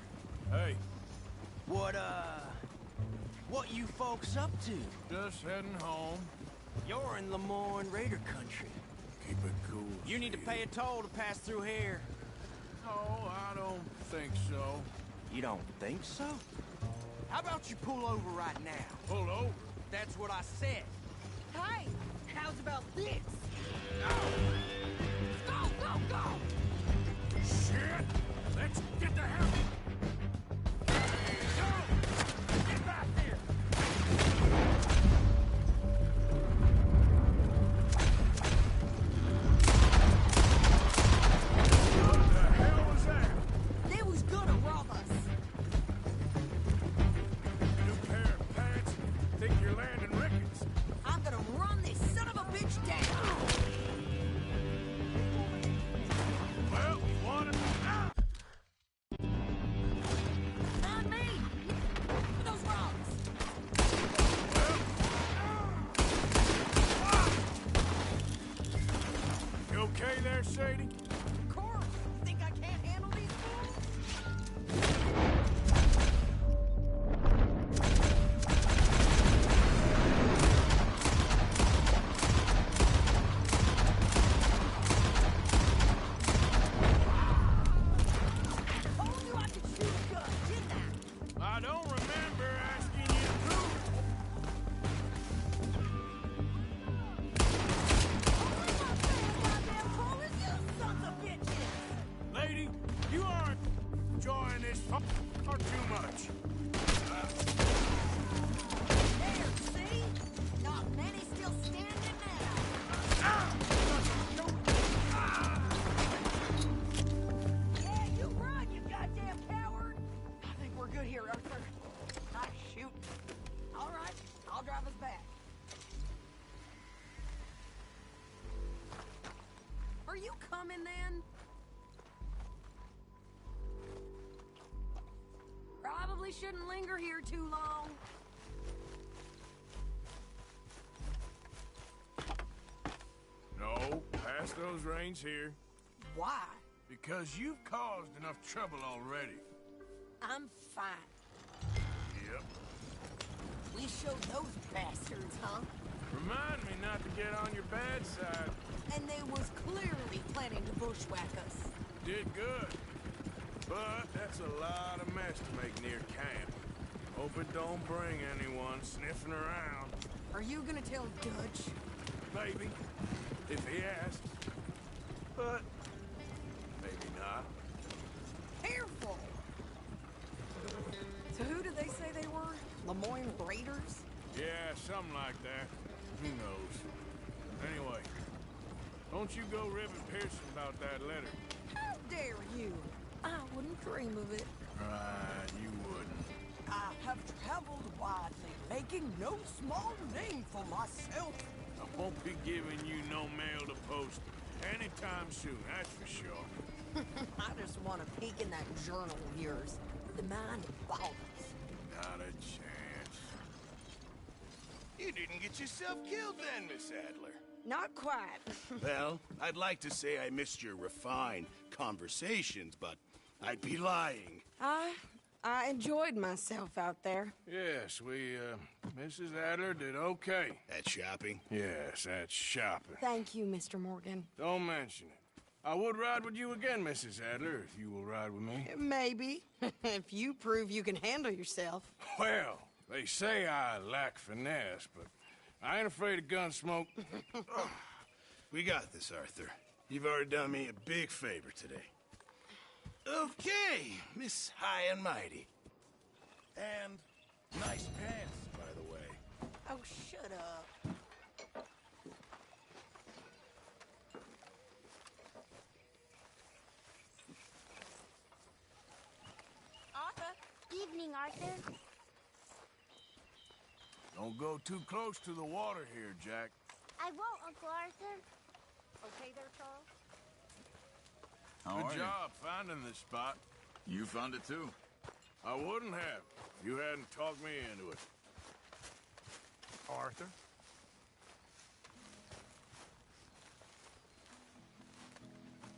Hey. What you folks up to? Just heading home. You're in Lemoyne Raider country. Keep it cool. You need to pay a toll to pass through here. No, I don't think so. You don't think so? How about you pull over right now? Pull over? That's what I said. Hey, how's about this? Go, go, go! Shit! Let's get the hell... Go! Get back here! What the hell was that? They was gonna rob us. New pair of pants? Think you're landing Ricketts? I'm gonna run this son of a bitch down. Well, you want it? Ah! On me! Those rocks! You okay there, Sadie? Of course! You think I can't handle these fools? Told you I could shoot a gun, didn't I? I don't remember asking you to. Goddamn police, you sons of bitches! Lady, you aren't enjoying this far too much. There, see? Not many still standing now. Yeah, you run, you goddamn coward! I think we're good here, Arthur. I shoot. All right, I'll drive us back. you coming then? Probably shouldn't linger here too long. No, pass those reins here. Why? Because you've caused enough trouble already. I'm fine. Yep. We showed those bastards, huh? Remind me not to get on your bad side. And they was clearly planning to bushwhack us. Did good. But that's a lot of mess to make near camp. Hope it don't bring anyone sniffing around. Are you gonna tell Dutch? Maybe. If he asks. But maybe not. Careful! So who did they say they were? Lemoyne Raiders? Yeah, something like that. Who knows? Anyway, don't you go ribbing Pearson about that letter. How dare you? I wouldn't dream of it. Right, you wouldn't. I have traveled widely, making no small name for myself. I won't be giving you no mail to post anytime soon, that's for sure. I just want to peek in that journal of yours. The mind of ballers. Not a chance. You didn't get yourself killed then, Miss Adler. Not quite. Well, I'd like to say I missed your refined conversations, but I'd be lying. I enjoyed myself out there. Yes, Mrs. Adler did okay. At shopping? Yes, that's shopping. Thank you, Mr. Morgan. Don't mention it. I would ride with you again, Mrs. Adler, if you will ride with me. Maybe. If you prove you can handle yourself. Well, they say I lack finesse, but I ain't afraid of gun smoke. We got this, Arthur. You've already done me a big favor today. Okay, Miss High and Mighty. And nice pants, by the way. Oh, shut up. Arthur? Evening, Arthur. Don't go too close to the water here, Jack. I won't, Uncle Arthur. Okay there, Charles? Good job finding this spot. You found it too. I wouldn't have if you hadn't talked me into it. Arthur?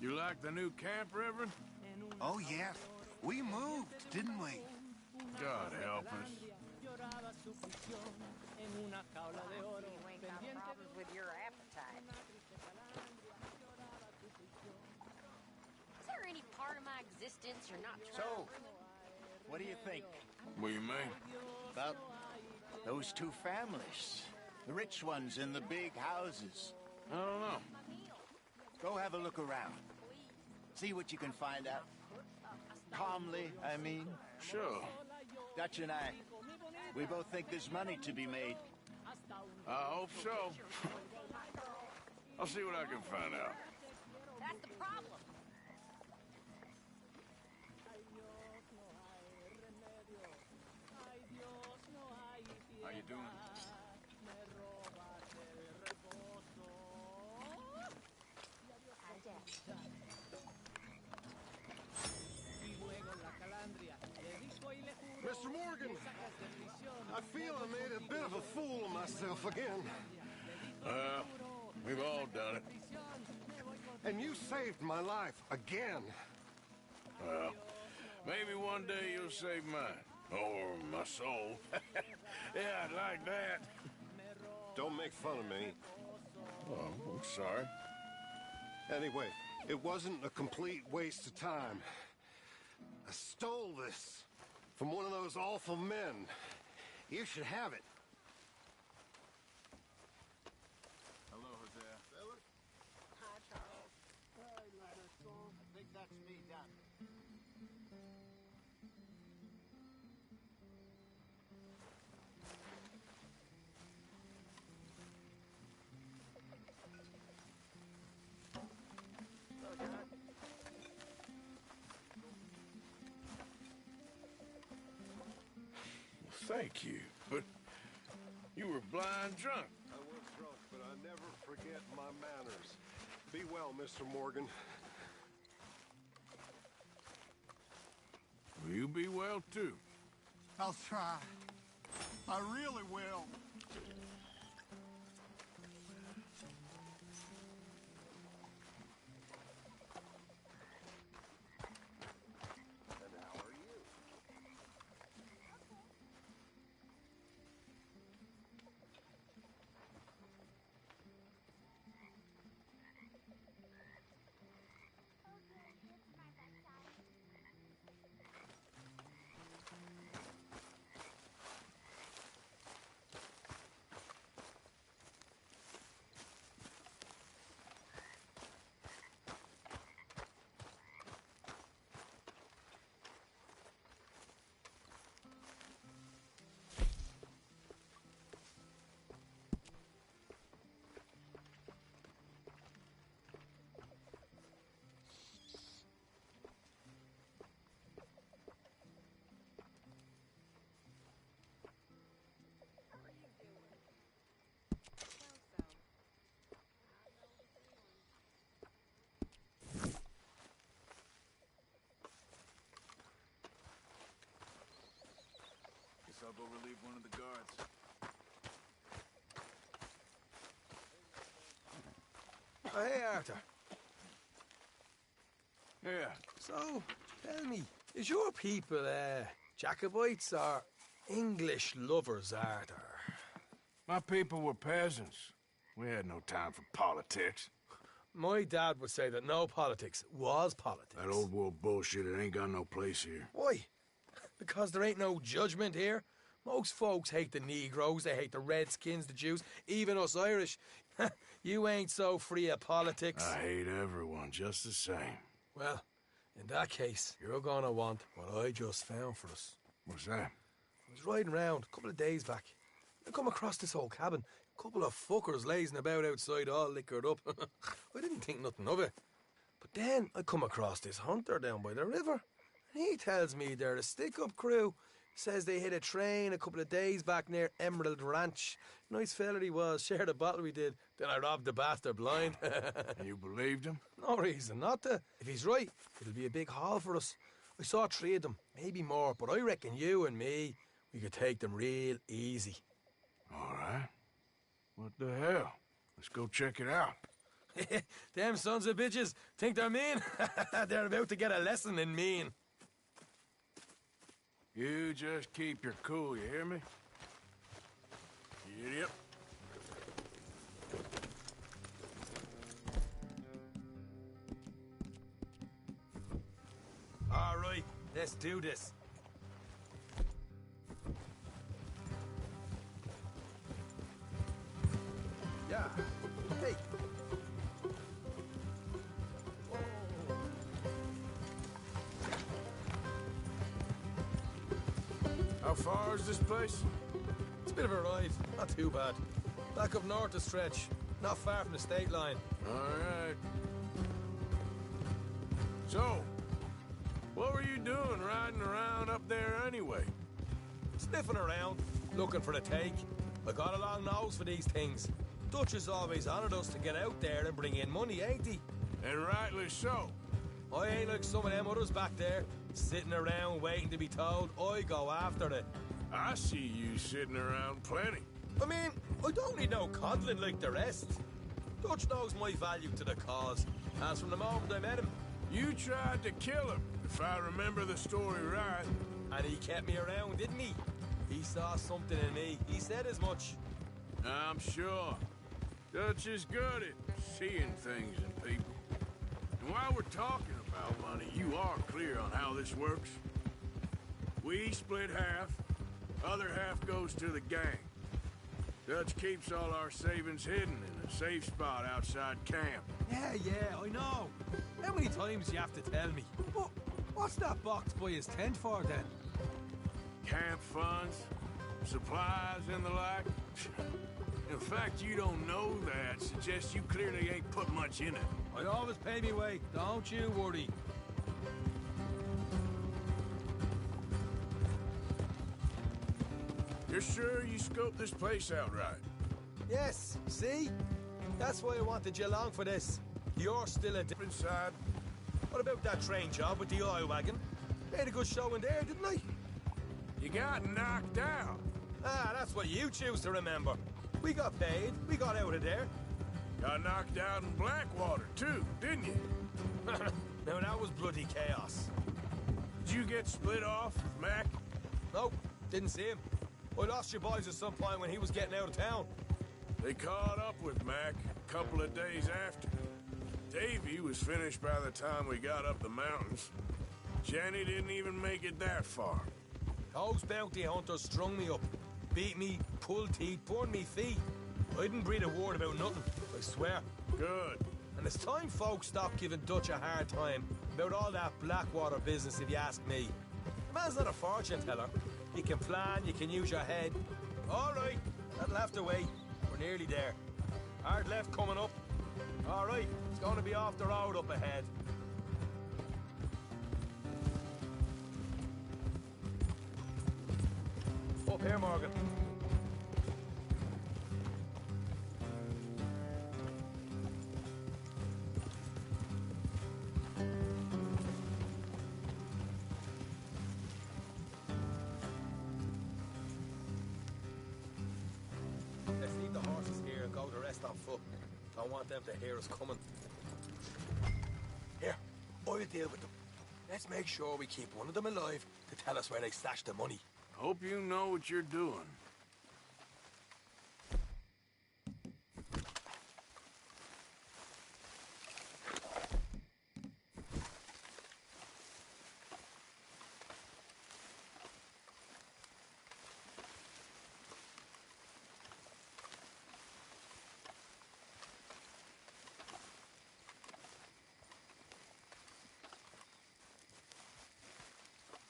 You like the new camp, Reverend? Oh, yeah. We moved, didn't we? God help us. With your appetite. Is there any part of my existence you're not trying So, what do you think? What do you mean? About those two families. The rich ones in the big houses. I don't know. Go have a look around. See what you can find out. Calmly, I mean. Sure. Dutch and I, we both think there's money to be made. I hope so. I'll see what I can find out. That's the problem. How you doing? Mr. Morgan, I feel I made a bit of a fool of myself again. We've all done it. And you saved my life again. Well, maybe one day you'll save mine. Or my soul. Yeah, I'd like that. Don't make fun of me. Oh, I'm sorry. Anyway, it wasn't a complete waste of time. I stole this from one of those awful men. You should have it. Hello, Hosea. Hi, Charles. I think that's me done. Thank you, but you were blind drunk. I was drunk, but I never forget my manners. Be well, Mr. Morgan. Will you be well, too? I'll try. I really will. Guess I'll go relieve one of the guards. Oh, hey, Arthur. Yeah. So, tell me, is your people, Jacobites or English lovers, Arthur? My people were peasants. We had no time for politics. My dad would say that no politics was politics. That old world bullshit, it ain't got no place here. Why? Because there ain't no judgment here. Most folks hate the Negroes, they hate the Redskins, the Jews, even us Irish. You ain't so free of politics. I hate everyone just the same. Well, in that case, you're gonna want what I just found for us. What's that? I was riding around a couple of days back. I come across this old cabin. A couple of fuckers lazing about outside all liquored up. I didn't think nothing of it. But then I come across this hunter down by the river. And he tells me they're a stick-up crew. Says they hit a train a couple of days back near Emerald Ranch. Nice fella he was. Shared a bottle we did. Then I robbed the bastard blind. You believed him? No reason not to. If he's right, it'll be a big haul for us. I saw 3 of them, maybe more, but I reckon you and me, we could take them real easy. All right. What the hell? Let's go check it out. Them sons of bitches think they're mean. They're about to get a lesson in mean. You just keep your cool, you hear me? Idiot. All right, let's do this. Yeah. Hey. How far is this place? It's a bit of a ride, not too bad. Back up north a stretch, not far from the state line. All right. So, what were you doing riding around up there anyway? Sniffing around, looking for the take. I got a long nose for these things. Dutch has always honoured us to get out there and bring in money, ain't he? And rightly so. I ain't like some of them others back there, sitting around waiting to be told. I go after it. I see you sitting around plenty. I mean, I don't need no coddling like the rest. Dutch knows my value to the cause, as from the moment I met him. You tried to kill him, if I remember the story right. And he kept me around, didn't he? He saw something in me. He said as much. I'm sure. Dutch is good at seeing things in people. And while we're talking about money, you are clear on how this works. We split half, other half goes to the gang. Dutch keeps all our savings hidden in a safe spot outside camp. Yeah, I know. How many times do you have to tell me? What's that box by his tent for, then? Camp funds, supplies, and the like. In fact, you don't know that suggests you clearly ain't put much in it. I always pay me way, don't you worry. You're sure you scoped this place out right? Yes, see? That's why I wanted you along for this. You're still a different side. What about that train job with the oil wagon? Made a good show in there, didn't I? You got knocked out. Ah, that's what you choose to remember. We got paid. We got out of there. Got knocked out in Blackwater, too, didn't you? Now, that was bloody chaos. Did you get split off with Mac? Nope, didn't see him. I lost your boys at some point when he was getting out of town. They caught up with Mac a couple of days after. Davy was finished by the time we got up the mountains. Jenny didn't even make it that far. Those bounty hunters strung me up. Beat me, pulled teeth, burned me feet. I didn't breathe a word about nothing, I swear. Good. And it's time folks stop giving Dutch a hard time about all that Blackwater business, if you ask me. The man's not a fortune teller. You can plan, you can use your head. All right, that'll have to wait. We're nearly there. Hard left coming up. All right, it's going to be off the road up ahead. Up here, Morgan. Let's leave the horses here and go the rest on foot. Don't want them to hear us coming. Here, I'll deal with them. Let's make sure we keep one of them alive to tell us where they stashed the money. Hope you know what you're doing.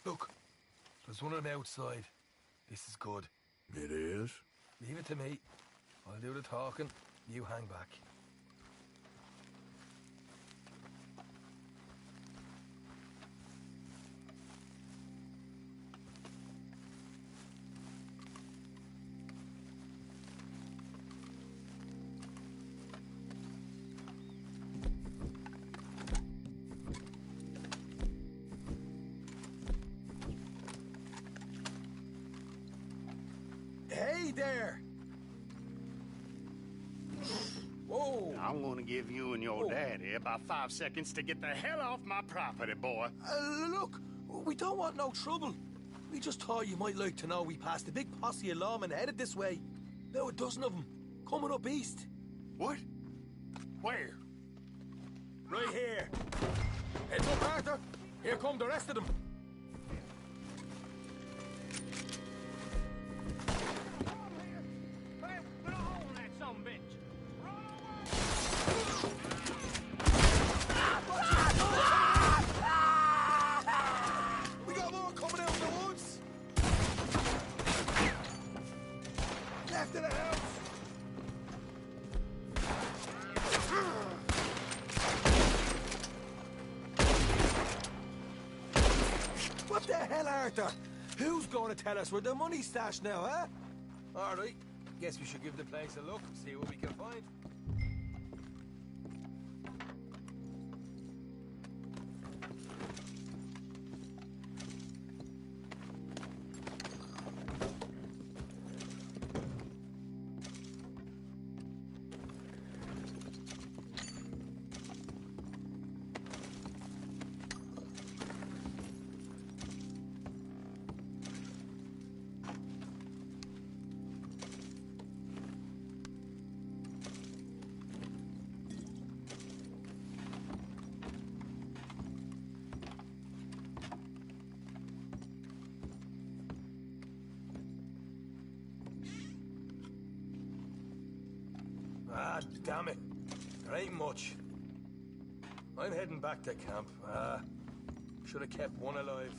Look, there's one of them outside. This is good. It is? Leave it to me. I'll do the talking. You hang back. Hey there! Whoa! I'm gonna give you and your daddy about 5 seconds to get the hell off my property, boy. Look, we don't want no trouble. We just thought you might like to know we passed a big posse of lawmen headed this way. Now a dozen of them, coming up east. What? Where? Right here. Heads up, Arthur. Here come the rest of them. We got more coming out of the woods. Left of the house. What the hell, Arthur? Who's going to tell us where the money's stashed now, huh? All right. Guess we should give the place a look, see what we can find. Ah, damn it. There ain't much. I'm heading back to camp. Should have kept one alive.